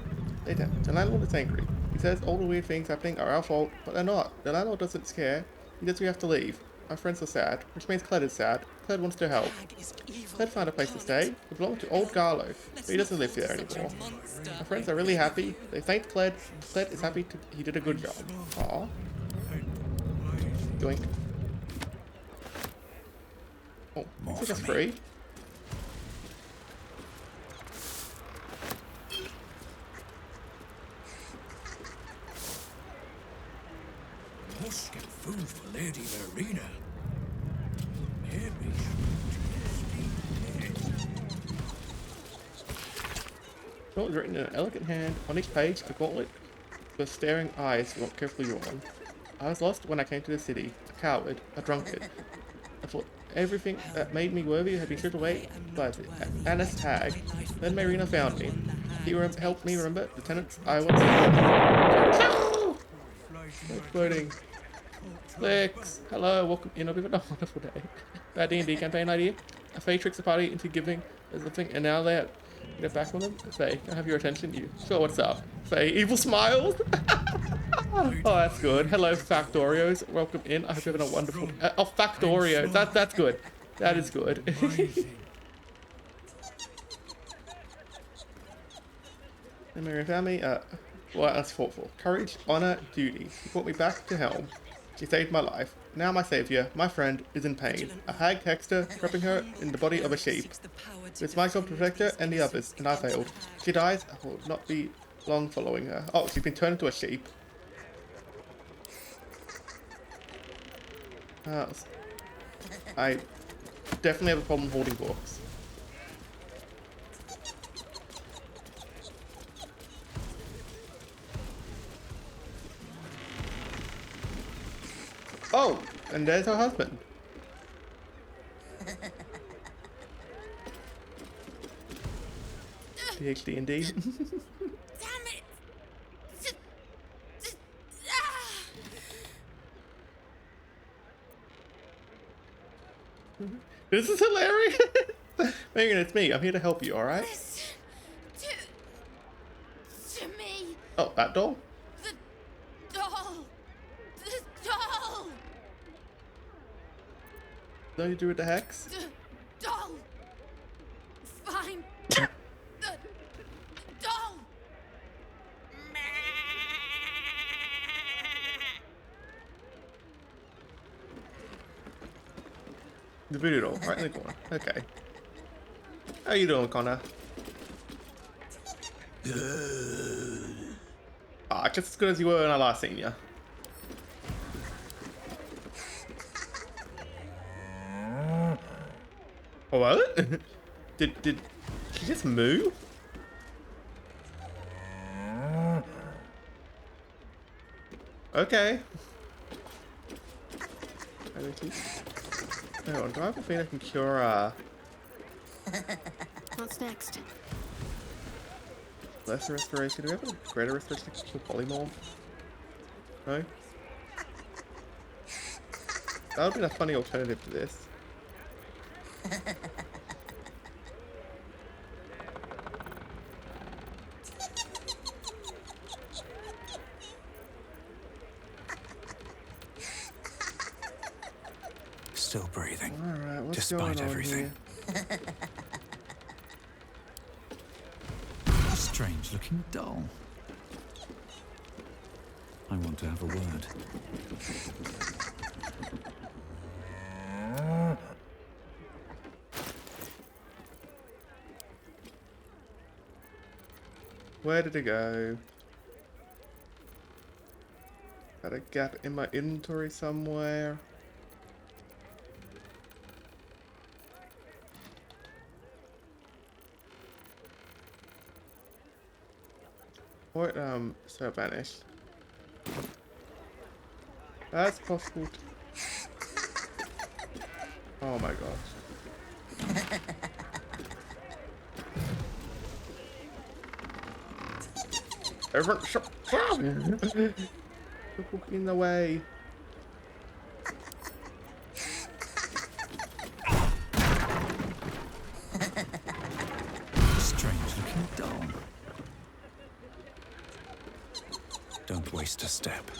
Day 10. The landlord is angry. He says all the weird things happening are our fault, but they're not. The landlord doesn't care. He says we have to leave. Our friends are sad, which means Cled is sad. Cled wants to help. Cled found a place to stay. It belonged to old Garlow, but he doesn't live there anymore. Our friends are really happy. They thanked Cled. Cled is happy he did a good job. Aww. Doink. Oh, looks like it's free. Must get food for Lady Mayrina. Maybe. It was written in an elegant hand. On each page, a gauntlet with staring eyes were carefully drawn. I was lost when I came to the city, a coward, a drunkard. I thought everything that made me worthy had been stripped away by the honest hag. Then Mayrina found me. He helped me remember the tenants I once had. Exploding. Clicks. Hello, welcome. We've had a wonderful day. Bad D&D campaign idea. Faye tricks the party into giving us the thing, and now they're back on them. Faye, can I have your attention? You. Sure, what's up? Faye, evil smiles. Oh, that's good. Hello, Factorios. Welcome in. I hope you're having a wonderful... oh, Factorio. That's good. That is good. Memory of family. Well, that's thoughtful. Courage, honor, duty. She brought me back to Helm. She saved my life. Now my savior, my friend, is in pain. A hag Hexter, trapping her in the body of a sheep. It's my job to protect her and the others, and I failed. She dies. I will not be long following her. Oh, she's been turned into a sheep. I definitely have a problem holding books. Oh, and there's her husband. PhD indeed. Damn it! This is hilarious. Megan, it's me. I'm here to help you, alright? To me! Oh, that doll? The doll! The doll! Nothing to do with the hex? The doll! Find the doll! The voodoo doll, right in the corner. Okay. How you doing, Connor? Ah, just as good as you were when I last seen you. What? Did she just move? Okay. Oh, do I have a feeling I can cure What's next? lesser restoration? Do we have a greater restoration to kill polymorph? No? That would be a funny alternative to this. Still breathing. Alright, what's despite going on everything. here? A strange looking doll. I want to have a word. Where did it go? Got a gap in my inventory somewhere. What, so vanished. That's possible. Oh my gosh. Everyone, stop in the way. Strange looking doll. Don't waste a step.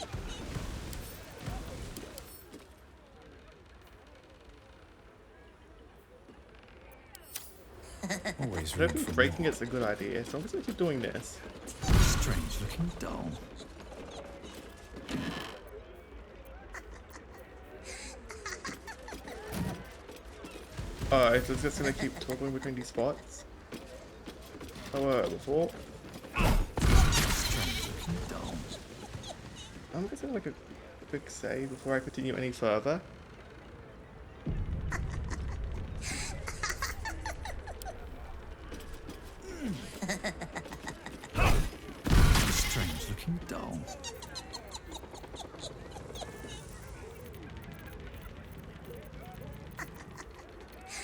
Always I room don't think for breaking more. it's a good idea, so I'm just gonna keep doing this. Strange looking doll. Oh, it's just gonna keep toggling between these spots. Oh, before. Strange looking doll. I'm just gonna like a quick save before I continue any further. Strange looking doll.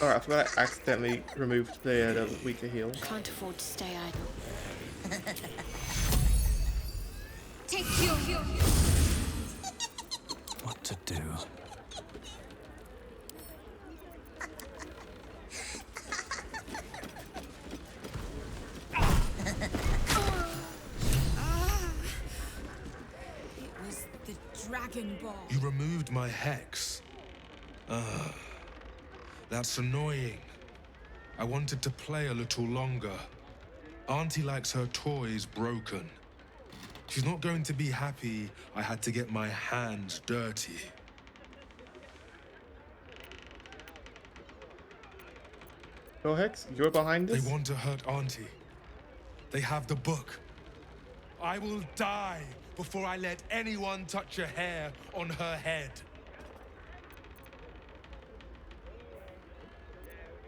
Alright, I forgot I accidentally removed the weaker heal. Can't afford to stay idle. Take your... What to do? Dragon Ball. You removed my hex. That's annoying. I wanted to play a little longer. Auntie likes her toys broken. She's not going to be happy I had to get my hands dirty. Go Hex, you're behind this? They want to hurt Auntie. They have the book. I will die before I let anyone touch a hair on her head.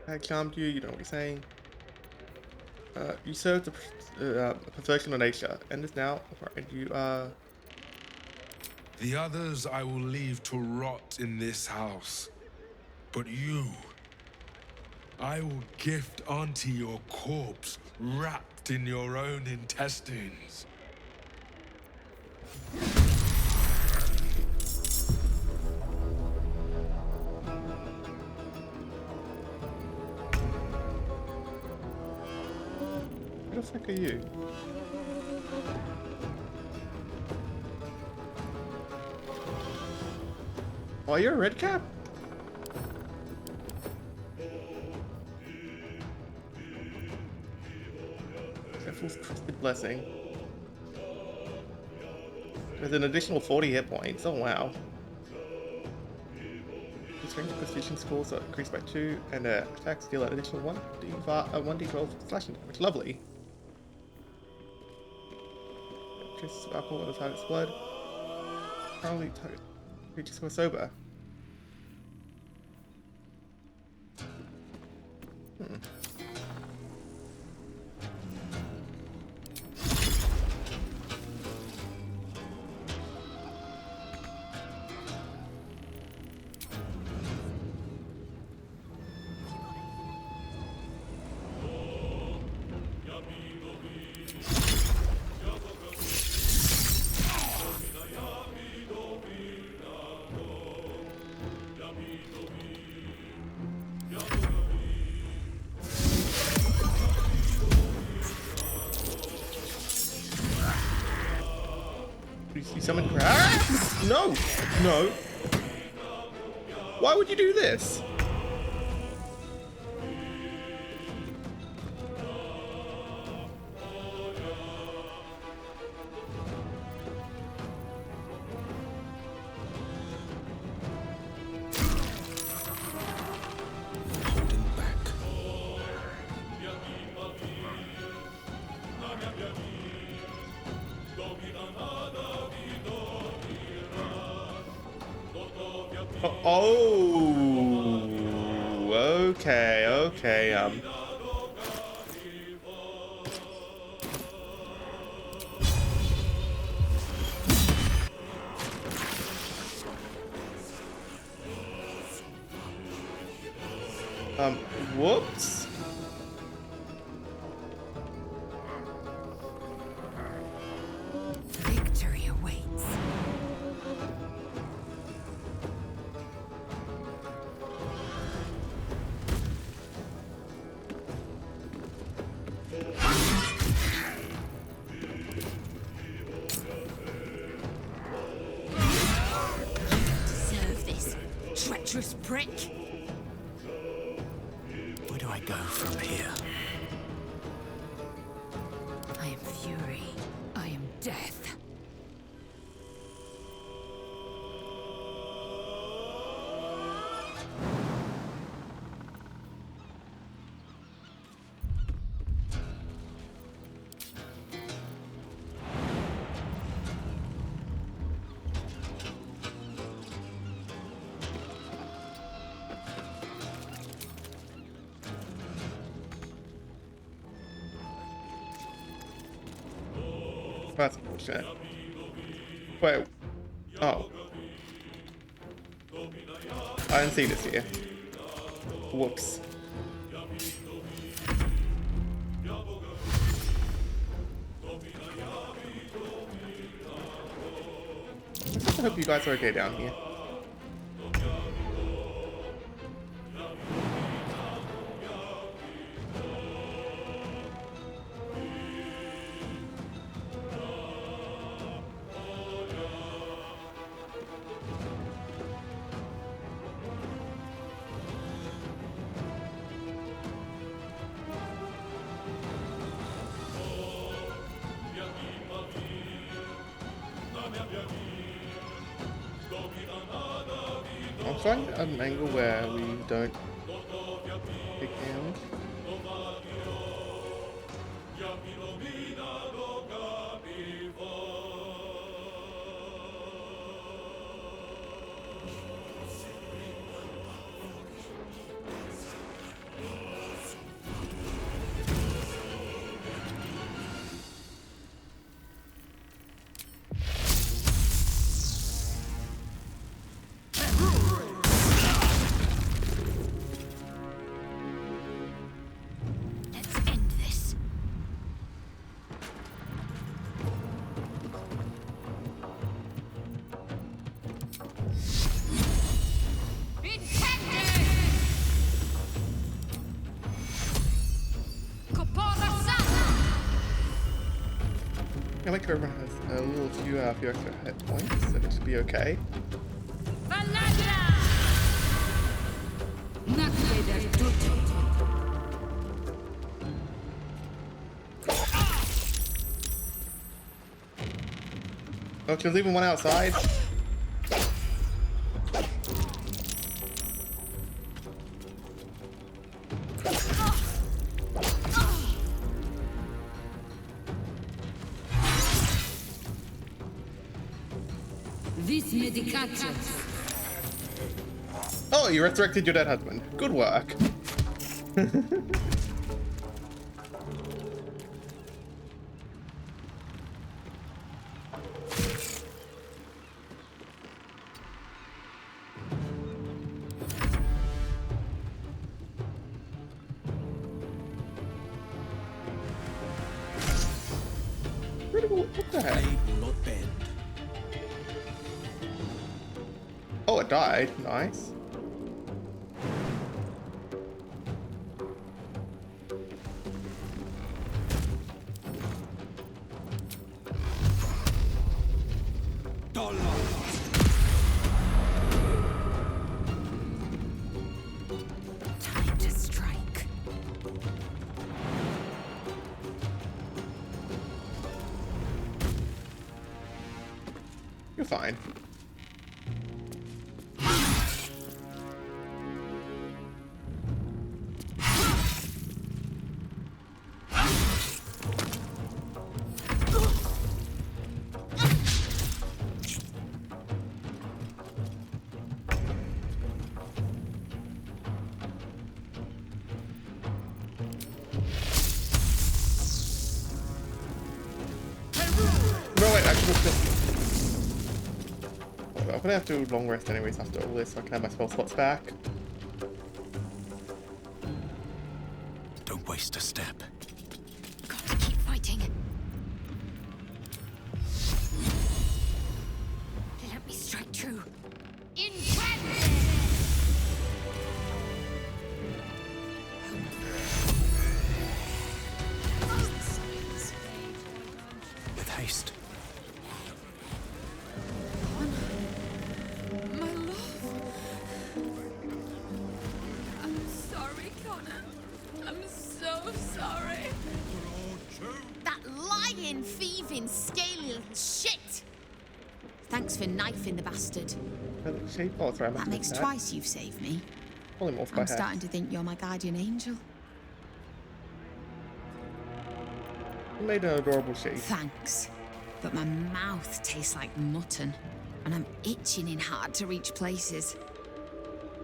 I charmed you, you know what he's saying. You served the perversion of nature. End this now, and you, The others I will leave to rot in this house. But you, I will gift Auntie your corpse wrapped in your own intestines. Who the fuck are you? Oh, you're a red cap? Careful's Twisted Blessing. There's an additional 40 hit points. Oh, wow. The strength of precision scores are increased by 2, and attacks deal an additional 1d12 slashing damage. Lovely. Traces of alcohol in the target's blood. Currently, target creatures who are sober. You summon crabs? No! No! Why would you do this? Oh, okay, okay, whoops. Victory awaits. Deserve this, treacherous prick. Where do I go from here? I am fury. I am death. That's bullshit. Wait. Oh. I didn't see this here. Whoops. I hope you guys are okay down here. I'm trying an angle where we don't pick him. Let's end this. I like everyone has a little few extra hit points, so it should be okay. Oh, she's leaving one outside. This medication. Oh, you resurrected your dead husband. Good work. What the heck? Oh, it died. Nice. Time to strike. You're fine. No, wait, actually, I'm gonna have to long rest anyways after all this, so I can have my spell slots back. Don't waste a step. Got to keep fighting. Let me strike true. With haste. My love. I'm sorry, Connor. I'm so sorry. That lying, thieving, scaly little shit! Thanks for knifing the bastard. That makes twice you've saved me. I'm starting to think you're my guardian angel. You made an adorable shape. Thanks. But my mouth tastes like mutton, and I'm itching in hard to reach places.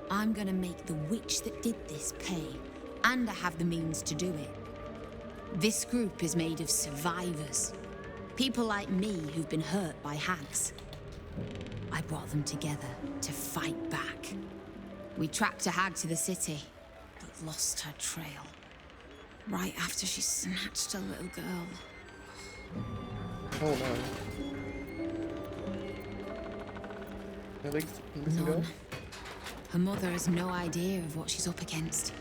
I'm gonna make the witch that did this pay, and I have the means to do it. This group is made of survivors. People like me who've been hurt by hags. I brought them together to fight back. We tracked a hag to the city, but lost her trail. Right after she snatched a little girl. Oh no. At least None. Her mother has no idea of what she's up against.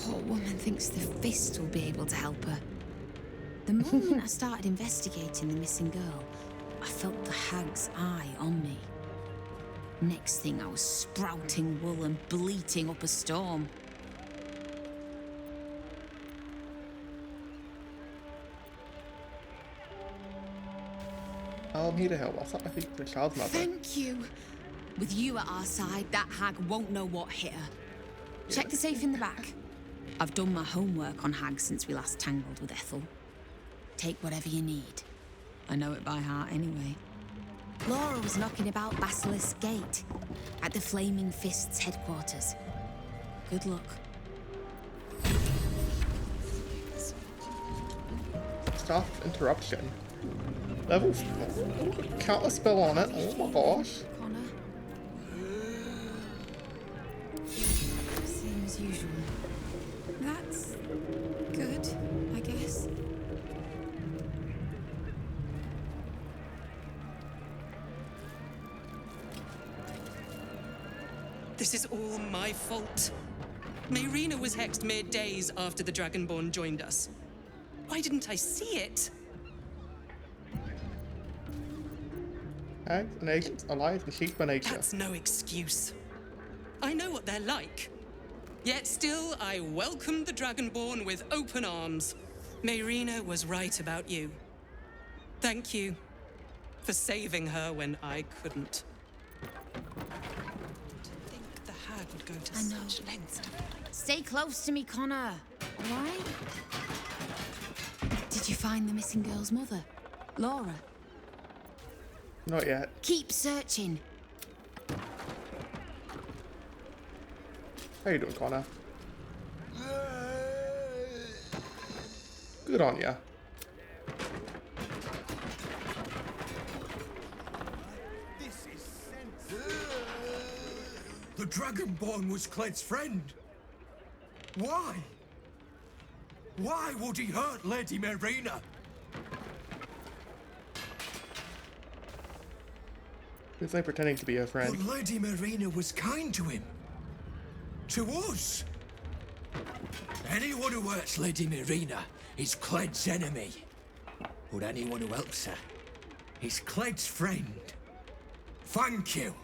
Poor woman thinks the Fist will be able to help her. The moment I started investigating the missing girl, I felt the hag's eye on me. Next thing, I was sprouting wool and bleating up a storm. I'm here to help. I think the child's mother. Thank you. With you at our side, that hag won't know what hit her. Check the safe in the back. I've done my homework on hags since we last tangled with Ethel. Take whatever you need. I know it by heart anyway. Laura was knocking about Basilisk Gate, at the Flaming Fist's headquarters. Good luck. Stop interruption. Level 4. Counter spell on it. Oh my gosh. Connor. Same as usual. That's good, I guess. This is all my fault. Mayrina was hexed mere days after the Dragonborn joined us. Why didn't I see it? Hags and agents, allies and sheep by nature. That's no excuse. I know what they're like. Yet still, I welcomed the Dragonborn with open arms. Mayrina was right about you. Thank you for saving her when I couldn't. To think the hag would go to such lengths to... Stay close to me, Connor. All right? Did you find the missing girl's mother, Laura? Not yet. Keep searching. How you doing, Connor? Good on ya. The Dragonborn was Cled's friend. Why? Why would he hurt Lady Mayrina? It's like pretending to be her friend. But Lady Mayrina was kind to him. To us. Anyone who hurts Lady Mayrina is Cled's enemy. But anyone who helps her is Cled's friend. Thank you.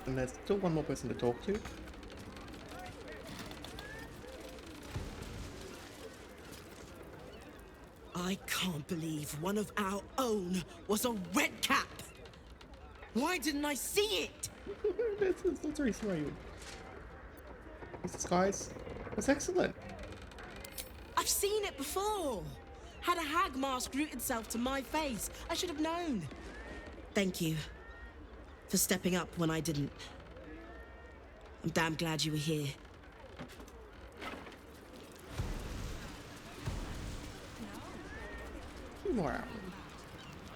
And there's still one more person to talk to. I can't believe one of our own was a red cap. Why didn't I see it? That's the reason why you... This disguise was excellent. I've seen it before. Had a hag mask root itself to my face. I should have known. Thank you for stepping up when I didn't. I'm damn glad you were here. More out.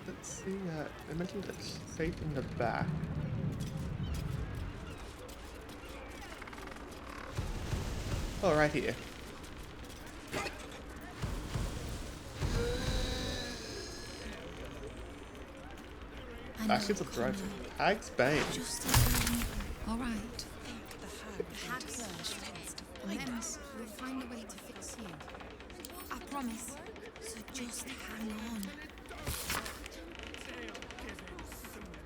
Let's see, I mentioned it's safe in the back. Oh, right here. Actually, it's a drive. Hag's Bane. All right. Hag first. Then we'll find a way to fix you. I promise. So just hang on.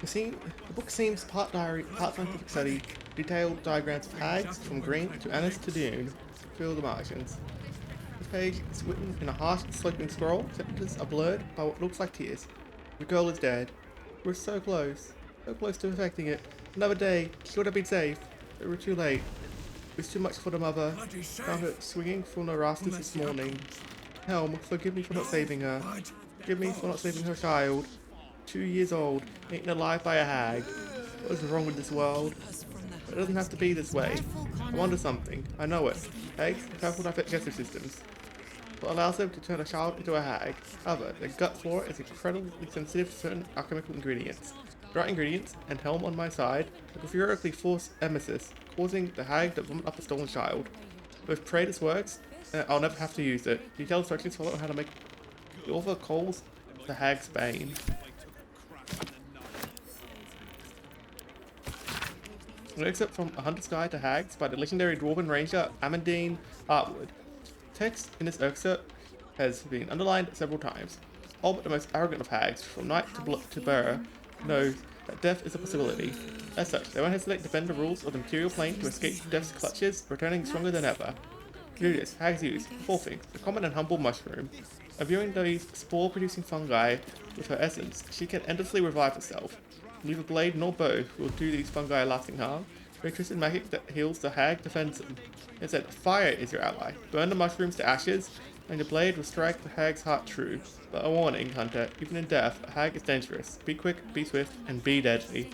The book seems part diary, part scientific study, detailed diagrams of hags from Green to Annis to Dune, fill the margins. This page is written in a harsh, sloping scroll. Sentences are blurred by what looks like tears. The girl is dead. We're so close to affecting it. Another day, she would have been safe, but we're too late. It was too much for the mother. Found her swinging from the rafters this morning. Helm, forgive me for not saving her. Forgive me for not saving her child. 2 years old, eaten alive by a hag. What is wrong with this world? It doesn't have to be this way. I'm onto something. I know it. Hags have powerful digestive systems. What allows them to turn a child into a hag. However, their gut flora is incredibly sensitive to certain alchemical ingredients. The right ingredients, and Helm on my side, I could theoretically force emesis, causing the hag to vomit up a stolen child. But if pray this works, I'll never have to use it. Detailed instructions follow how to make the author calls the hag's bane. An excerpt from A Hunter's Guide to Hags by the legendary Dwarven Ranger Amandine Artwood. Text in this excerpt has been underlined several times. All but the most arrogant of hags, from knight to bearer, knows that death is a possibility. As such, they won't hesitate to bend the rules of the material plane to escape death's clutches, returning stronger than ever. To do this, hags use 4 things: the common and humble mushroom, Imbuing these spore-producing fungi with her essence, she can endlessly revive herself. Neither blade nor bow will do these fungi lasting harm. Very twisted magic that heals the hag defends them. Instead, fire is your ally. Burn the mushrooms to ashes, and your blade will strike the hag's heart true. But a warning, Hunter, even in death, a hag is dangerous. Be quick, be swift, and be deadly.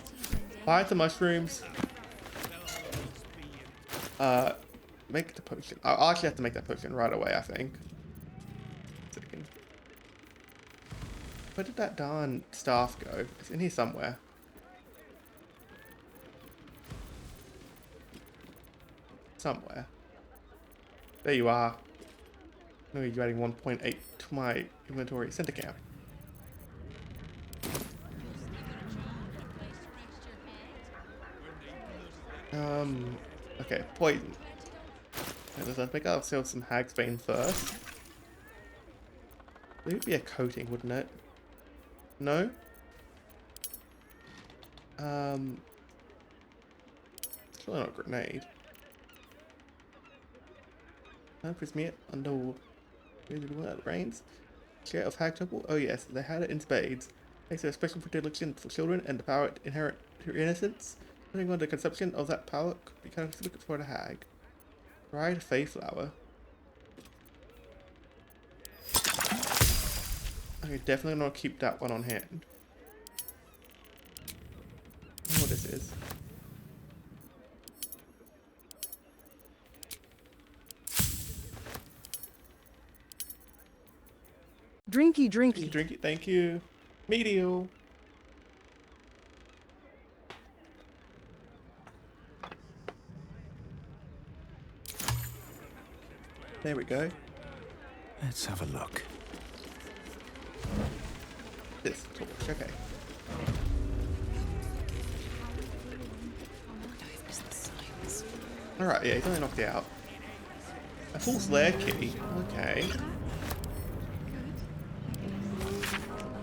Fire the mushrooms. Make the potion. I'll actually have to make that potion right away, I think. Second. Where did that darn staff go? It's in here somewhere. Somewhere. There you are. No, you're adding 1.8 to my inventory. Center camp. Okay, poison. I think I'll sell some hag's bane first. It would be a coating, wouldn't it? No? It's really not a grenade. Prismiate under rains. Share of hag temple? Oh yes, they had it in spades. Thanks to a special predilection for children and the power inherent to innocence. Depending on the conception of that power, could be kind of looking for the hag. Dried Fayflower. Okay, definitely not keep that one on hand. I don't know what this is. Drinky, drinky. Drinky, thank you. Medio. There we go. Let's have a look. This torch, okay. Alright, yeah, he's only knocked out. A false lair key, okay.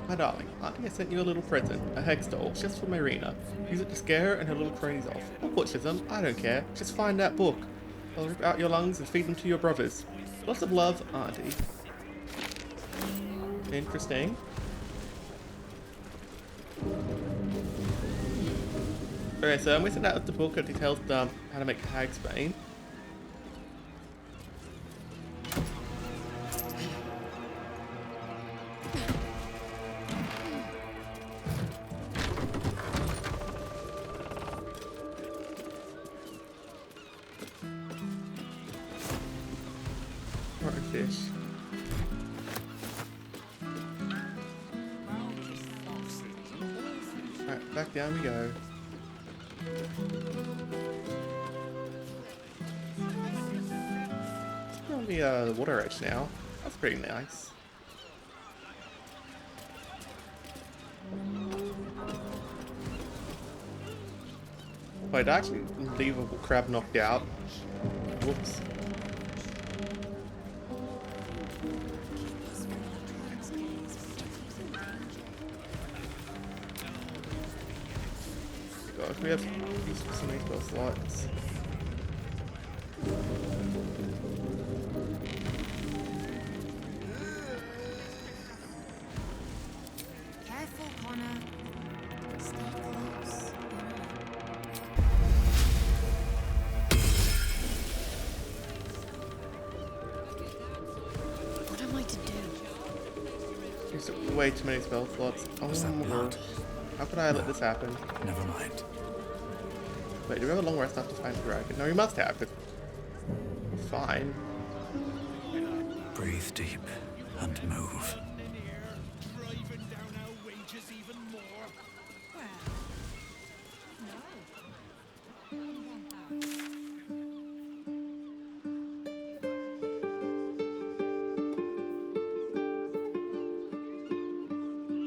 My darling, I think I sent you a little present, a hex doll, just for Marina. Use it to scare her and her little cronies off. Or butcher them, I don't care. Just find that book. I'll rip out your lungs and feed them to your brothers. Lots of love, Auntie. Interesting. Okay, so I'm missing out the book that details how to make hag's bane. Fish. Alright, back down we go. We're on the water edge now. That's pretty nice. Wait, actually leave a crab knocked out. Whoops. Gosh, we have so many spell slots. Careful, Connor. Stay close. What am I to do? There's way too many spell slots. Oh my god. How could I let this happen? Never mind. Wait, do we have a long rest after find the dragon? No, we must have, because we're fine. Breathe deep and move.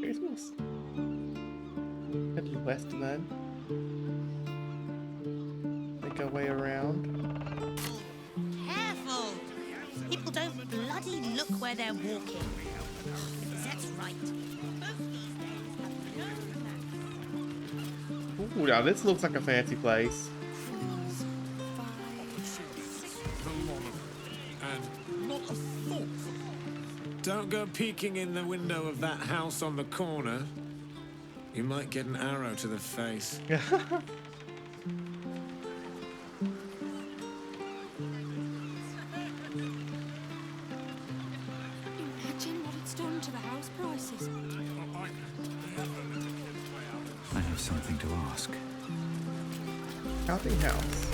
Christmas. Head west then. Make our way around. Careful! People don't bloody look where they're walking. That's right. Ooh, now this looks like a fancy place. Don't go peeking in the window of that house on the corner. You might get an arrow to the face. Imagine what it's done to the house prices. I have something to ask. Counting house.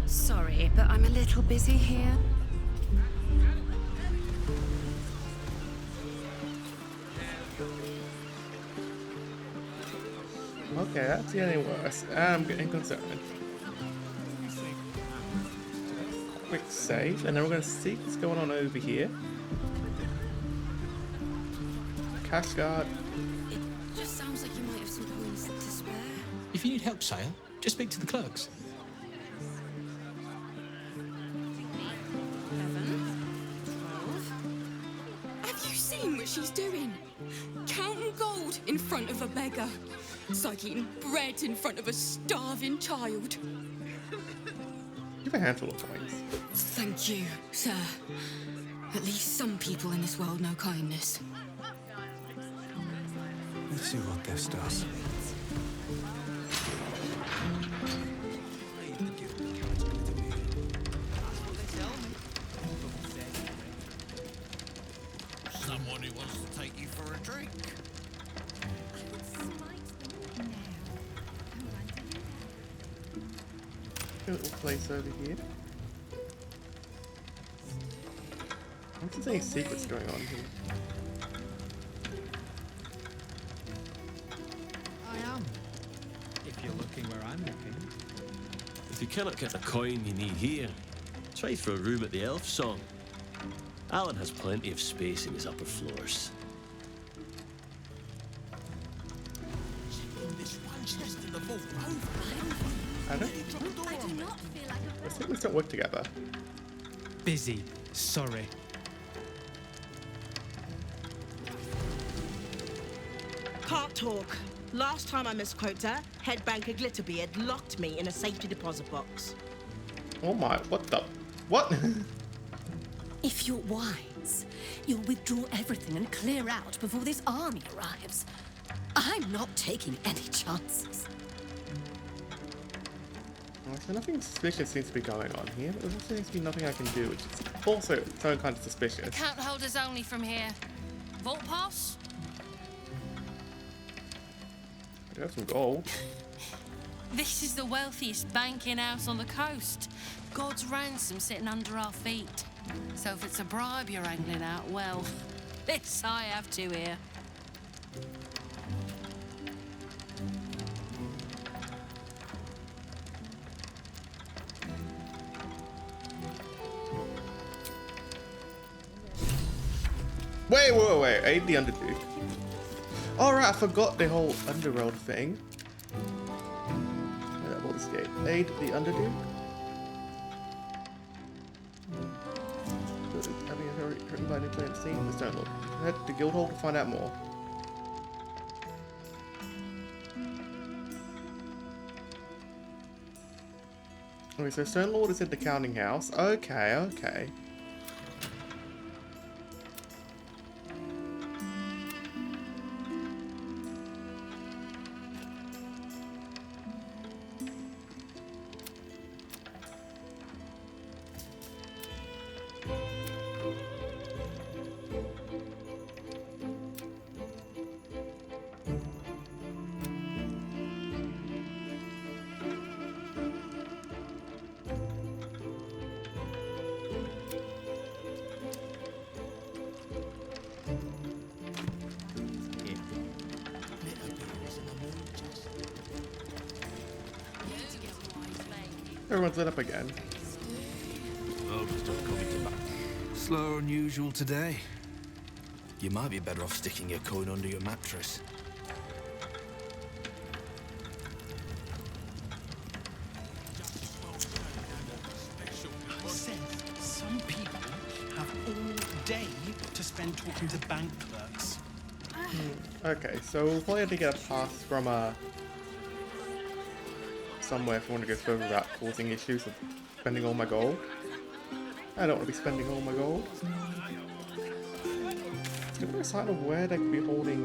Sorry, but I'm a little busy here. Okay, that's getting worse. I'm getting concerned. Quick save, and then we're going to see what's going on over here. Cash guard. It just sounds like you might have some coins to spare. If you need help, sire, just speak to the clerks. Have you seen what she's doing? Counting gold in front of a beggar. It's like eating bread in front of a starving child. Give a handful of coins. Thank you, sir. At least some people in this world know kindness. Let's see what this does. Someone who wants to take you for a drink. A little place over here. I don't think there's any secrets going on here. I am. If you're looking where I'm looking. If you cannot get the coin you need here, try for a room at the Elf Song. Alan has plenty of space in his upper floors. I don't. I think we don't work together. Busy. Sorry. Can't talk. Last time I misquoted her, head banker Glitterbeard locked me in a safety deposit box. Oh my, what the? What? If you're wise, you'll withdraw everything and clear out before this army arrives. I'm not taking any chances. So nothing suspicious seems to be going on here. There also seems to be nothing I can do, which is also so kind of suspicious. Account holders only from here. Vault pass? I do have some gold. This is the wealthiest banking house on the coast. God's ransom sitting under our feet. So if it's a bribe you're angling out, well, this I have to here. Wait. Aid the Underduke. Alright, I forgot the whole underworld thing. That will escape. Aid the Underduke. Having a hurting by nuclear scene. Let's don't look. Head to Guildhall to find out more. Okay, so Stonelord is at the counting house. Okay. Everyone's lit up again. Oh, stop coming back. Slower than usual today. You might be better off sticking your coin under your mattress. I said some people have all day to spend talking to bank clerks. Okay, so we'll probably have to get a pass from somewhere if I want to go further without causing issues of spending all my gold. I don't want to be spending all my gold. looking for a sign of where they could be holding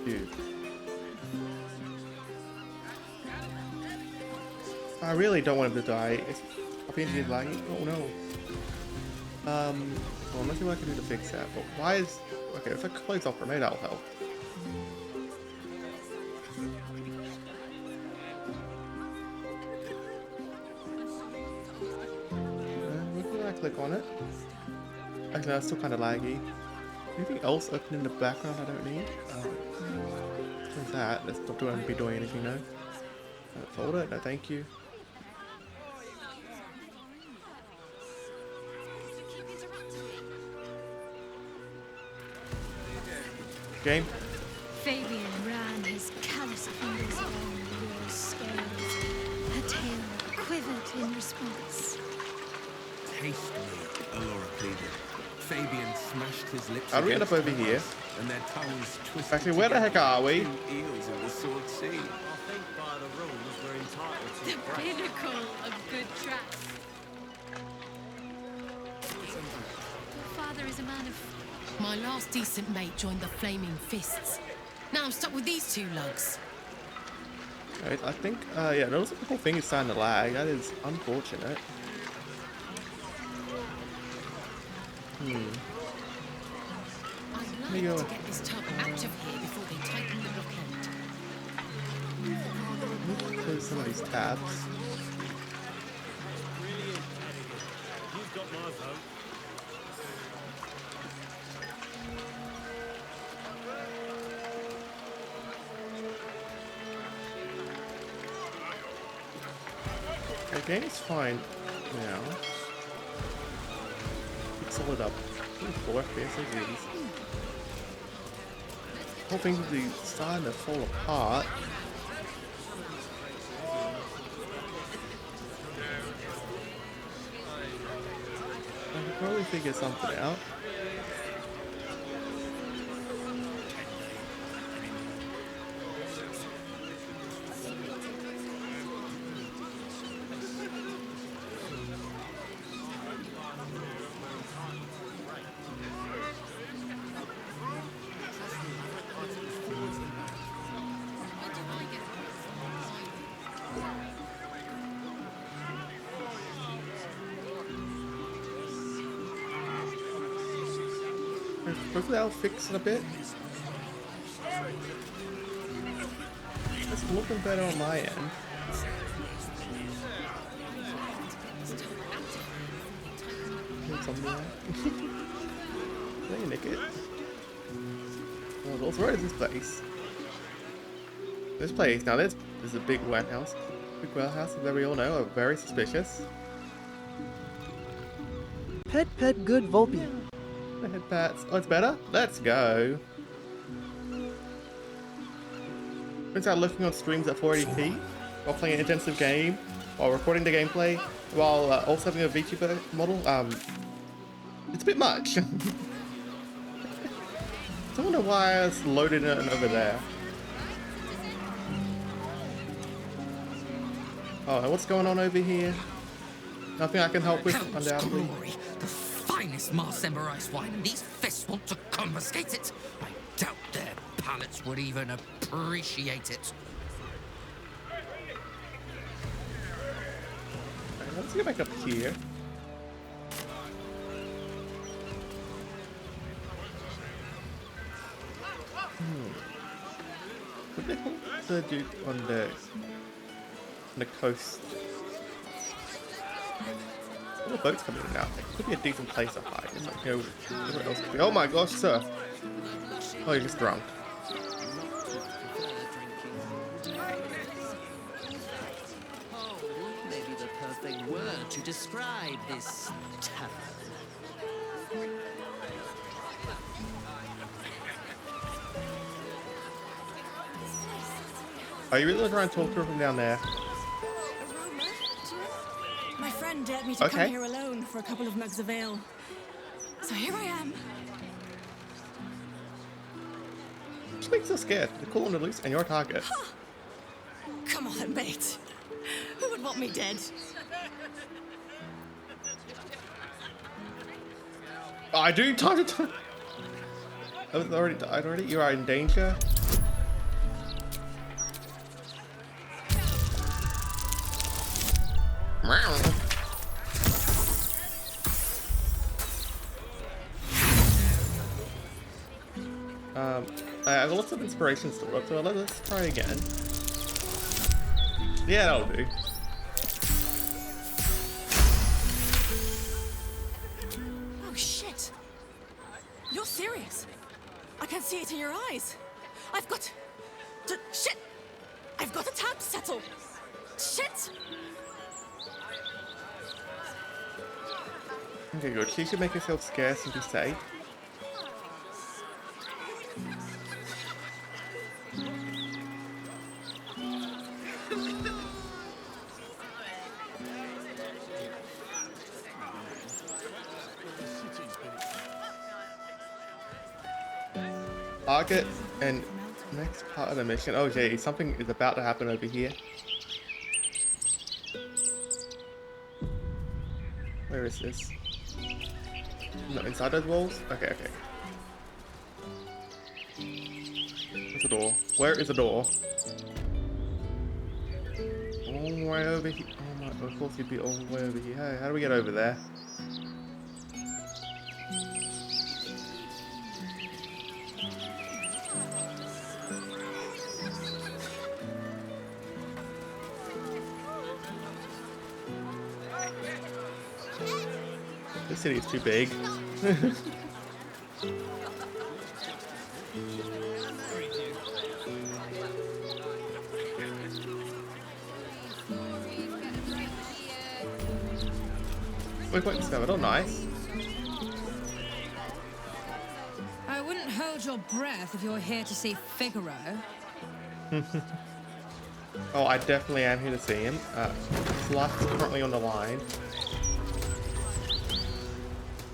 dude. I really don't want him to die. I think he's like, oh no. Well, I'm not sure what I can do to fix that, but why is... Okay, if I close off for me, that'll help. When I click on it? Actually, that's still kind of laggy. Anything else open in the background I don't need? What's that? That's not going to be doing anything now. Folder? No, thank you. Game. Fabian ran his callous fingers along the wall's scales. Her tail quivered in response. Taste me, Alora pleaded. Fabian smashed his lips. How do we end up over here? And their tongues twisted. Actually, where the heck are we? Eels in the Sword Sea. I think by the rules we're entitled to The pinnacle of good traps. Your father is a man of... My last decent mate joined the Flaming Fists. Now I'm stuck with these two lugs. Right, I think, yeah, notice the whole thing is starting to lag. That is unfortunate. I'd like to get this tub out of here before they tighten the blockade. Close some of these tabs. You've got my vote. The game is fine now. Solid up. 4 FPS of these. Whole thing will be starting to fall apart. I could probably figure something out. Hopefully I'll fix it a bit. It's looking better on my end. There you nick it. Oh, what is this place? This place, now this is a big warehouse. Big warehouse that we all know are very suspicious. Pet good Volpe. The head pats. Oh, it's better? Let's go. Turns out looking on streams at 480p while playing an intensive game, while recording the gameplay, while also having a VTuber model, it's a bit much. I don't wonder why it's loaded in over there. Oh, what's going on over here? Nothing I can help with, undoubtedly. Finest Marsember ice wine, and these fists want to confiscate it. I doubt their palates would even appreciate it. Right, let's get back up here. What the hell is the dude on the coast? The boat's coming in now. It could be a decent place to hide. It might go where else could be. Oh my gosh, sir! Oh, you're just drunk. Maybe the perfect word to describe this tavern. Are you really trying to talk to her from down there? My friend dared me to come here alone for a couple of mugs of ale. So here I am. Which makes you so scared. They're cool on the loose and your target. Huh. Come on, mate. Who would want me dead? I do time to time. I've already died already. You are in danger. I have lots of inspirations to work, so let's try again. Yeah, that'll do. Oh shit! You're serious? I can see it in your eyes. I've got to shit! I've got a tab to settle. Shit! Okay, good. She should make herself scarce and be safe. Target and next part of the mission. Oh gee, something is about to happen over here. Where is this? Not inside those walls? Okay, okay. Where's the door? Where is the door? All the way over here. Oh my, of course you'd be all the way over here. Hey, how do we get over there? This city is too big. We're quite discovered. Oh, nice. I wouldn't hold your breath if you're here to see Figaro. Oh, I definitely am here to see him. His life is currently on the line.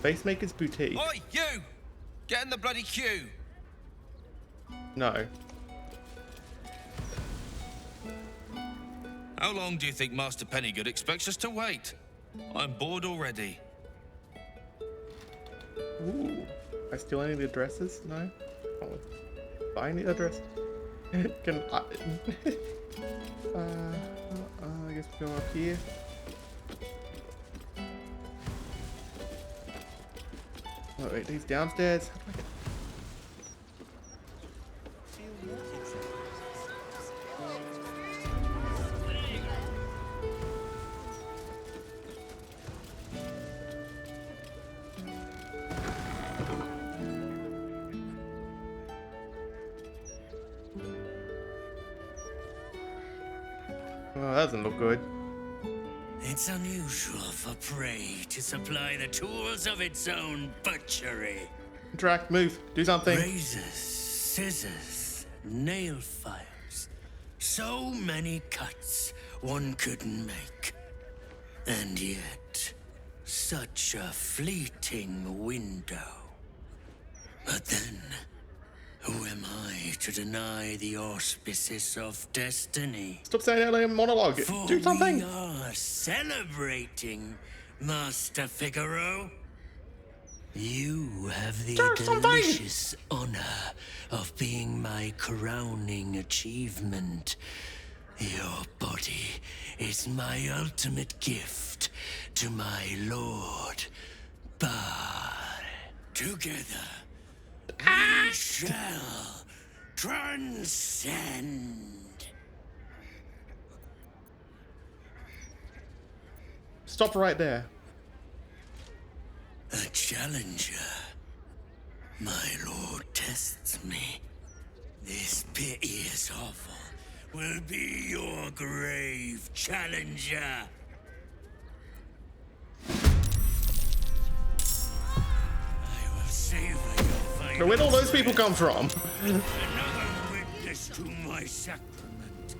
Facemaker's Boutique. Oi, you! Get in the bloody queue! No. How long do you think Master Pennygood expects us to wait? I'm bored already. Ooh. I steal any of the addresses? No? Oh. Buy any address? Can I... I guess we go up here. Oh wait, he's downstairs. How do I get... Oh, that doesn't look good. It's unusual for prey to supply the tools of its own butchery. Interact, move, do something. Razors, scissors, nail files. So many cuts one couldn't make. And yet, such a fleeting window. But then, who am I to deny the auspices of destiny? Stop saying that like a monologue. Do something. We are celebrating, Master Figaro. You have the delicious honor of being my crowning achievement. Your body is my ultimate gift to my lord, Bar. Together, we shall transcend. Stop right there. A challenger. My lord tests me. This piteous hovel will be your grave challenger. I will savor your final. Now, where'd all those people come from? Another witness to my sacrament.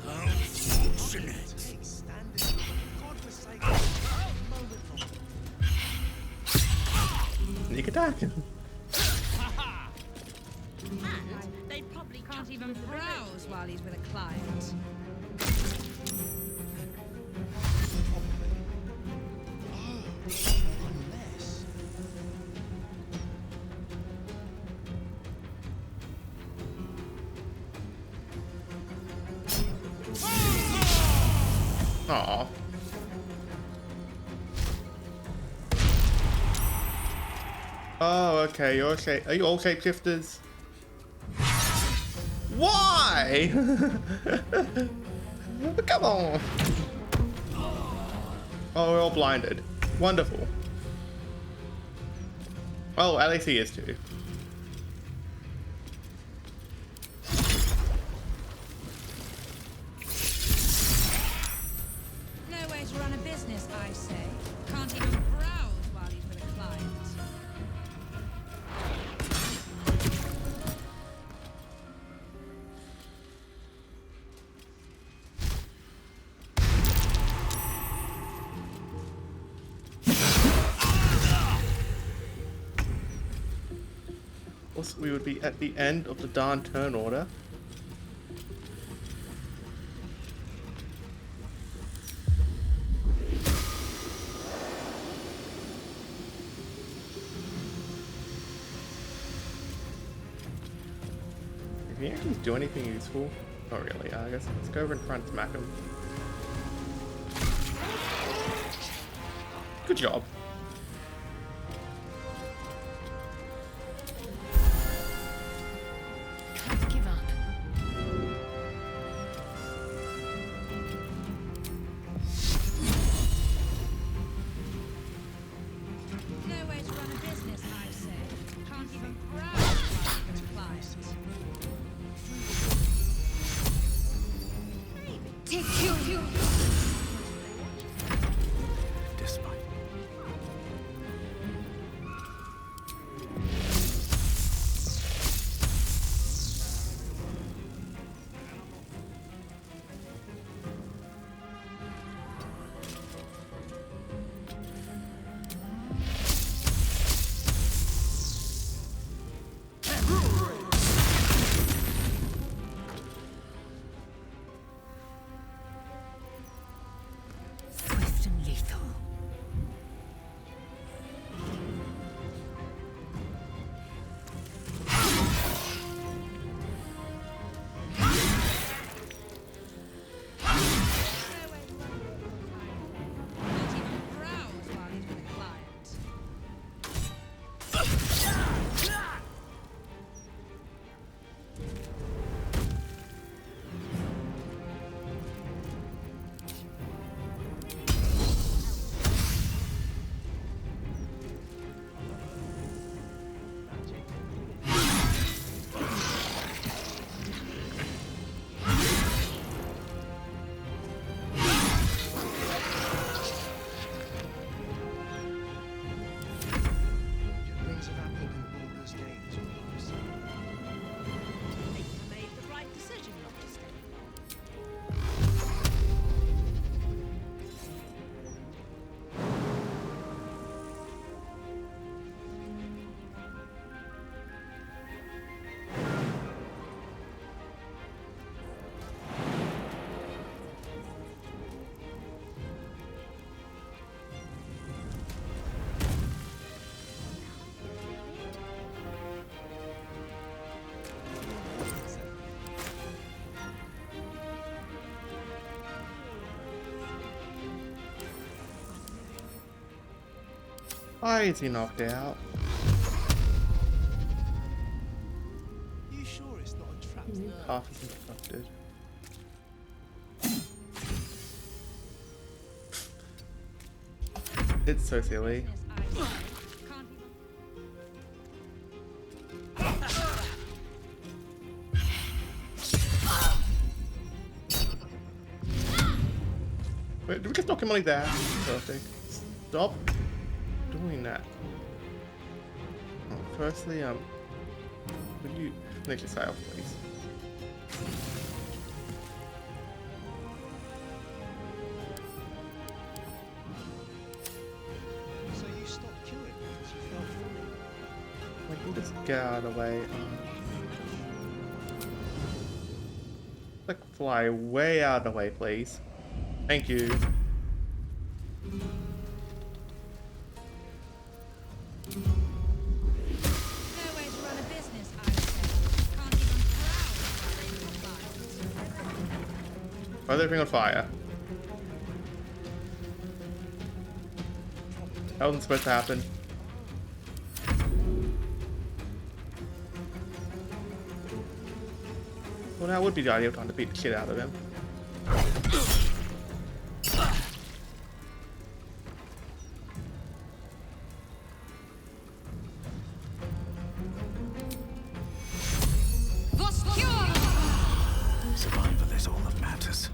How fortunate. Sneak attack. And they probably can't even browse while he's with a client. Aw. Oh, okay. Are you all shapeshifters? Why? Come on. Oh, we're all blinded. Wonderful. Oh, at least he is too. No way to run a business, I say. Can't even browse while he's with a client. Also, we would be at the end of the darn turn order. Can you actually do anything useful? Not really. I guess let's go over in front and smack him. Good job. Can't give up. No way to run a business, I say. Can't even browse while he's with a client. Take you. Despite. Swift and lethal. Not even browse while he's with a client. Things have happened in Baldur's Gate. I think you made the right decision not to stay. Why is he knocked out? You sure it's not a trapped nerve? Half is infected. It's so silly. Wait, did we just knock him like that? Perfect. Stop doing that. Oh, firstly, would you make yourself, please? So you stopped queuing because you felt funny. We can just get out of the way. Like, fly way out of the way, please. Thank you. No way to run a business, I say. Can't even browse while he's with a client. Why is everything on fire? That wasn't supposed to happen. Well, now would be the ideal time to beat the shit out of him. Survival is all that matters.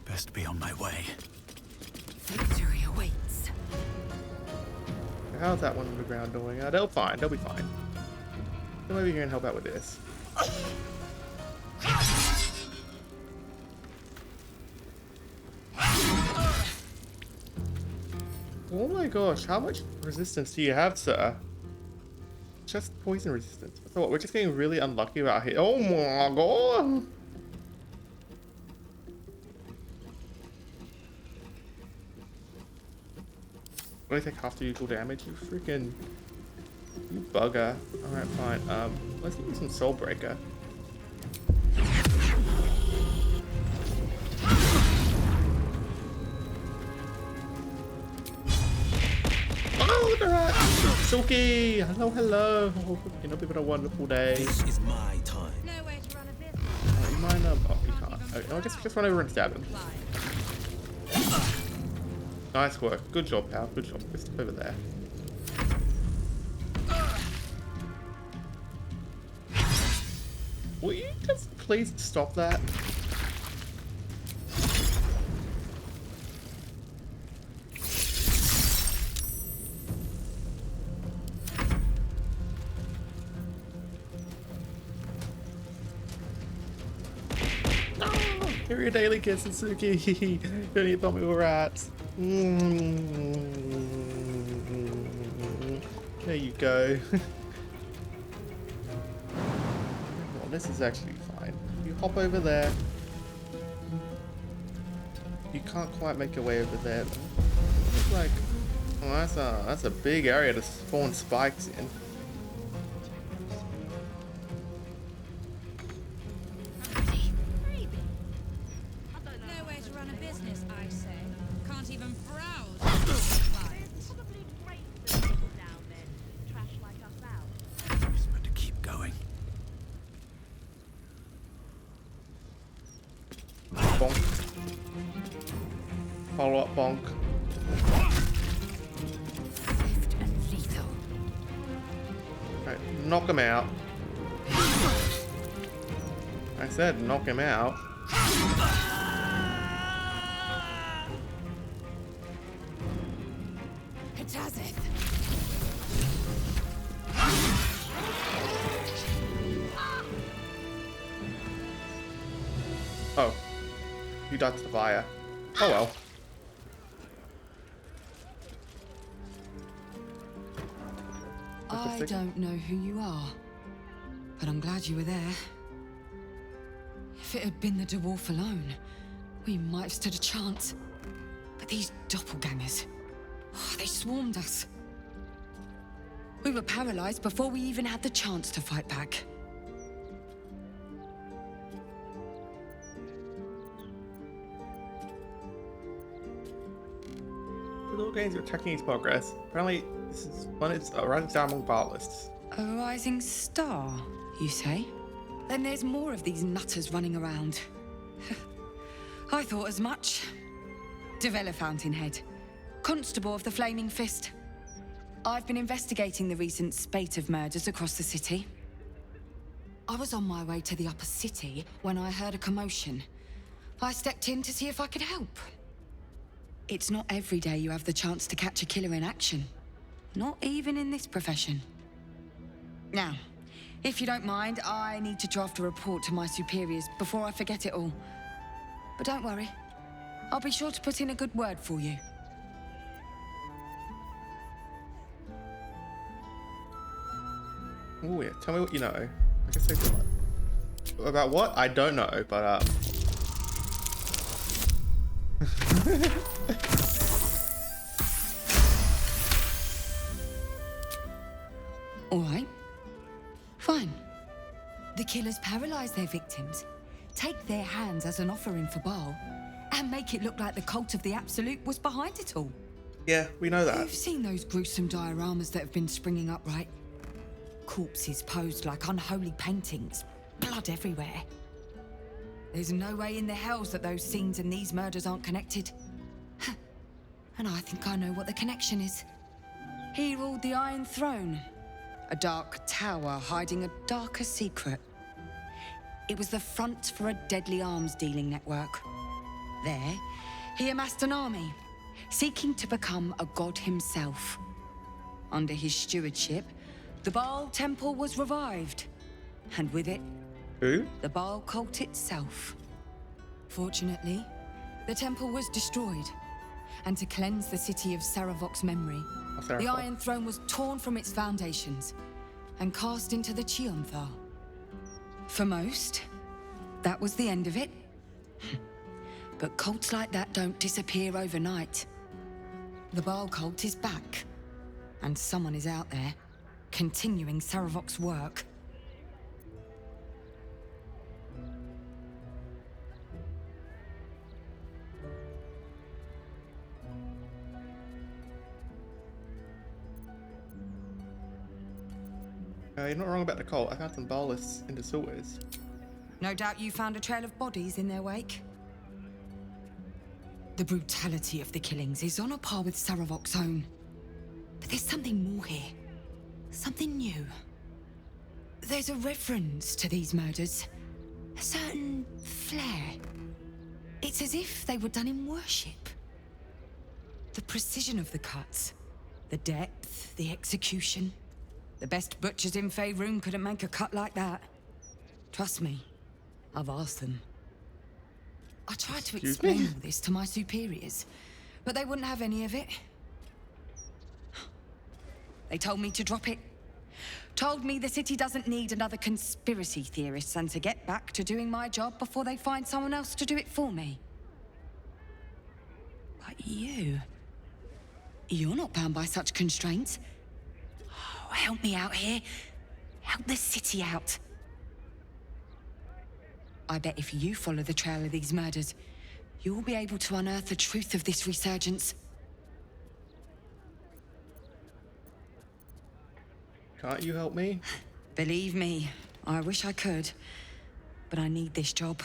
Best be on my way. Victory awaits. How's that one on the ground doing? They'll fine. They'll be fine. So maybe you can help out with this. Oh my gosh, how much resistance do you have, sir? Just poison resistance. So what, we're just getting really unlucky about here. Oh my god! Only take half the usual damage, you freaking... You bugger. Alright, fine. Let's use some Soul Breaker. Oh, look at that! Silky! Hello, hello! Oh, you know, we've had a wonderful day. This is my time. No way to run a business. You mind, oh, you can't. Okay, I'll just run over and stab him. Nice work. Good job, pal. Good job. Just over there. Will you just please stop that? Here are your daily kisses, Suki. Don't you thought we were rats? There you go. Well, this is actually fine. You hop over there. You can't quite make your way over there. It's like, oh, that's a big area to spawn spikes in. No way to run a business, I say. Can't even browse. But to keep going. Bonk. Follow up bonk. Swift and lethal. Right, knock him out. I said knock him out. Hitazeth. Oh. You died to the fire. Oh well. I don't know who you are, but I'm glad you were there. If it had been the dwarf alone, we might have stood a chance. But these doppelgangers, they swarmed us. We were paralyzed before we even had the chance to fight back. The little games are tracking its progress. Apparently, this is one it's a rising star among ballists. A rising star, you say? Then there's more of these nutters running around. I thought as much. Devella Fountainhead, Constable of the Flaming Fist. I've been investigating the recent spate of murders across the city. I was on my way to the upper city when I heard a commotion. I stepped in to see if I could help. It's not every day you have the chance to catch a killer in action. Not even in this profession. Now, if you don't mind, I need to draft a report to my superiors before I forget it all. But don't worry, I'll be sure to put in a good word for you. Oh yeah, tell me what you know. I guess I do. About what? I don't know, but All right. Fine. The killers paralyze their victims, take their hands as an offering for Baal, and make it look like the cult of the Absolute was behind it all. Yeah, we know that. You've seen those gruesome dioramas that have been springing up, right? Corpses posed like unholy paintings, blood everywhere. There's no way in the hells that those scenes and these murders aren't connected. And I think I know what the connection is. He ruled the Iron Throne, a dark tower hiding a darker secret. It was the front for a deadly arms dealing network. There, he amassed an army, seeking to become a god himself. Under his stewardship, the Baal Temple was revived, and with it, who? The Baal cult itself. Fortunately, the temple was destroyed, and to cleanse the city of Saravok's memory, the Iron Throne was torn from its foundations and cast into the Chionthar. For most, that was the end of it. But cults like that don't disappear overnight. The Baal cult is back, and someone is out there, continuing Saravok's work. You're not wrong about the cult. I found some Baalists in the sewers. No doubt you found a trail of bodies in their wake. The brutality of the killings is on a par with Saravok's own. But there's something more here. Something new. There's a reference to these murders. A certain flair. It's as if they were done in worship. The precision of the cuts. The depth, the execution. The best butchers in Faerun couldn't make a cut like that. Trust me, I've asked them. I tried to explain all this to my superiors, but they wouldn't have any of it. They told me to drop it. Told me the city doesn't need another conspiracy theorist and to get back to doing my job before they find someone else to do it for me. But you're not bound by such constraints. Oh, help me out here. Help the city out. I bet if you follow the trail of these murders, you'll be able to unearth the truth of this resurgence. Can't you help me? Believe me, I wish I could, but I need this job.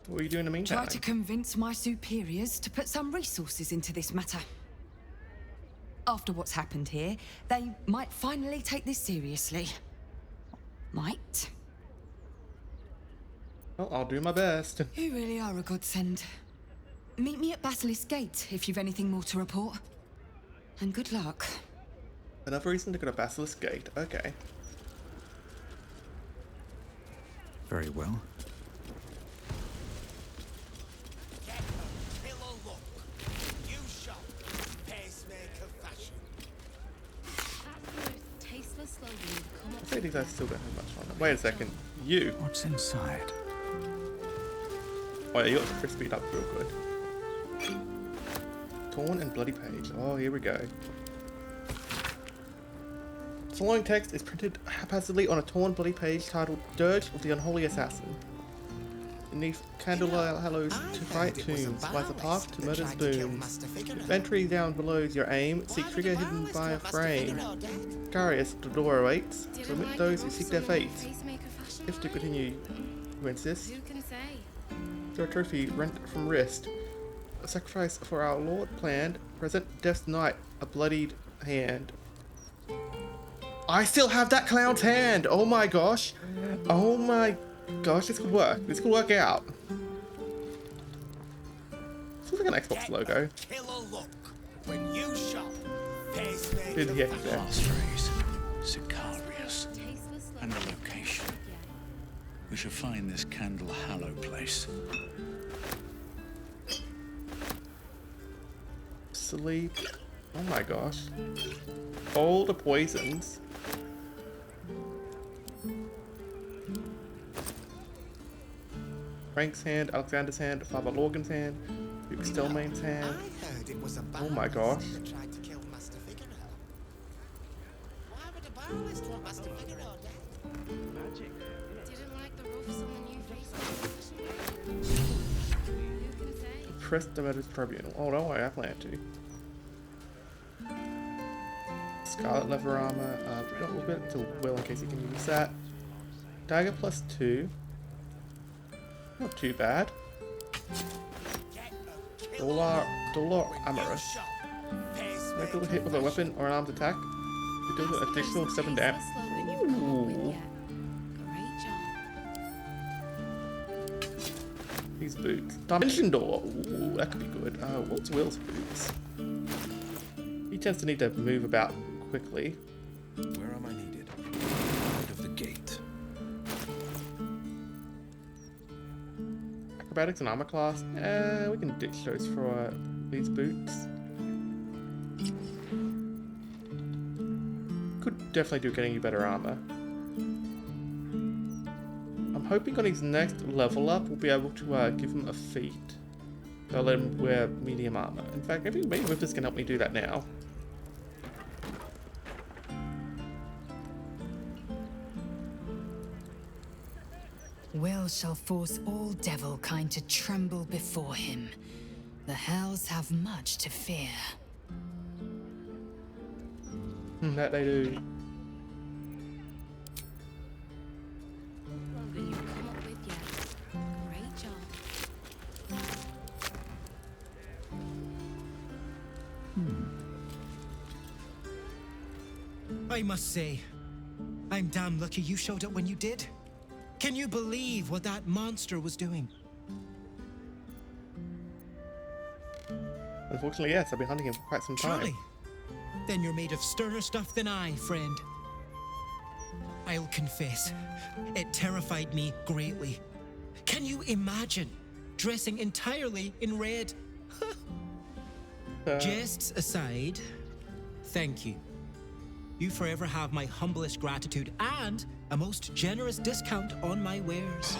What are you doing in the meantime? Try to convince my superiors to put some resources into this matter. After what's happened here, they might finally take this seriously. Might. Well, I'll do my best. You really are a godsend. Meet me at Basilisk Gate if you've anything more to report. And good luck. Another reason to go to Basilisk Gate. Okay. Very well. I say these guys still don't have much fun. Wait a second. You. What's inside? Oh yeah, you got the speed up real good. Torn and bloody page. Oh, here we go. The following text is printed haphazardly on a torn bloody page titled Dirge of the Unholy Assassin. Beneath candlelight hallows to quiet tombs lies a path to murder's dooms. If entry down below is your aim, seek trigger hidden by a frame. Curious, the door awaits. Permit those who seek their fate. If to continue, you insist. Your trophy rent from wrist. A sacrifice for our Lord planned. Present death's night, a bloodied hand. I still have that clown's hand! Oh my gosh! Oh my gosh, this could work. This could work out. This looks like an Xbox logo. Did he there? Passphrase, Sicarius, and the location. We should find this Candle Hallow place. Sleep. Oh my gosh. All the poisons. Frank's hand, Alexander's hand, Father Logan's hand, Duke Stelmane's hand. Oh my gosh. Didn't like the roofs on the new face. Who can say? Press the Murder's Tribunal. Oh, don't worry, I plan to. Scarlet leather armor. We'll get it to Will in case he can use that. Dagger +2. Not too bad. Dollar amorous. Make a little hit with a weapon or an armed attack. It does an additional 7 damage. Ooh. These boots. Dimension door. Ooh, that could be good. What's Will's boots? He tends to need to move about quickly. Where am I needed? Out of the gate. Acrobatics and armor class. We can ditch those for these boots. Could definitely do getting you better armor. I'm hoping on his next level up we'll be able to give him a feat. So I'll let him wear medium armor. In fact, maybe Whippers can help me do that now. Will shall force all devil kind to tremble before him. The hells have much to fear. That they do. Longer you come up with yet. Great job. I must say, I'm damn lucky you showed up when you did. Can you believe what that monster was doing? Unfortunately, yes, I've been hunting him for quite some time. Truly? Then you're made of sterner stuff than I, friend. I'll confess, it terrified me greatly. Can you imagine dressing entirely in red? Jests aside, thank you. You forever have my humblest gratitude and a most generous discount on my wares.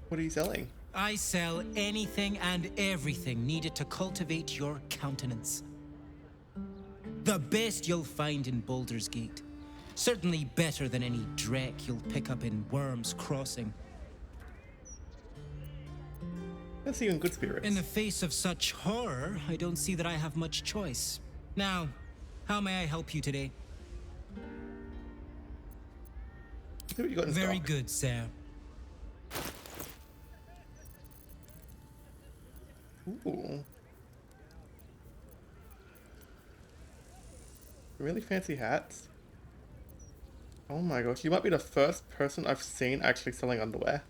What are you selling? I sell anything and everything needed to cultivate your countenance. The best you'll find in Baldur's Gate. Certainly better than any dreck you'll pick up in Worm's Crossing. That's even good spirits. In the face of such horror, I don't see that I have much choice. Now, how may I help you today? See what you got in Very stock. good, sir. Ooh. Really fancy hats. Oh my gosh, you might be the first person I've seen actually selling underwear.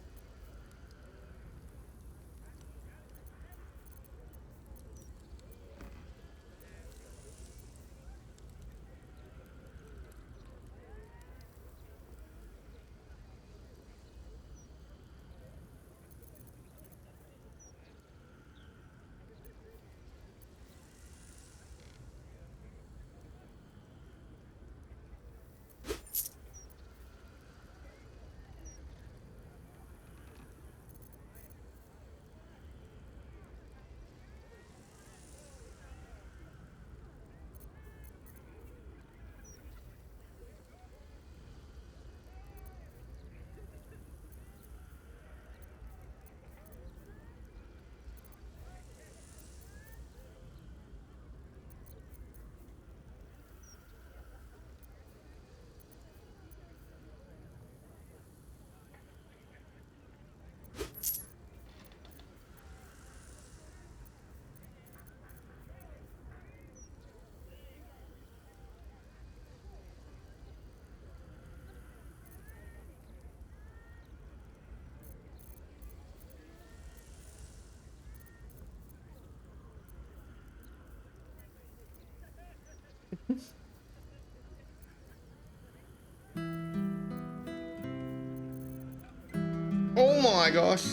Oh my gosh.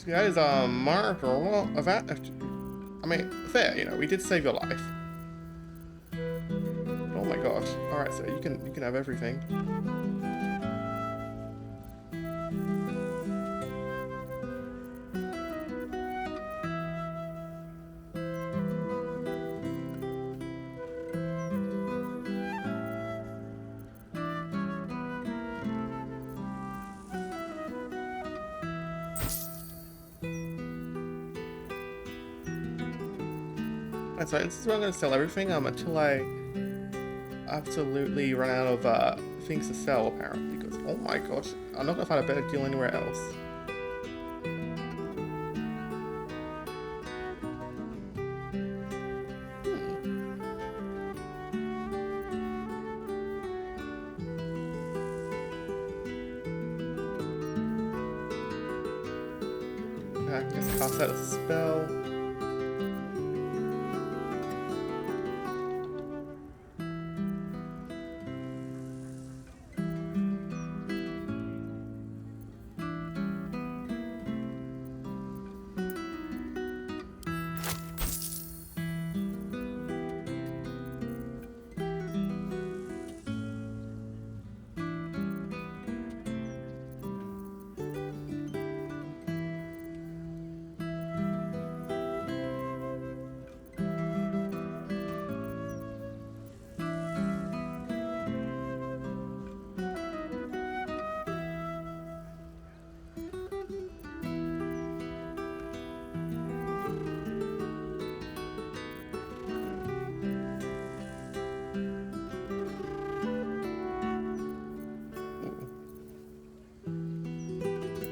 That is a mark of that. I mean, fair, you know, we did save your life. Oh my gosh. Alright, so you can have everything. That's right, this is where I'm going to sell everything until I absolutely run out of things to sell, apparently. Because, oh my gosh, I'm not going to find a better deal anywhere else. I can just cast out a spell.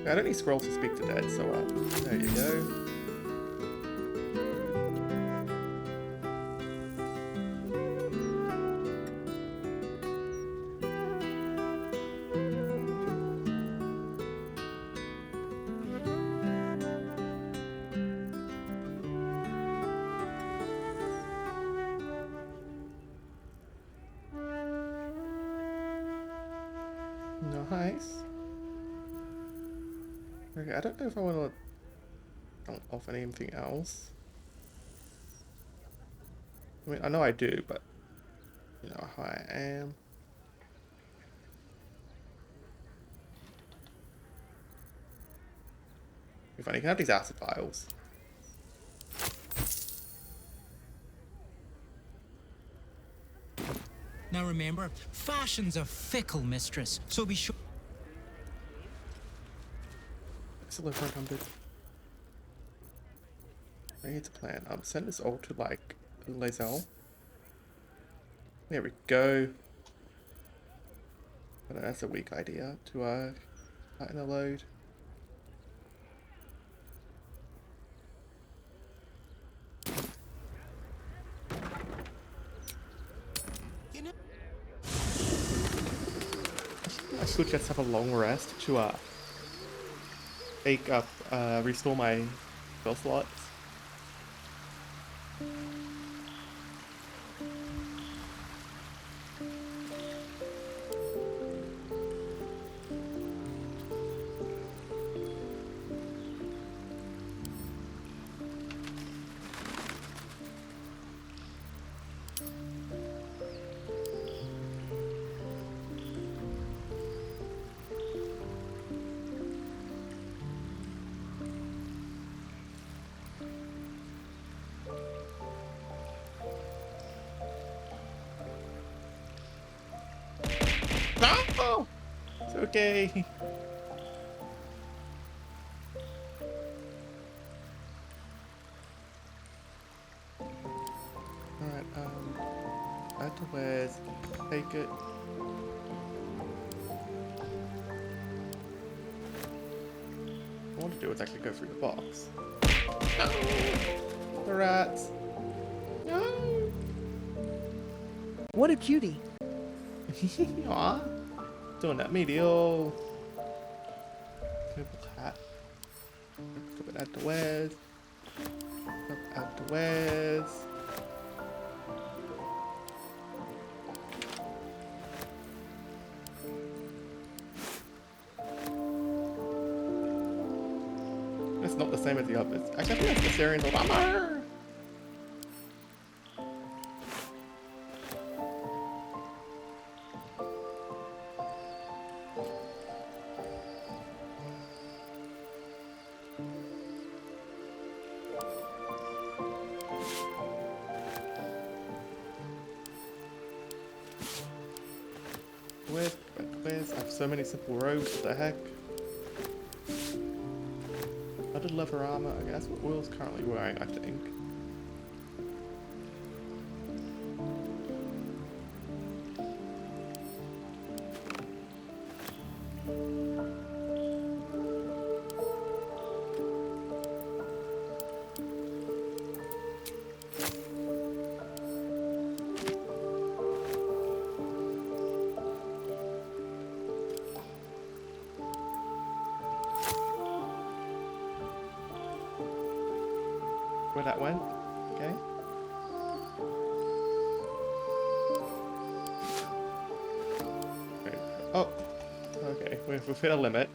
I don't need scrolls to speak to dead, so there you go. Nice. Okay, I don't know if I want to offer anything else. I mean, I know I do, but you know how I am. Be funny, you can have these acid vials. Now remember, fashion's a fickle mistress, so be sure. Excellent, 100. I need to plan. Send this all to like Lazel. There we go. But that's a weak idea to lighten the load. I should just have a long rest to take up restore my spell slots. No! It's okay. Alright, add to wares, take it. What I want to do is actually go through the box. No! The rats. No! What a cutie. Aw. Doing that medial. Purple hat. Put it add to wares. Add to wares. It's not the same as the others. Actually, I think that's the Syrian's armor. Where's I have so many simple robes, what the heck? Other leather armor, I guess what Will's currently wearing, I think. Where that went? Okay. Oh, okay. We've hit a limit.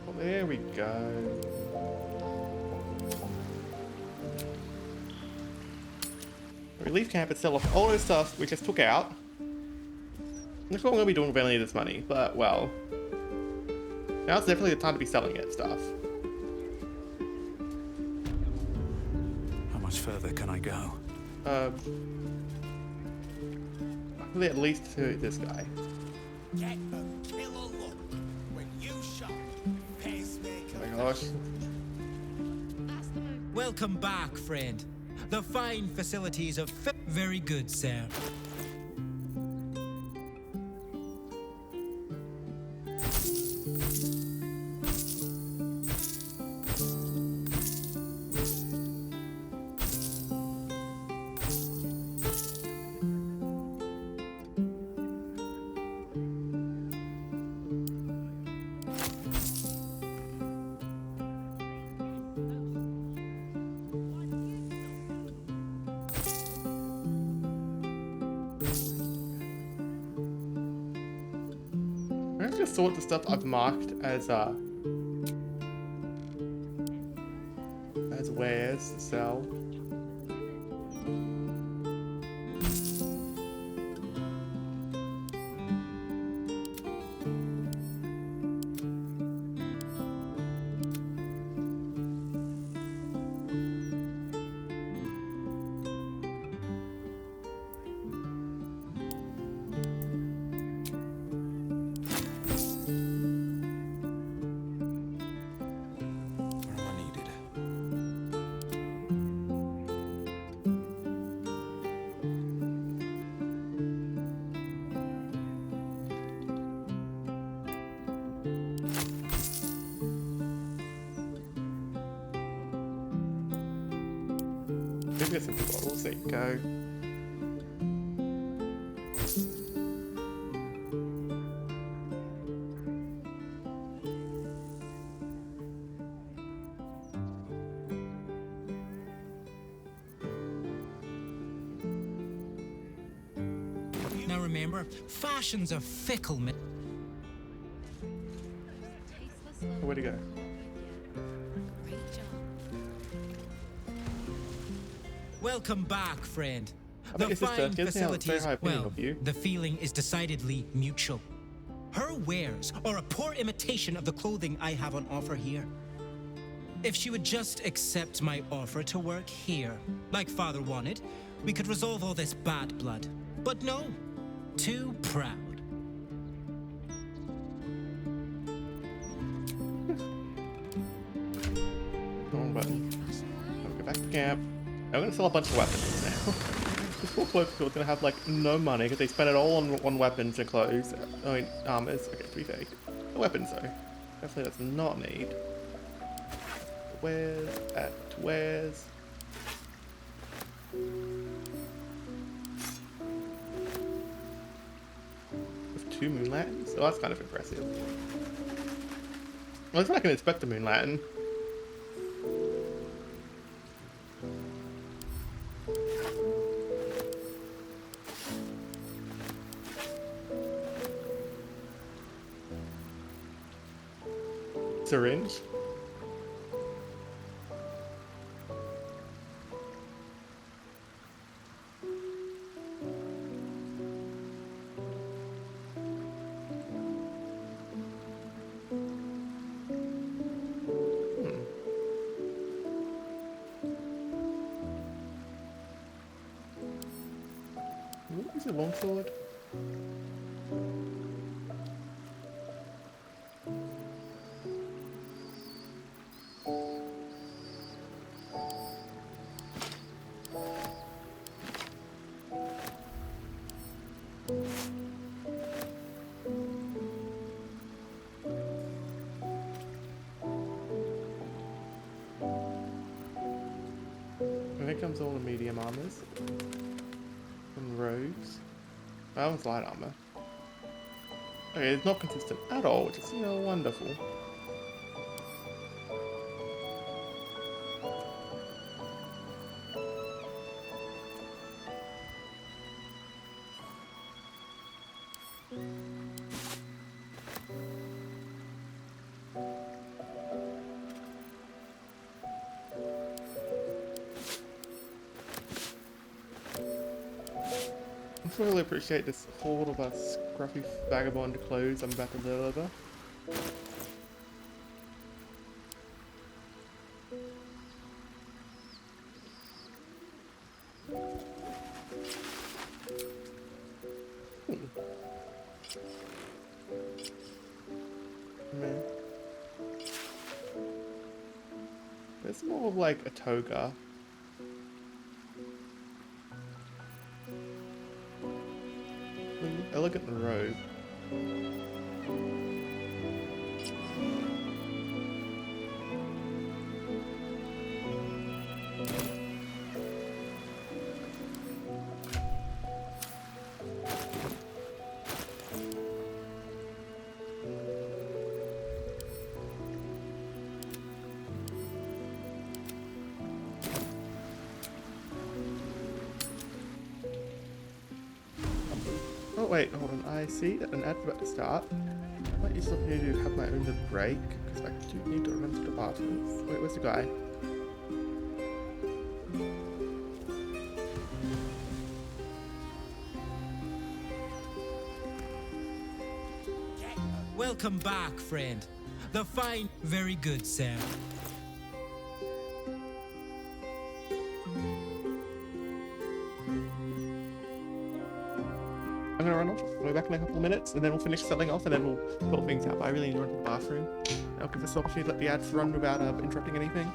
Well, there we go. Relief camp itself, all this stuff we just took out. That's what I'm going to be doing with any of this money, but well. Now's definitely the time to be selling it stuff. How much further can I go? Probably at least to this guy. Get a killer look when you shot pacemaker. Oh my gosh. Welcome back, friend. The fine facilities of... Very good, sir. Let's just sort the stuff I've marked as wares to sell. Maybe it's empty bottles. There you go. Now remember, fashion's a fickle man. Where'd he go? Welcome back, friend. I The think it's just fine gives me a very facilities, high opinion well, of you. the feeling is decidedly mutual. Her wares are a poor imitation of the clothing I have on offer here. If she would just accept my offer to work here, like Father wanted, we could resolve all this bad blood. But no, too proud. Wrong button. I'll go back to camp. I'm gonna sell a bunch of weapons now. This poor bloke's gonna have like no money because they spent it all on weapons and clothes. I mean, armors. Okay, to be fair. The weapons though. Definitely does not need. Wares, add to wares. With 2 moon lanterns? Oh, that's kind of impressive. Well, that's what I can expect a moon lantern. Syringe. Is it longsword? comes all the medium armors. And rogues. That one's light armor. Okay, it's not consistent at all, which is, you know, wonderful. I really appreciate this horde of scruffy vagabond clothes I'm about to deliver. Man. It's more of like a toga. Elegant robe. Oh wait, hold on. I see an ad's about to start. I might use the opportunity to have my own little break, because I do need to run to the bathroom. Wait, where's the guy? Welcome back, friend. The fine... Very good, Sam. I'm gonna run off. I'll be back in a couple of minutes, and then we'll finish selling off, and then we'll sort things out. But I really need to run to the bathroom. I'll give this opportunity to let the ads run without interrupting anything.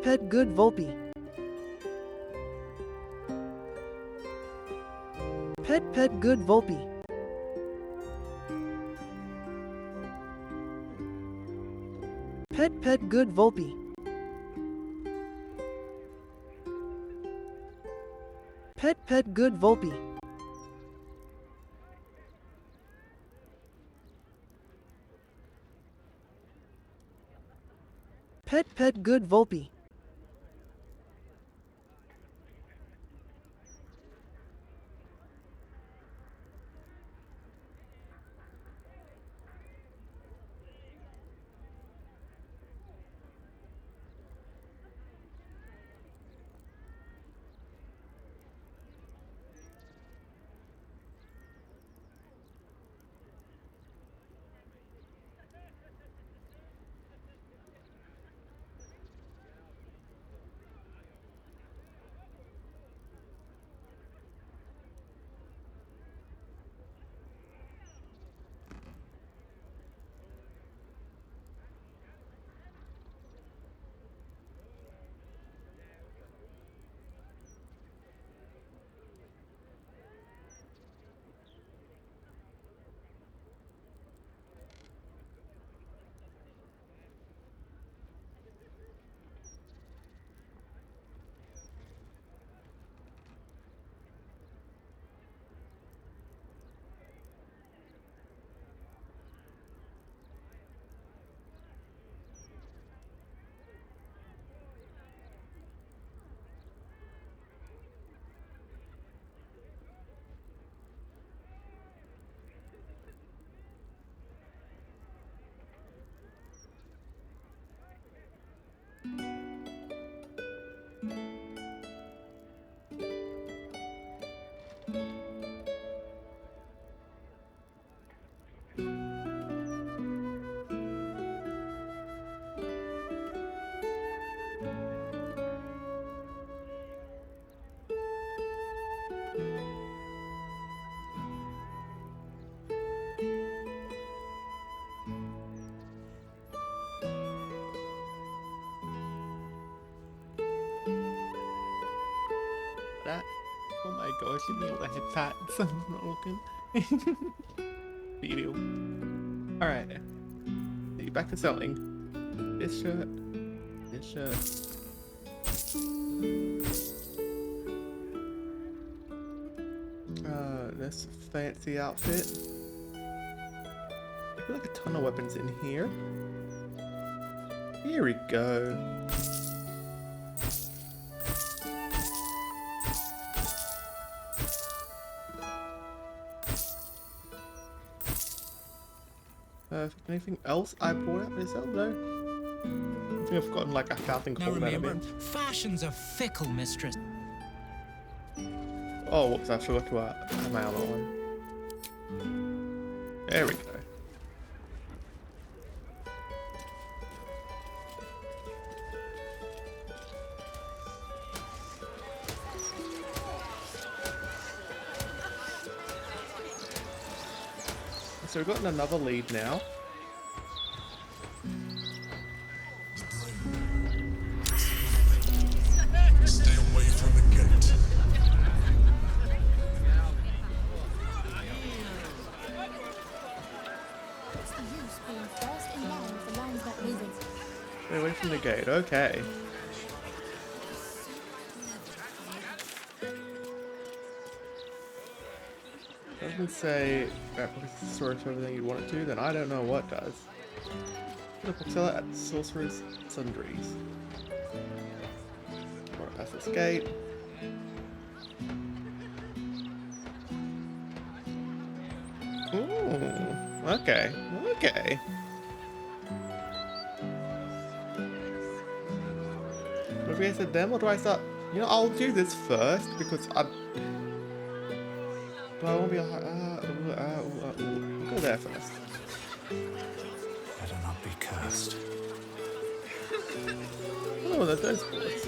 Pet good Volpe. Pet good Volpe. Pet good Volpe. Pet good Volpe. Pet good Volpe. That. Oh my gosh, you need all the head pats. I'm not looking. Video. Alright. Back to selling. This shirt. This shirt. This fancy outfit. I feel like a ton of weapons in here. Here we go. Anything else I bought out myself? No. I think I've gotten like 1,000 Now gold out of remember, it. fashion's a fickle mistress. Oh, whoops, I forgot to add my other one. There we go. So we've gotten another lead now. Stay away from the gate. What's the use being first in line if the line's not moving? Stay away from the gate, okay. Doesn't say that puts the source of everything you want it to, then I don't know what does. Sell it at Sorcerer's Sundries. Wanna pass this gate. Ooh, okay, okay. What if I said them, or do I start? You know, I'll do this first because I. But I won't be. We'll go there first. Better not be cursed. Oh, there's those boards.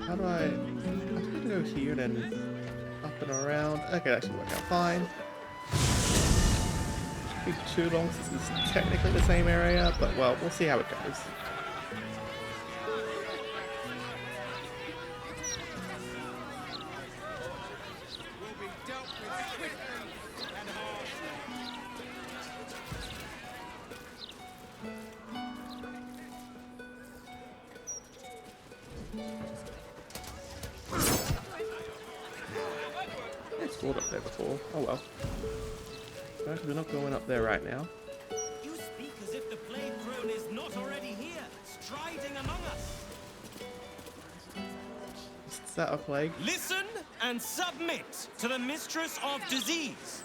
How do I? I'm going to go here, then up and around. Okay, that should work out fine. Shouldn't be too long since it's technically the same area, but well, we'll see how it goes. Explored up there before. Oh well. We're not going up there right now. You speak as if the plague throne is not already here, striding among us. Is that a plague? Listen and submit to the mistress of disease.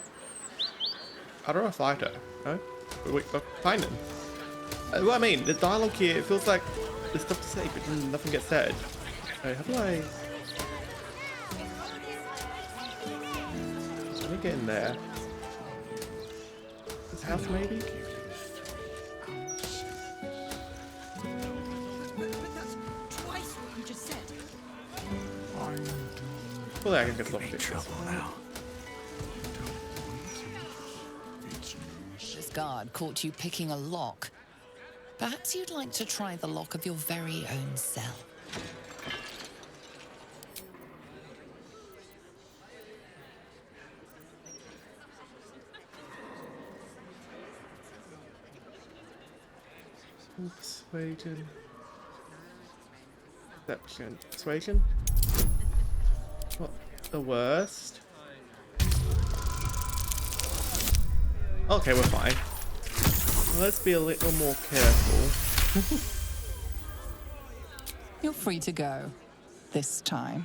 How do I fight her? No? Wait, find him. Well, I mean, the dialogue here, it feels like there's stuff to say, but nothing gets said. How do I... Let me get in there. This house, maybe? Twice what you just said. Well, I can get something. Trouble now. This guard caught you picking a lock. Perhaps you'd like to try the lock of your very own cell. Persuasion. Deception. Persuasion? Not the worst. Okay, we're fine. Let's be a little more careful. You're free to go. This time.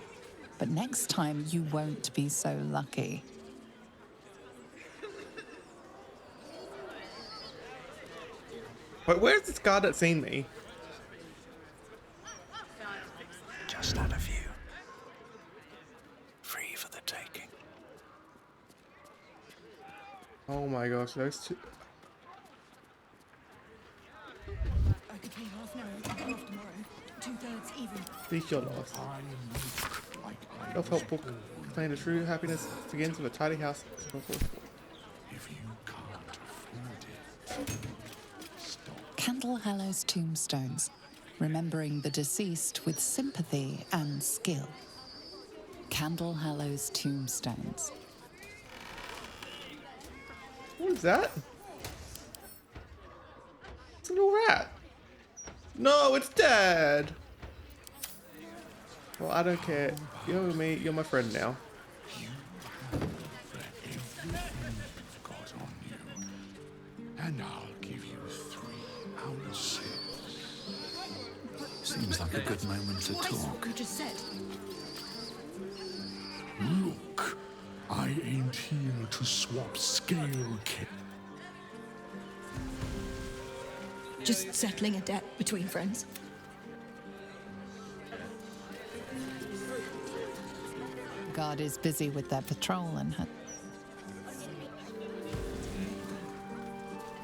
But next time you won't be so lucky. Wait, where's this guard that's seen me? gosh, those two. I could pay half now and take off tomorrow. 2/3 even. Speak your loss. Self-help book contain the true happiness begins with a tidy house. If you can't afford it, Candle Hallow's tombstones, remembering the deceased with sympathy and skill. Candle Hallow's tombstones. What is that? It's a little rat. No, it's dead. Well, I don't care. You're me. You're my friend now. got on you, and I'll give you 3 ounces. Seems like a good moment to talk. You just said. Look, I ain't here to swap scale kit. Just settling a debt between friends. Guard is busy with their patrol and her.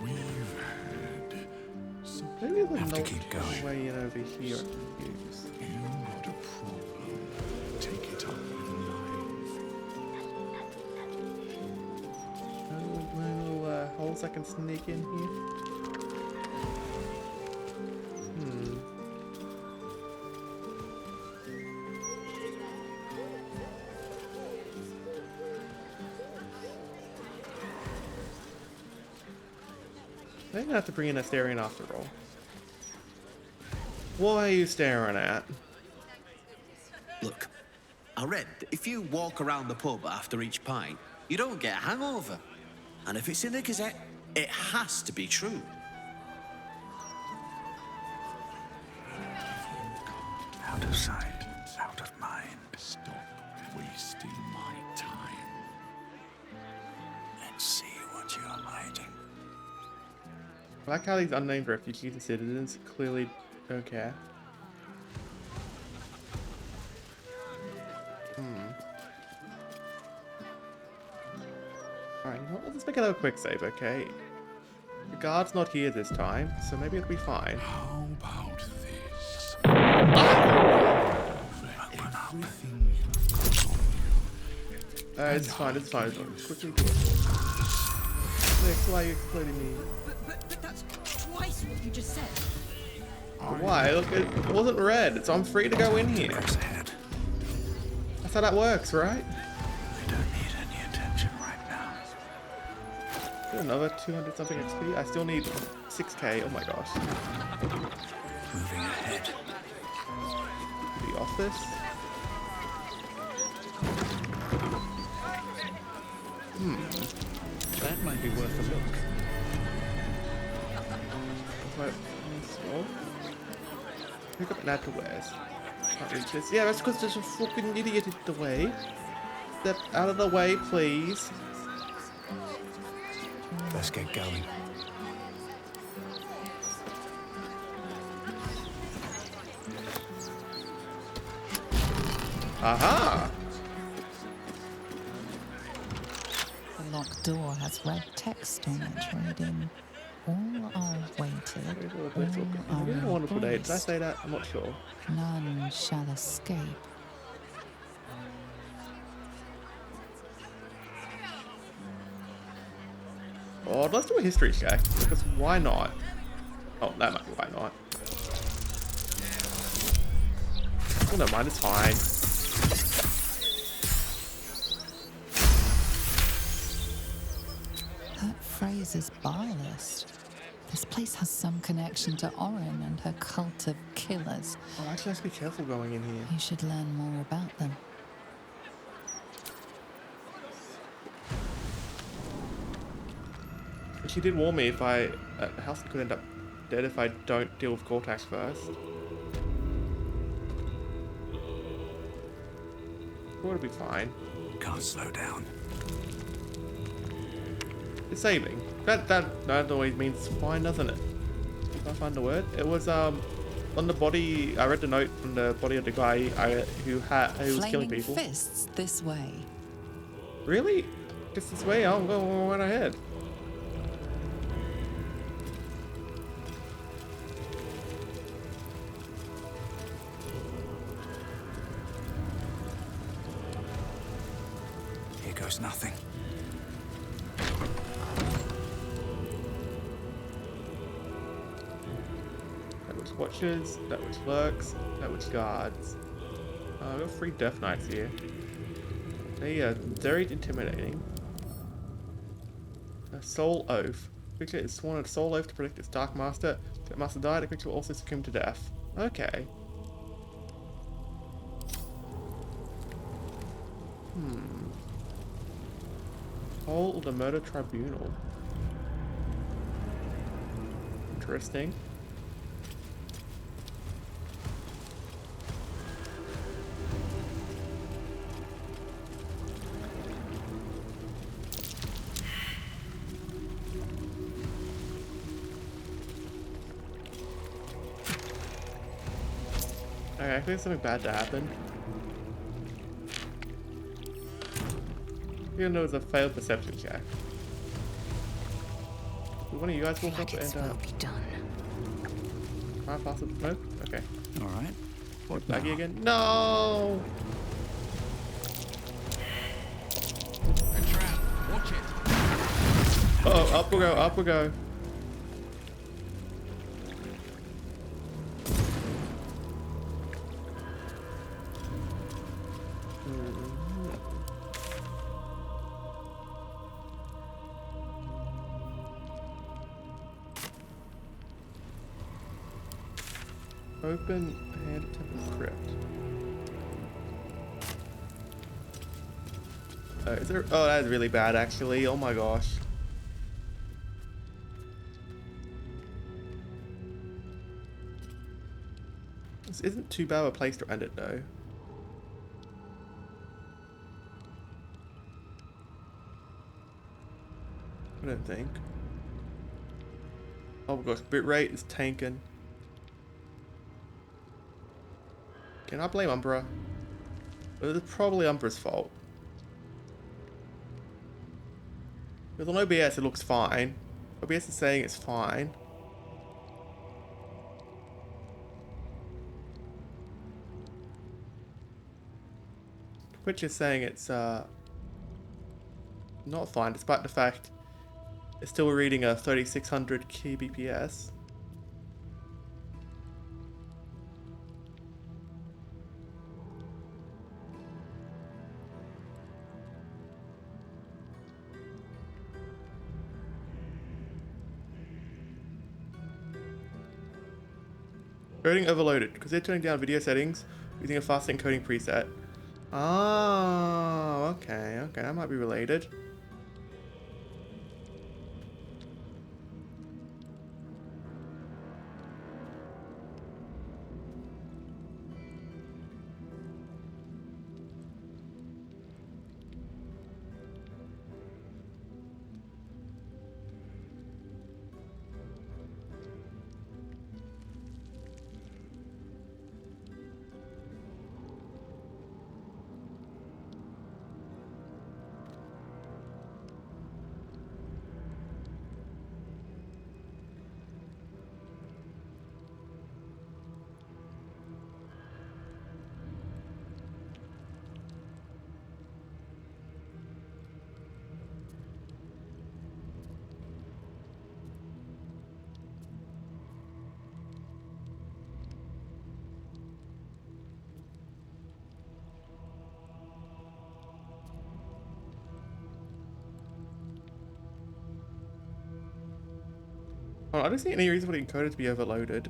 We've had some. Maybe the Have to note keep going. way in over here I can use. You got a problem. Take it up with No little holes I can sneak in here. I'm gonna have to bring in a Astarion after all. What are you staring at? Look, I read that if you walk around the pub after each pint, you don't get a hangover. And if it's in the Gazette, it has to be true. Out of sight, out of mind. Stop wasting my time. Let's see what you're hiding. I like how these unnamed refugees and citizens clearly don't care. Alright, you know what? Let's make another quick save, okay? The guard's not here this time, so maybe it'll be fine. How about this? Everything It's fine, it's fine. Quickly do it. Nick, why are you explaining me? But that's twice what you just said. Why? Look, it wasn't red, so I'm free to go in here. That's how that works, right? I don't need any attention right now. Another 200 something XP. I still need 6k. Oh my gosh. Moving ahead. The office. That might be worth a look. Pick up an add to wares. Can't reach this. Yeah, that's because there's a fucking idiot in the way. Step out of the way, please. Let's get going. Aha! The locked door has red text on it reading, "All are waited, all Yeah, are wonderful day. Did I embraced. say that? I'm not sure. None shall escape." Oh, let's do a history check, because why not? Oh, that might be why not. Oh, no mind, it's fine. That phrase is barlist. This place has some connection to Orin and her cult of killers. Oh, actually, let's be careful going in here. You should learn more about them. She did warn me if the house could end up dead if I don't deal with Cortex first. It'll be fine. Can't slow down. It's saving. That always means fine, doesn't it? If I find the word. It was on the body. I read the note on the body of the guy who was killing people. Flaming fists this way. Really? Just this way? I'll go right ahead. was nothing. That was watchers, that was clerks, that was guards. I've got 3 Death Knights here. They are very intimidating. A soul oath. Creature is sworn a soul oath to protect its dark master. If the master died, the creature will also succumb to death. Okay. Whole of the murder tribunal. Interesting. Okay, I think something bad to happen. Even though it's a failed perception check. Do one of you guys walk up and be done. Am I past the smoke? Okay. Alright. What Baggy now? again? No! A trap. Watch it. Uh oh, up we go, up we go. Open hand temple crypt. Is there? Oh, that is really bad, actually. Oh my gosh. This isn't too bad of a place to end it, though. I don't think. Oh my gosh, bitrate is tanking. Can I blame Umbra? It's probably Umbra's fault. With on OBS, it looks fine. OBS is saying it's fine. Twitch is saying it's not fine, despite the fact it's still reading a 3600 kbps. Coding overloaded, because they're turning down video settings using a fast encoding preset. Oh, okay, that might be related. Oh, I don't see any reason for the encoder to be overloaded.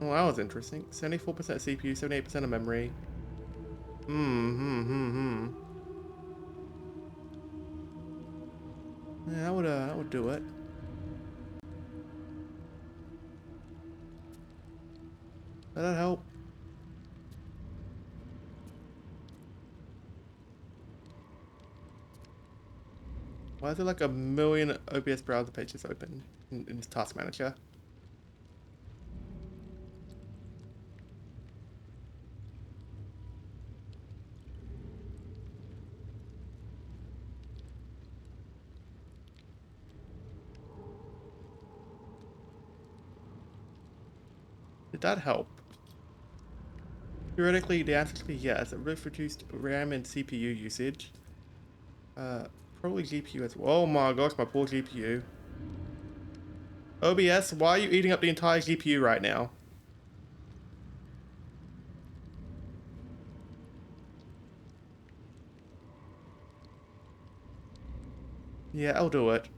Oh, that was interesting. 74% CPU, 78% of memory. Yeah, that would do it. That'd help. Why is there like a million OBS browser pages open in this task manager? that help? Theoretically, the answer could be yes. It would have reduced RAM and CPU usage. Probably GPU as well. Oh my gosh, my poor GPU. OBS, why are you eating up the entire GPU right now? Yeah, I'll do it.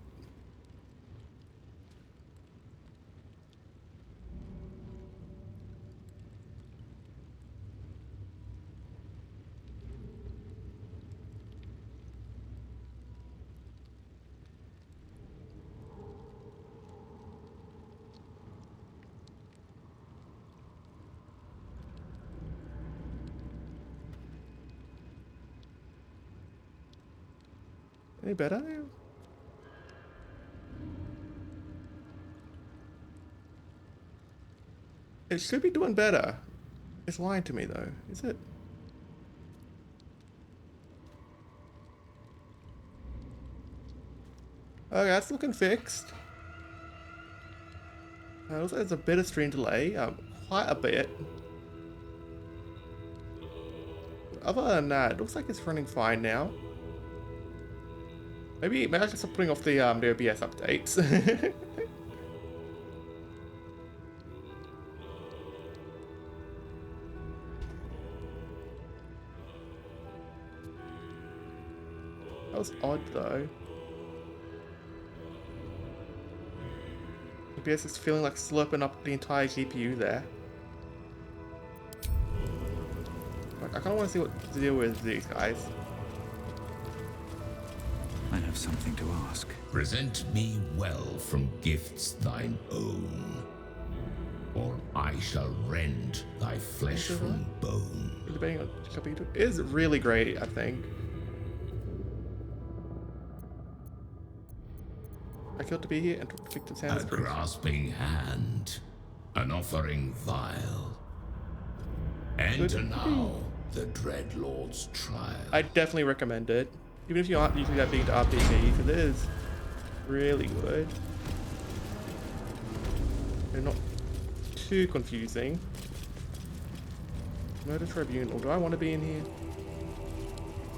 Any better? It should be doing better. It's lying to me though, is it? Okay, that's looking fixed. Looks like there's a bit of stream delay, quite a bit. Other than that, it looks like it's running fine now. Maybe I should start putting off the OBS updates. That was odd though. OBS is feeling like slurping up the entire GPU there. Like, I kind of want to see what to deal with these guys. I have something to ask. Present me well from gifts thine own, or I shall rend thy flesh from bone. Debating on Capito is really great, I think. I killed to be here and took victim's hands. A grasping hand, an offering vile. Enter now the Dreadlord's trial. I definitely recommend it. Even if you aren't usually that big into RPG, because it is really good. They're not too confusing. Murder Tribunal. Do I want to be in here?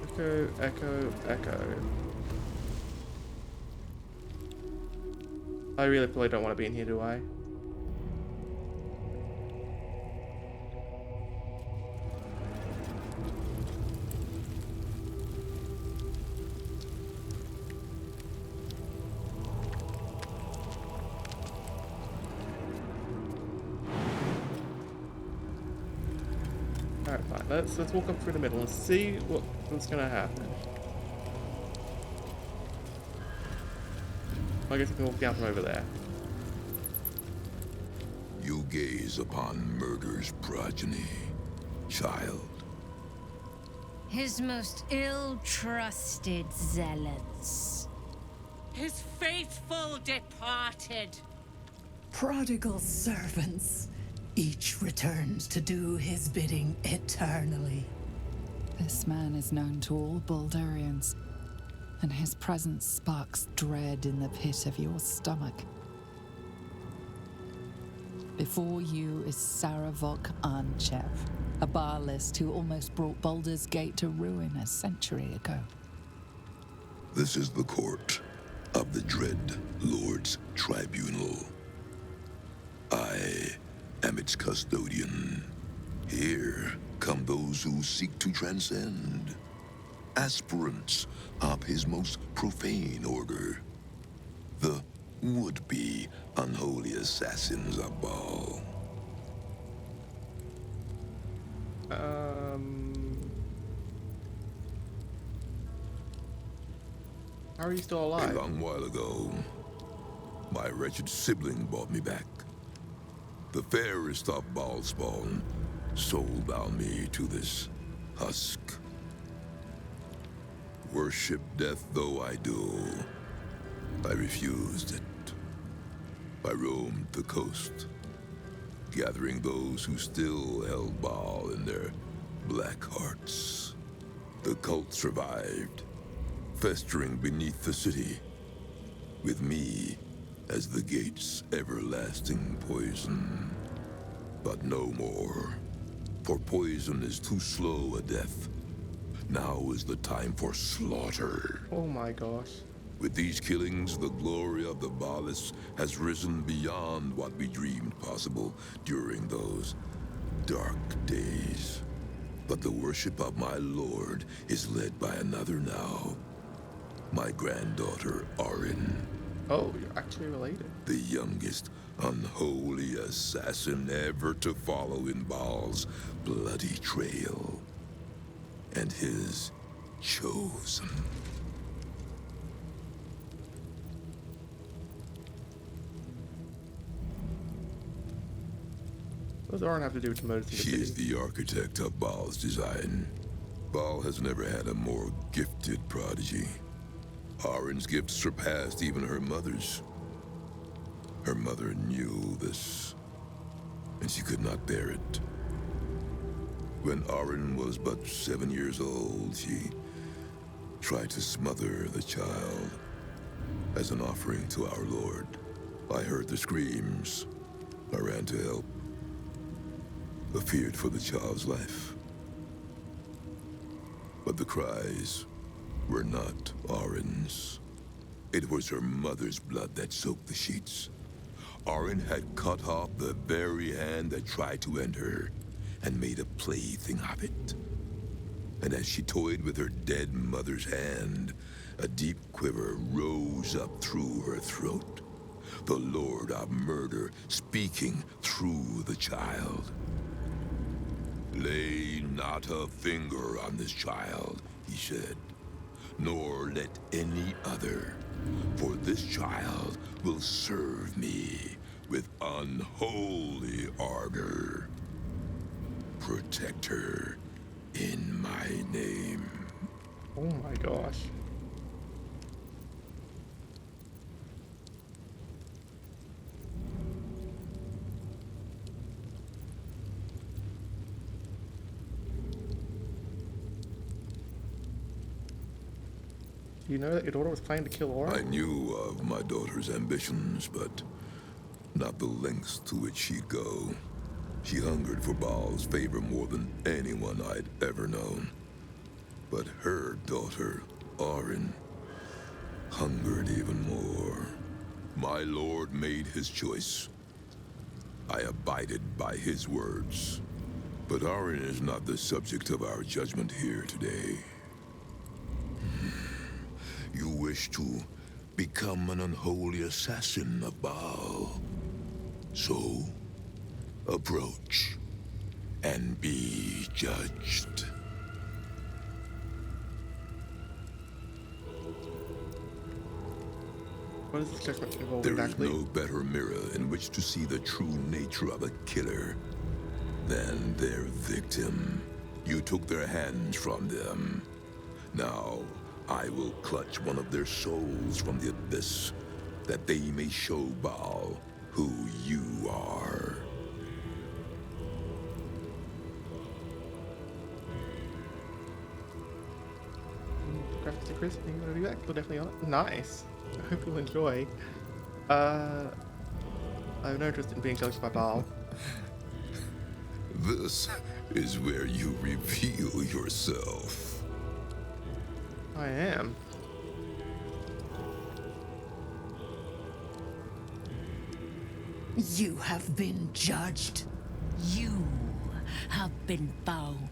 Echo, echo, echo. I really probably don't want to be in here, do I? Alright, fine. Let's walk up through the middle and see what's gonna happen. I guess we can walk down from over there. You gaze upon murder's progeny, child. His most ill-trusted zealots. His faithful departed. Prodigal servants. Each returns to do his bidding eternally. This man is known to all Baldurians, and his presence sparks dread in the pit of your stomach. Before you is Saravok Arnchev, a Baalist who almost brought Baldur's Gate to ruin a century ago. This is the court of the Dread Lord's Tribunal. I am its custodian. Here come those who seek to transcend. Aspirants of his most profane order. The would-be unholy assassins of Baal. How are you still alive? A long while ago, my wretched sibling brought me back. The fairest of Baal spawn soul-bound me to this husk. Worship death though I do, I refused it. I roamed the coast, gathering those who still held Baal in their black hearts. The cult survived, festering beneath the city, with me as the gate's everlasting poison. but no more. For poison is too slow a death. Now is the time for slaughter. Oh my gosh. With these killings, the glory of the Balis has risen beyond what we dreamed possible during those dark days. But the worship of my lord is led by another now. My granddaughter, Arin. Oh, you're actually related. The youngest unholy assassin ever to follow in Baal's bloody trail. And his chosen. What does Arin have to do with the motives? She is the architect of Baal's design. Baal has never had a more gifted prodigy. Arin's gift surpassed even her mother's. Her mother knew this, and she could not bear it. When Arin was but 7 years old, she tried to smother the child as an offering to our Lord. I heard the screams. I ran to help. I feared for the child's life. But the cries were not Arin's. It was her mother's blood that soaked the sheets. Arin had cut off the very hand that tried to end her and made a plaything of it. And as she toyed with her dead mother's hand, a deep quiver rose up through her throat. The Lord of Murder speaking through the child. Lay not a finger on this child, he said, nor let any other, for this child will serve me with unholy ardor. Protect her in my name. Oh my gosh. Do you know that your daughter was planning to kill Aura? I knew of my daughter's ambitions, but not the lengths to which she'd go. She hungered for Baal's favor more than anyone I'd ever known. But her daughter, Arin, hungered even more. My lord made his choice. I abided by his words. But Arin is not the subject of our judgment here today. You wish to become an unholy assassin of Baal. So, approach and be judged. What is this judgment involved There exactly? is no better mirror in which to see the true nature of a killer than their victim. You took their hands from them. Now, I will clutch one of their souls from the abyss, that they may show Baal who you are. Graphics are crisp. You want to do that? We'll definitely on it. Nice. I hope you'll enjoy. I have no interest in being judged by Baal. This is where you reveal yourself. I am. You have been judged. You have been found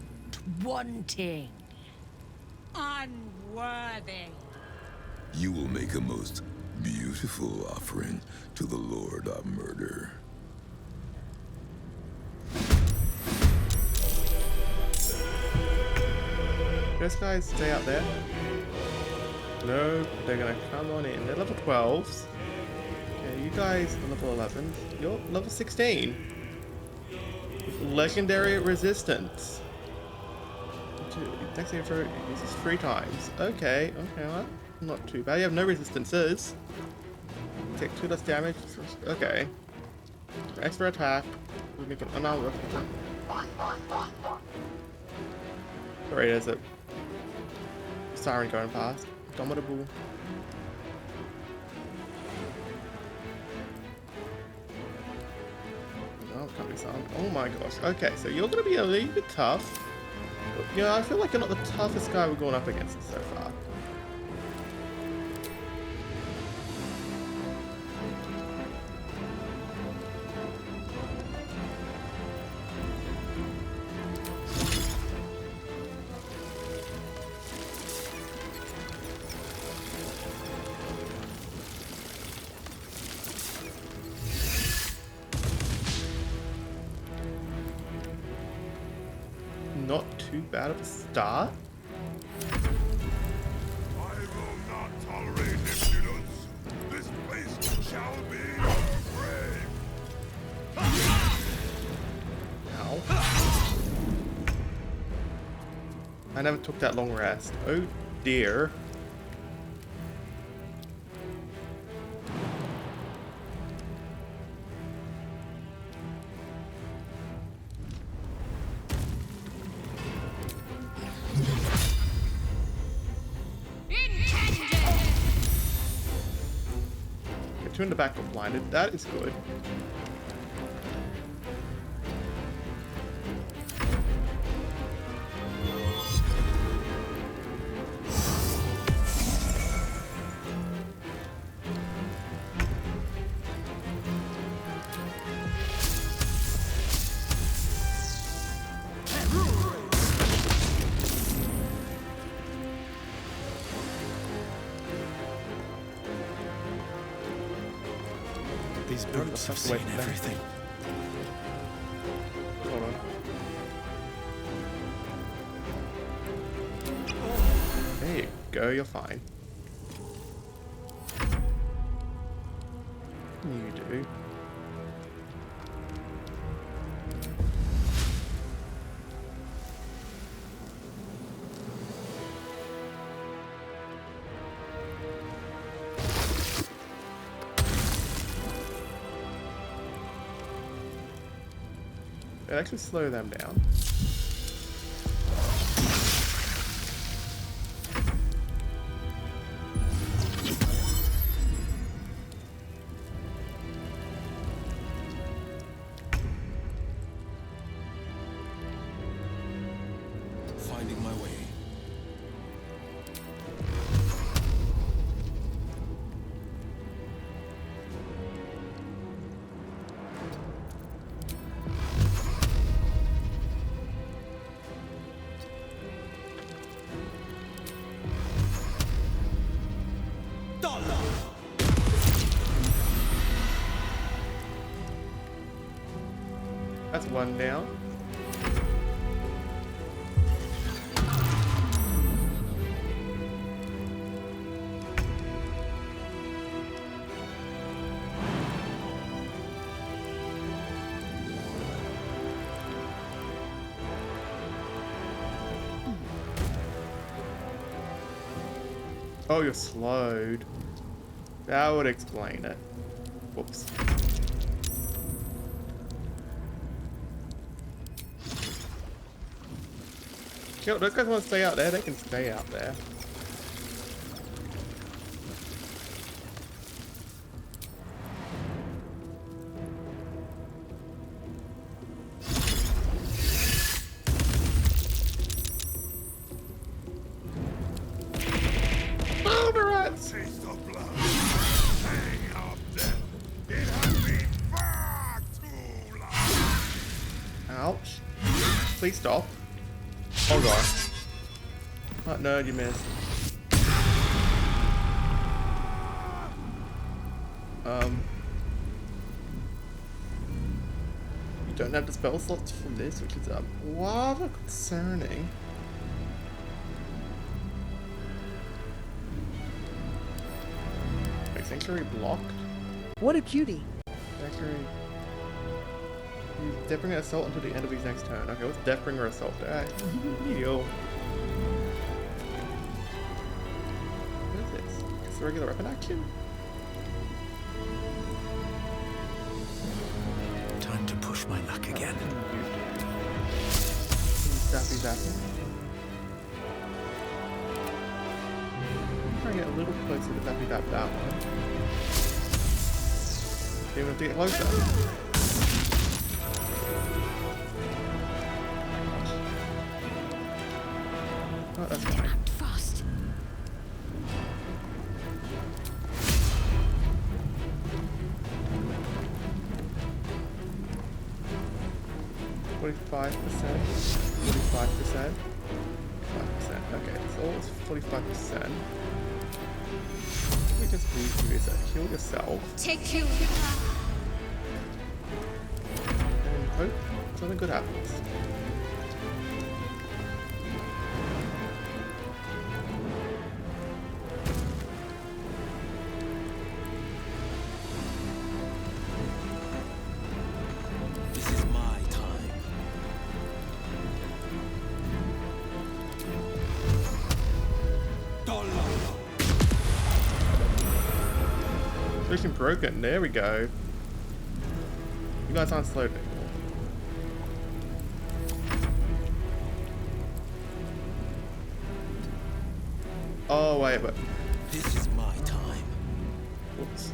wanting, unworthy. You will make a most beautiful offering to the Lord of Murder. Those guys stay out there. No, they're gonna come on in. They're level 12s. Okay, you guys are level 11s. You're level 16. Legendary resistance. Next throw uses 3 times. Okay, well, not too bad. You have no resistances. Take 2 less damage. Okay. Extra attack. We make an unarmed weapon. Sorry, there's a siren going past. Domitable. Oh, can't be disarmed. Oh my gosh. Okay, so you're going to be a little bit tough. But, yeah, I feel like you're not the toughest guy we've gone up against so far. Not too bad of a start. I will not tolerate impudence. This place shall be your grave. Ow. I never took that long rest. Oh dear. Two in the back got blinded. That is good. These brutes have seen everything. Hold on. There you go, you're fine. You do. It actually slow them down. Finding my way. That's one down. Oh, you're slowed. That would explain it. Whoops. Yo, those guys want to stay out there, they can stay out there. Oh, the rats! Taste of blood. Hang of death. It has been far too long. Ouch. Please stop. Oh god. Oh no, you missed. You don't have the spell slots for this, which is rather concerning. Wait, Sanctuary blocked? What a cutie. Sanctuary. Use Deathbringer Assault until the end of his next turn. Okay, what's Deathbringer Assault? Alright. Heal. What is this? It's a regular weapon action? Time to push my luck again. Zappy zappy. Try to get a little closer to zappy zap that one. Even have to get closer. 45%, 45%, 5%. Okay, so it's 45%. What we just need to do is heal yourself. Take you. And hope something good happens. This is my time. Mission broken. There we go. You guys aren't slow anymore. Oh wait, but This is my time. whoops.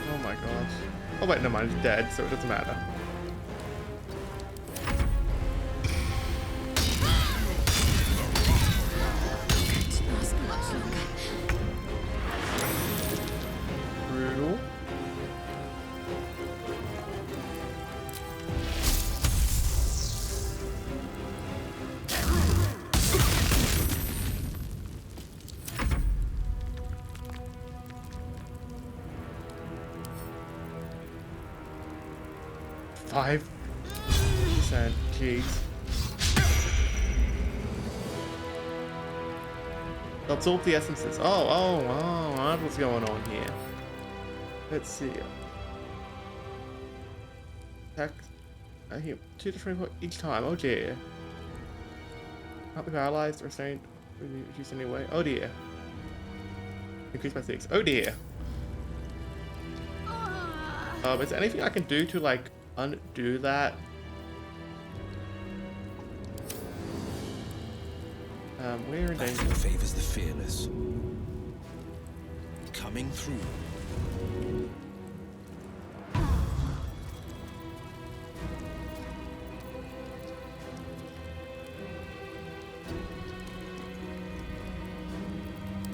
Oh my gosh. Oh wait, no, mine's dead, so it doesn't matter. Brutal. %, jeez. Absorb the essences. Oh, that's what's going on here. Let's see. Attack. I hear 2 to 24 each time. Oh dear. Can't be paralyzed or restrained. Reduce anyway. Oh dear. Increase by 6. Oh dear. Is there anything I can do to like undo that? We're in danger. Battle favors the fearless. Coming through.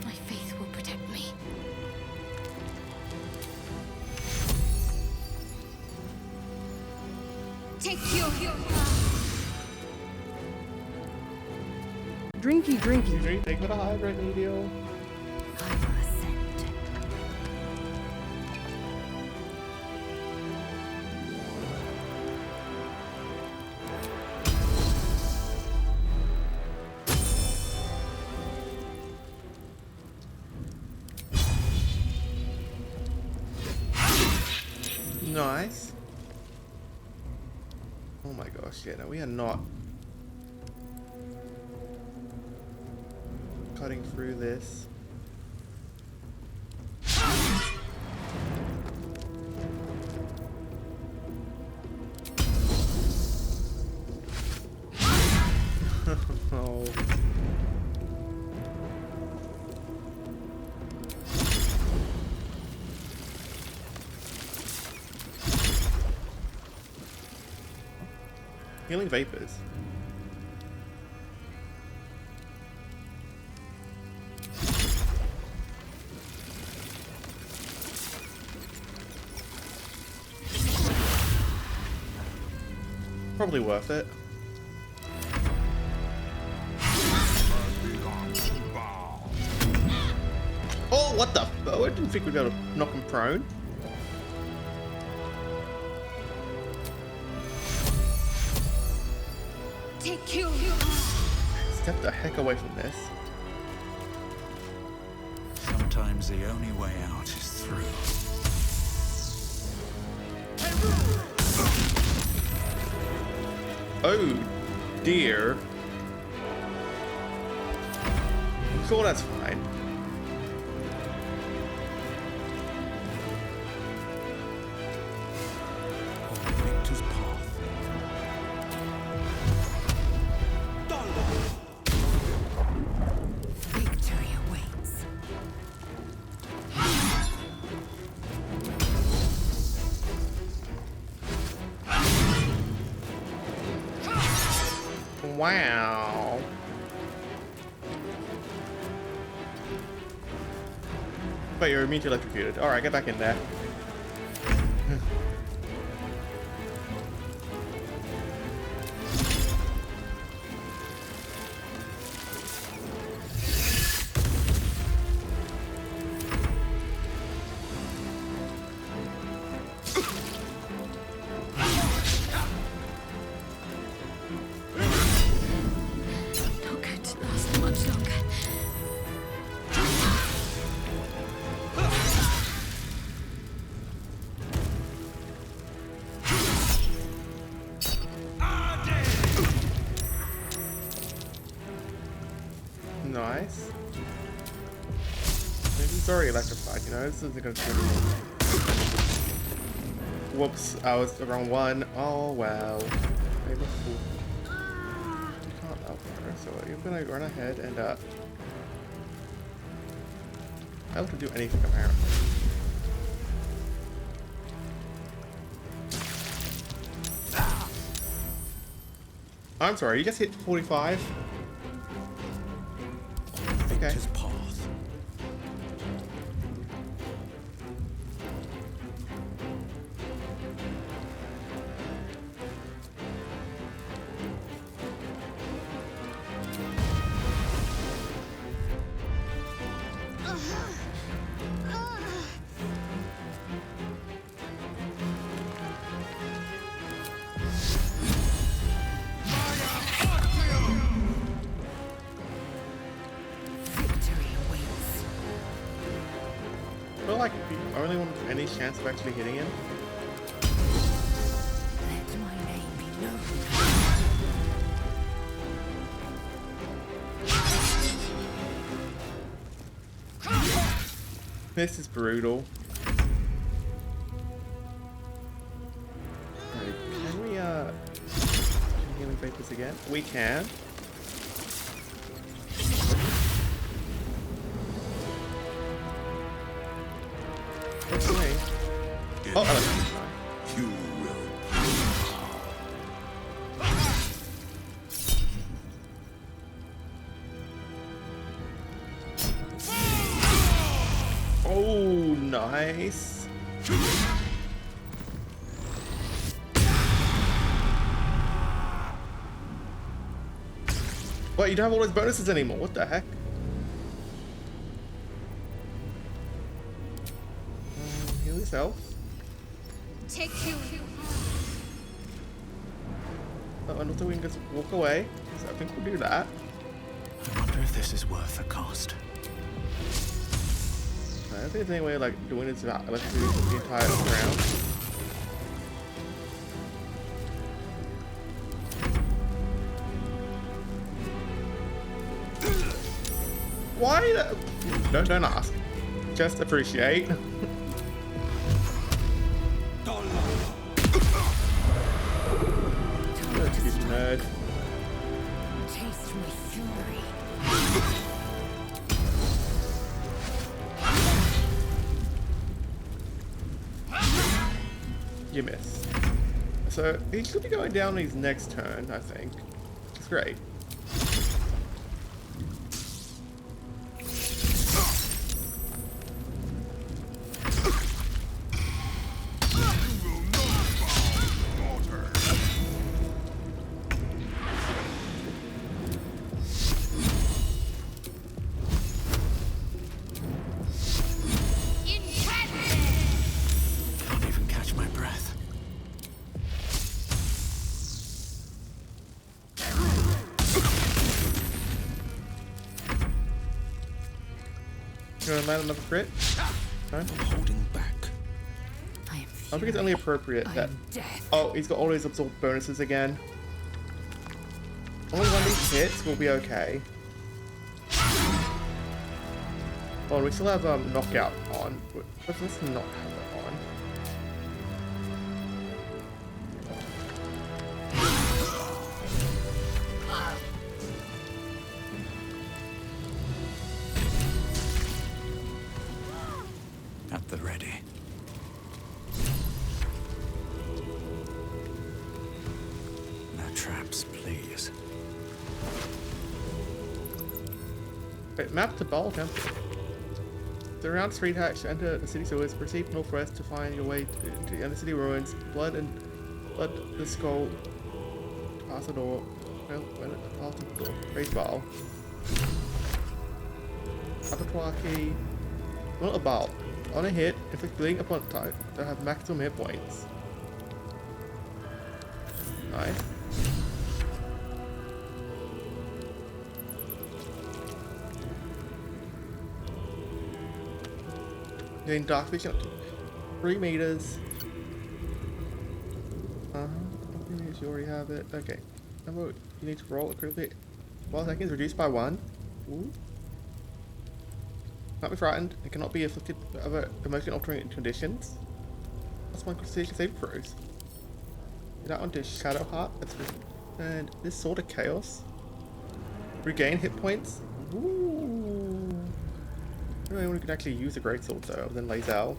My faith will protect me. Take you. Drinky, drinky. Drink, take what I hydrate medio. Nice. Oh my gosh, yeah, no, we are not cutting through this. Oh. Healing vapors. Probably worth it. Oh, what the? Oh, I didn't think we'd be able to knock him prone. Take you. Step the heck away from this. Sometimes the only way out is through. Oh dear. I'm sure that's fine. Victor's path. Victory awaits. Wow. But you're immediately electrocuted. Alright, get back in there. Not going to last much longer. Nice. Maybe he's already electrified, you know? This isn't gonna do anything. Whoops, I was the wrong one. Oh well. Maybe fool. You can't out there, so you're gonna run ahead and I don't have to do anything apparently. I'm sorry, you just hit 45? Okay. Victor's path. Victory awaits. I feel like the only one with any chance of actually hitting him. Let my name be known. This is brutal. Alright, can we healing vapors again? We can. Okay. Oh, You will. oh, nice. Wait, you don't have all those bonuses anymore. What the heck? Heal yourself. Take you. Oh, and also we can just walk away. So I think we'll do that. I wonder if this is worth the cost. I don't think there's any way of like doing this without electrocuting the entire ground. Why? Don't ask. Just appreciate. Excuse me, nerd. Taste my fury. You miss. So he should be going down his next turn, I think. It's great. Can't even catch my breath. You want to land another crit? No? I'm holding back. I think it's only appropriate that. Oh, he's got all his absorbed bonuses again. Only one of these hits will be okay. Oh, we still have knockout on. Let's not have that on. At the ready. No traps, please. Wait, map to Ball Temple. Surround street hatch, enter the city sewers, proceed northwest to find your way to the city ruins. Blood the skull. Pass the door. Well, pass the door. Raise ball. Abattoir key. Not a ball. On a hit, inflict bleeding upon type that have maximum hit points. Nice. Getting dark vision up to 3 meters. You already have it. Okay. Remember, you need to roll it critically. 12 seconds reduced by 1. Ooh. Not be frightened. It cannot be afflicted with other emotion altering conditions. That's one constitution save throws. That one to Shadow Heart. And this Sword of Chaos. Regain hit points. Ooh. I don't know anyone who can actually use a great sword though, other than Lae'zel.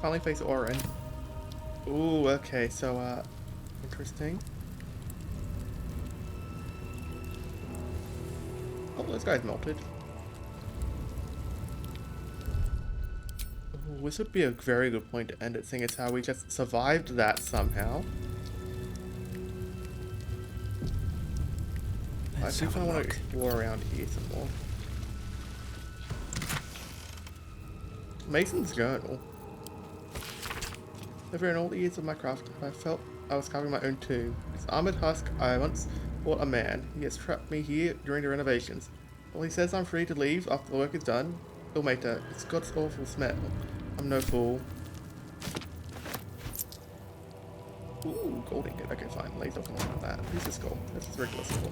Finally face Orin. Ooh, okay, so, interesting. Oh, this guy's melted. Ooh, this would be a very good point to end it, seeing as how we just survived that somehow. I think I want to explore around here some more. Mason's Journal. Over in all the years of my craft, I felt I was carving my own tomb. This armored husk I once fought a man. He has trapped me here during the renovations. Well, he says I'm free to leave after the work is done. Ilmater, it's God's awful smell. I'm no fool. Ooh, gold ingot. Okay, fine. Laser can on that. Who's this gold? This is regular skull.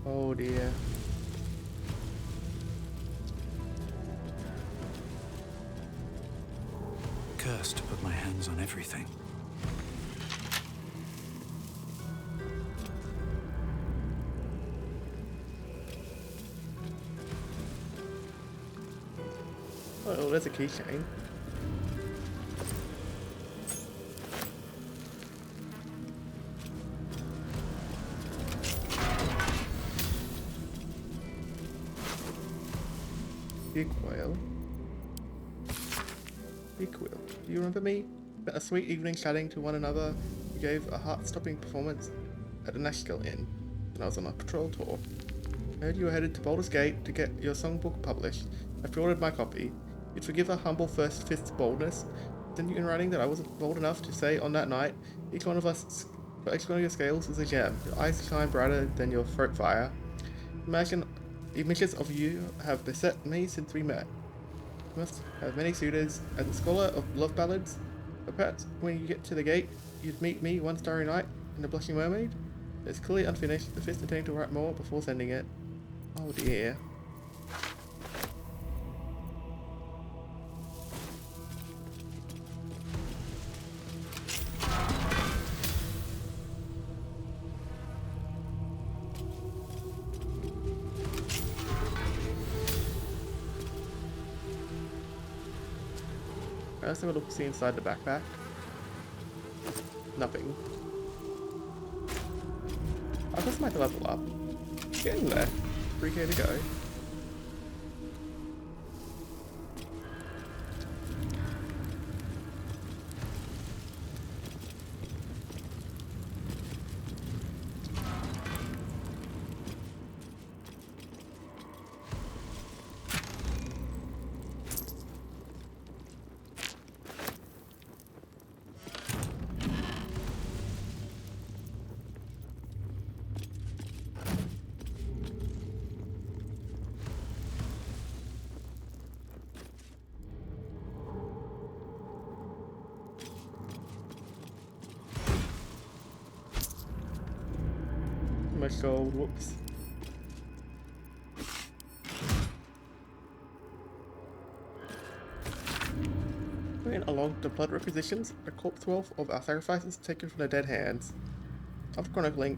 Oh dear. Cursed to put my hands on everything. Oh, there's a keychain. Big whale. Big whale. Do you remember me? A sweet evening chatting to one another. You gave a heart-stopping performance at the Nashville Inn when I was on a patrol tour. I heard you were headed to Baldur's Gate to get your songbook published. I pre-ordered my copy. You'd forgive a humble first fist's boldness. Didn't you in writing that I wasn't bold enough to say on that night, each one of your scales is a gem. Your eyes shine brighter than your throat fire. Imagine images of you have beset me since we met. You must have many suitors. As a scholar of love ballads, but perhaps when you get to the gate, you'd meet me one starry night in the Blushing Mermaid. It's clearly unfinished, the fist intending to write more before sending it. Oh dear. Let's have a look, see inside the backpack. Nothing. I just might level up. Getting there. 3k to go. Much gold, whoops. Going along the blood requisitions, a corpse wealth of our sacrifices taken from their dead hands. After chronicling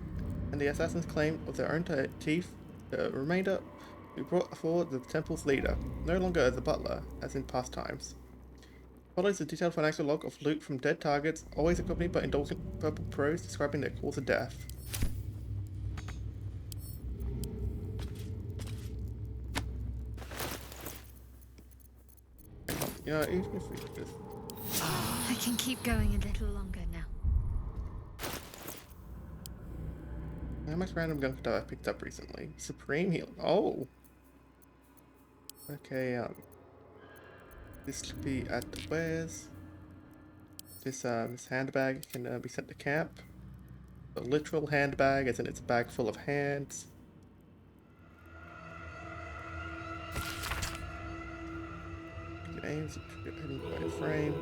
and the assassins' claim of their own chief, the remainder we brought forward the temple's leader, no longer as a butler, as in past times. Follows a detailed financial log of loot from dead targets, always accompanied by indulgent purple prose describing their cause of death. Yeah, even if we just... I can keep going a little longer now. How much random gunk have I picked up recently? Supreme heal. Oh! Okay, this could be at the wares. This handbag can be sent to camp. A literal handbag, as in it's a bag full of hands. Aims, hidden by a frame.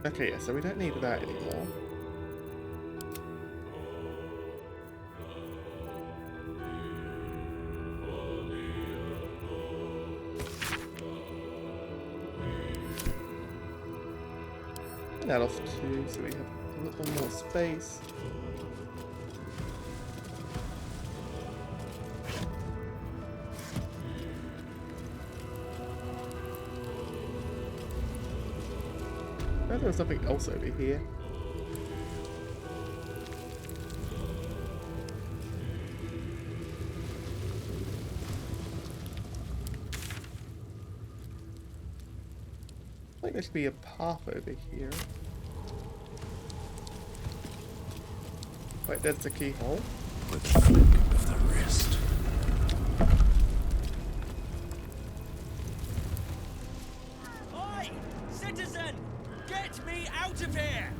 Okay, yeah, so we don't need that anymore. That off too, so we have a little more space. Oh, there was something else over here. I think there should be a path over here. Wait, that's the keyhole. With a flick of the wrist. Oi! Citizen! Get me out of here!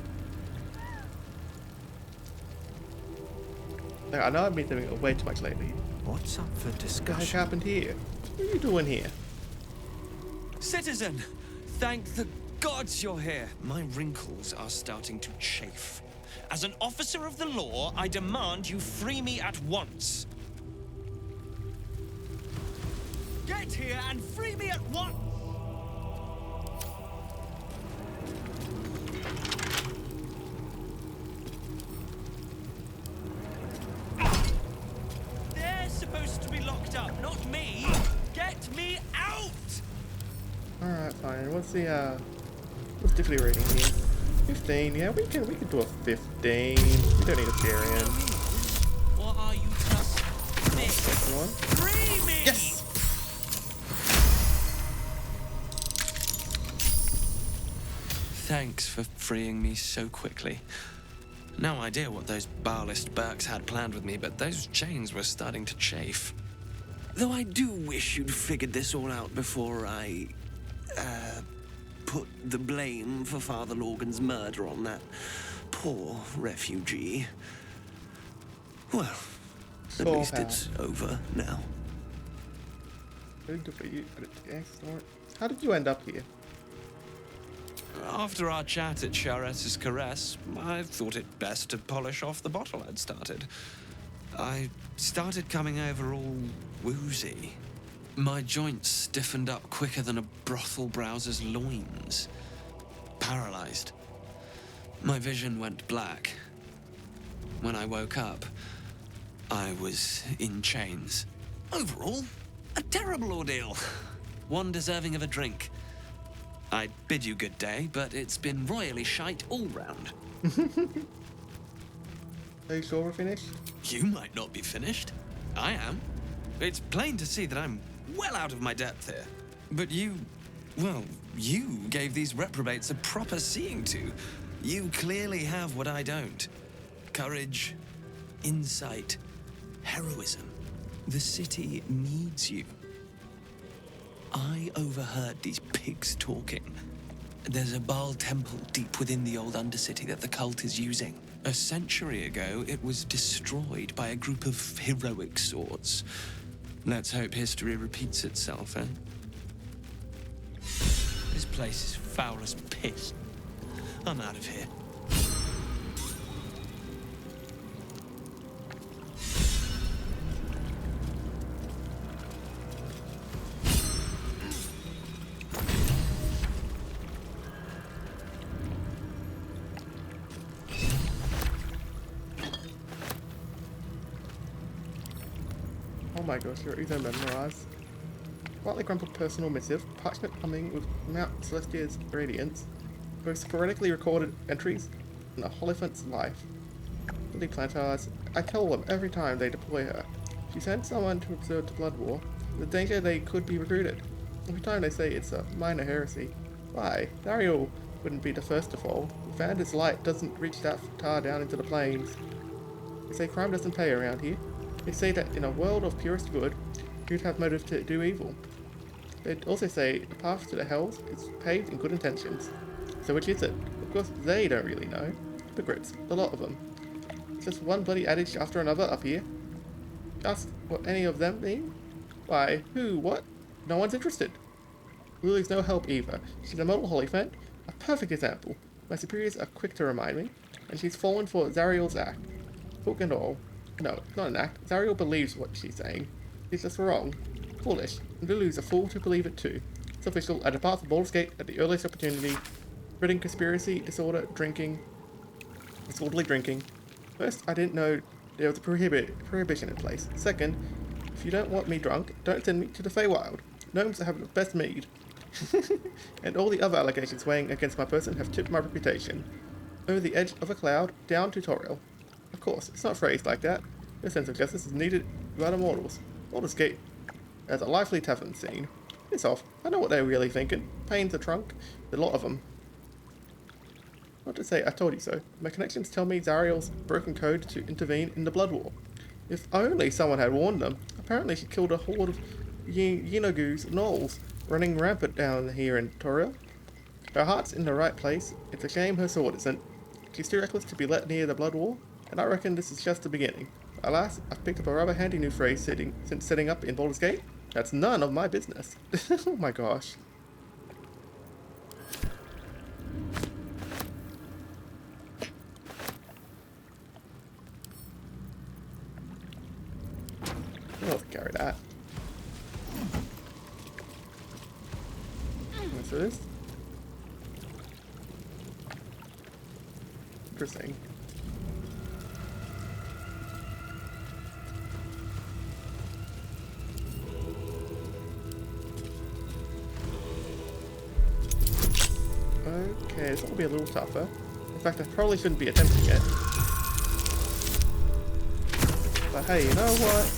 I know I've been doing it way too much lately. What's up for What the heck discussion? happened here? What are you doing here? Citizen! Thank the gods you're here. My wrinkles are starting to chafe. As an officer of the law, I demand you free me at once. Get here and free me at once! They're supposed to be locked up, not me! Get me out! Alright, fine. What's difficulty rating here? 15, yeah, we can do a 15. We don't need a share in. Or are you just this? Second one. Free me! Yes! Thanks for freeing me so quickly. No idea what those barlist Burks had planned with me, but those chains were starting to chafe. Though I do wish you'd figured this all out before I, put the blame for Father Lorgan's murder on that poor refugee. Well, at least it's over now. Very good for you, but excellent. How did you end up here? After our chat at Charette's Caress, I thought it best to polish off the bottle I'd started. I started coming over all woozy. My joints stiffened up quicker than a brothel browser's loins. Paralyzed. My vision went black. When I woke up, I was in chains. Overall, a terrible ordeal. One deserving of a drink. I bid you good day, but it's been royally shite all round. Are you sure we're finished? You might not be finished. I am. It's plain to see that I'm well out of my depth here. But you gave these reprobates a proper seeing to. You clearly have what I don't. Courage, insight, heroism. The city needs you. I overheard these pigs talking. There's a Baal temple deep within the old Undercity that the cult is using. A century ago, it was destroyed by a group of heroic sorts. Let's hope history repeats itself, eh? This place is foul as piss. I'm out of here. Oh my gosh, you're either memorized. Slightly crumpled personal missive, parchment humming with Mount Celestia's radiance, both sporadically recorded entries in a Hollyphant's life. Lily Plantars, I tell them every time they deploy her. She sends someone to observe the Blood War, the danger they could be recruited. Every time they say it's a minor heresy. Why? Dariel wouldn't be the first to fall. Vander's light doesn't reach that far down into the plains. They say crime doesn't pay around here. They say that in a world of purest good, you'd have motive to do evil. They'd also say the path to the hells is paved in good intentions. So which is it? Of course, they don't really know. Hypocrites, a lot of them. It's just one bloody adage after another up here. Ask what any of them mean? Why, who, what? No one's interested. Lily's no help either. She's a model Hollyphant, a perfect example. My superiors are quick to remind me, and she's fallen for Zariel's act. Hook and all. No, it's not an act. Zariel believes what she's saying. She's just wrong. Foolish. And Lulu's a fool to believe it too. It's official. I depart from Baldur's Gate at the earliest opportunity. Spreading conspiracy, disorderly drinking. First, I didn't know there was a prohibition in place. Second, if you don't want me drunk, don't send me to the Feywild. Gnomes have the best mead. And all the other allegations weighing against my person have tipped my reputation. Over the edge of a cloud, down tutorial. Of course, it's not phrased like that. No sense of justice is needed by the mortals. Baldur's Gate has a lively tavern scene. Piss off. I know what they're really thinking. Pain's a trunk. A lot of them. Not to say I told you so. My connections tell me Zariel's broken code to intervene in the Blood War. If only someone had warned them. Apparently she killed a horde of Yenogu's gnolls running rampant down here in Toriel. Her heart's in the right place. It's a shame her sword isn't. She's too reckless to be let near the Blood War, and I reckon this is just the beginning. Alas, I've picked up a rather handy new phrase since setting up in Baldur's Gate. That's none of my business. Oh my gosh. I'll carry that. What's this? Interesting. Okay, this will be a little tougher. In fact, I probably shouldn't be attempting it. But hey, you know what?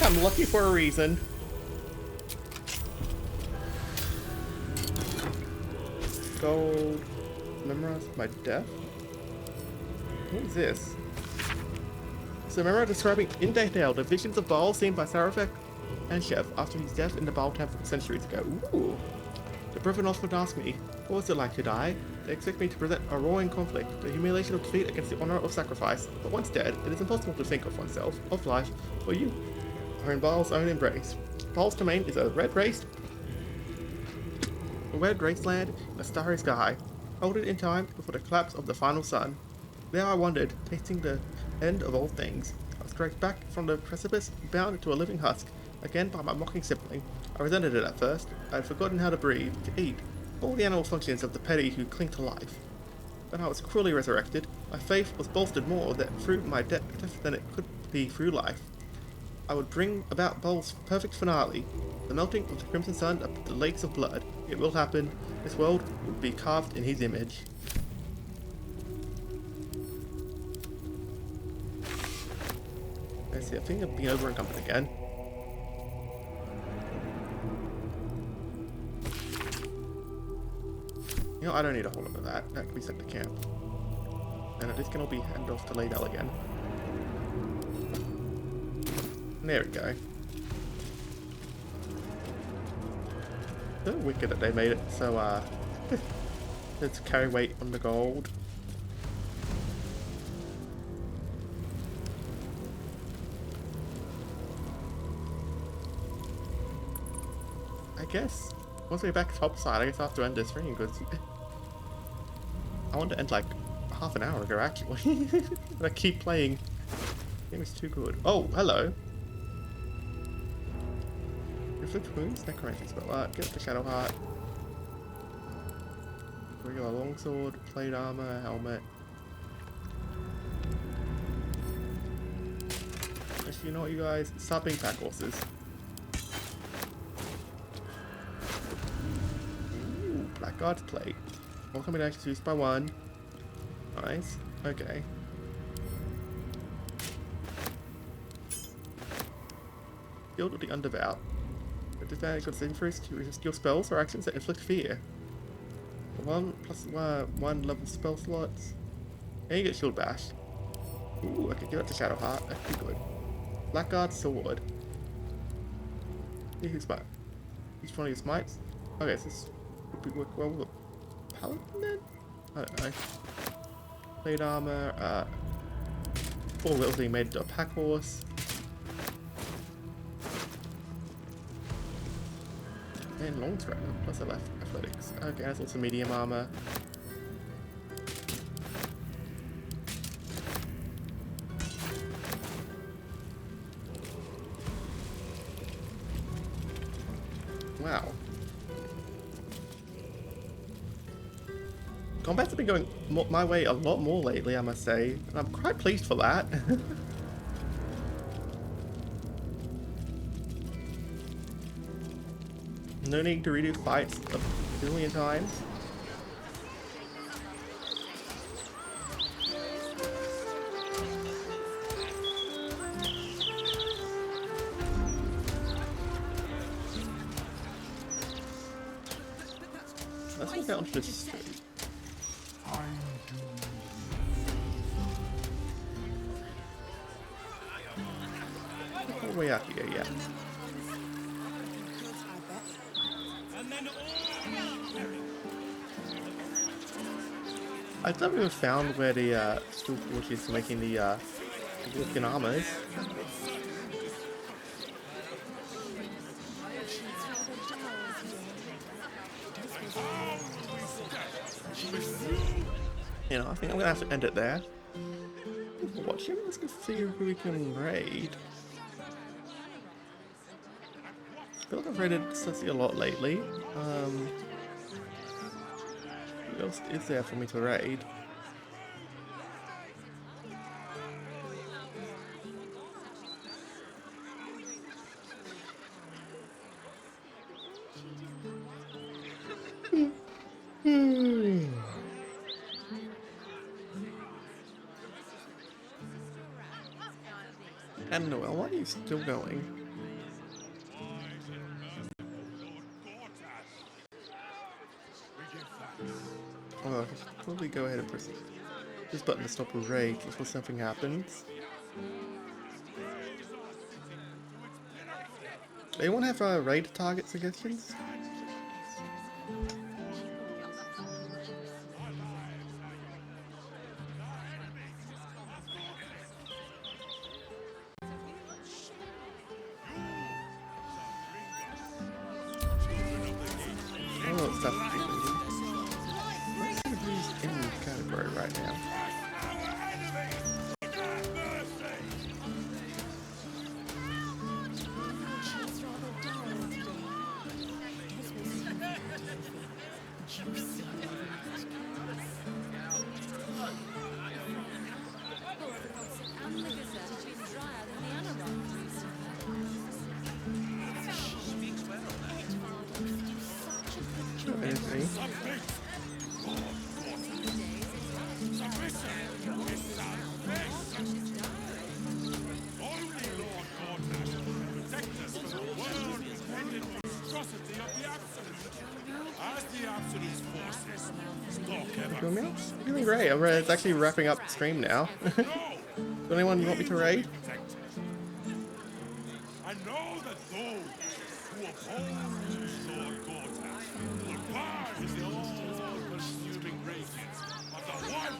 I'm lucky for a reason. Gold. Memorize my death? What is this? So remember describing in detail the visions of Baal seen by Sarafek and Chef after his death in the Baal Temple centuries ago. Ooh. The brethren often ask me, what was it like to die? They expect me to present a roaring conflict, the humiliation of defeat against the honor of sacrifice. But once dead, it is impossible to think of oneself, of life, or you are in Baal's own embrace. Baal's domain is a red wasteland in a starry sky, folded in time before the collapse of the final sun. There I wandered, tasting the end of all things. I was dragged back from the precipice, bound into a living husk, again by my mocking sibling. I resented it at first. I had forgotten how to breathe, to eat, all the animal functions of the petty who cling to life. When I was cruelly resurrected, my faith was bolstered more that through my death than it could be through life. I would bring about Bol's perfect finale, the melting of the Crimson Sun up the lakes of blood. It will happen. This world will be carved in his image. Let's see, I think I've been over encumbered again. You know, I don't need a whole lot of that. That can be sent to camp. And this can all be handed off to Laydell again. There we go. So wicked that they made it so, let's carry weight on the gold. I guess, once we're back topside, I guess I have to end this stream, because I want to end like half an hour ago, actually. But I keep playing. The game is too good. Oh, hello. Reflect wounds, necromancy spell. Get the shadow heart. Regular longsword, plate armor, helmet. Actually, you know what, you guys? Stop being pack horses. Ooh, Blackguard's plate. All combinations used by one. Nice. Okay. Guild of the Undervout. Disadvantage on saving throws to resist your spells or actions that inflict fear. 1+1 level spell slots. And you get Shield Bash. Ooh, okay, give that to Shadow Heart. That'd be good. Blackguard Sword. Yeah, who's smite? Each one of your smites? Okay, so this would be work well with a Paladin then? I don't know. Plate armor, 4 wheels being made into a pack horse. And long threat, plus athletics. Okay, that's also medium armor. Wow. Combats have been going my way a lot more lately, I must say. And I'm quite pleased for that. No need to redo fights a billion times. Let's go down to this street. All the way out here, yeah. I thought we found where the steel forge is for making the walking armors. You know, I think I'm gonna have to end it there. Thanks for watching. Let's go see who we can raid. I feel like I've raided Sussy a lot lately. What else is there for me to raid? And Noel, why are you still going? Oh, I should probably go ahead and press this button to stop a raid before something happens. Anyone have raid target suggestions? Oh, stuff to be leaving. Let's see who's in the category right now. Anything. Feeling great. It's actually wrapping up the stream now. Is anyone you want me to raid? I know that those who oppose Lord Gortas will prize the all-consuming radiance of the one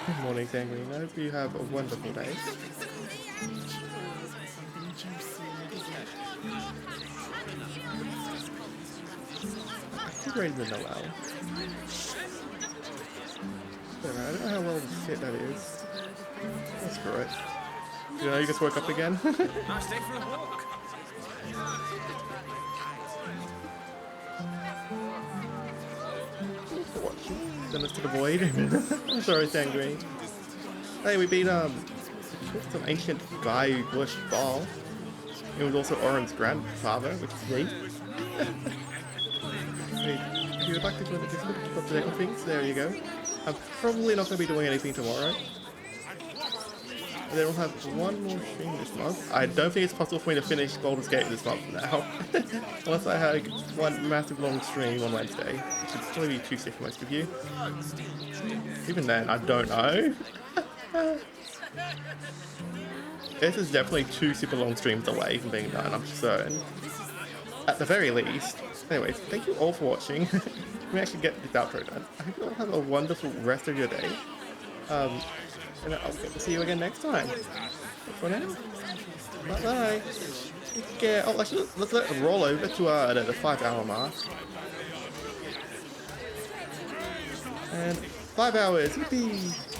Good morning, Sanguine. I hope you have a wonderful day. Raid the Noel. I don't know how well fit that is. That's correct. You know, you just woke up again. Nice day for a walk. Send us to the void. I'm sorry, Sanguine. Hey, we beat some ancient guy who worshipped Baal. He was also Oren's grandfather, which is neat. If you would like to join the Discord, keep up to date on things, there you go. I'm probably not going to be doing anything tomorrow. And then we'll have one more stream this month. I don't think it's possible for me to finish Baldur's Gate this month now. Unless I had one massive long stream on Wednesday, which would probably be too sick for most of you. Even then, I don't know. This is definitely 2 super long streams away from being done, I'm certain. At the very least. Anyways, thank you all for watching. Let me actually get this outro done. I hope you all have a wonderful rest of your day. And I'll get to see you again next time. But for now, bye-bye. Take care. Oh, actually, let's let it roll over to the 5-hour mark. And 5 hours. Yippee!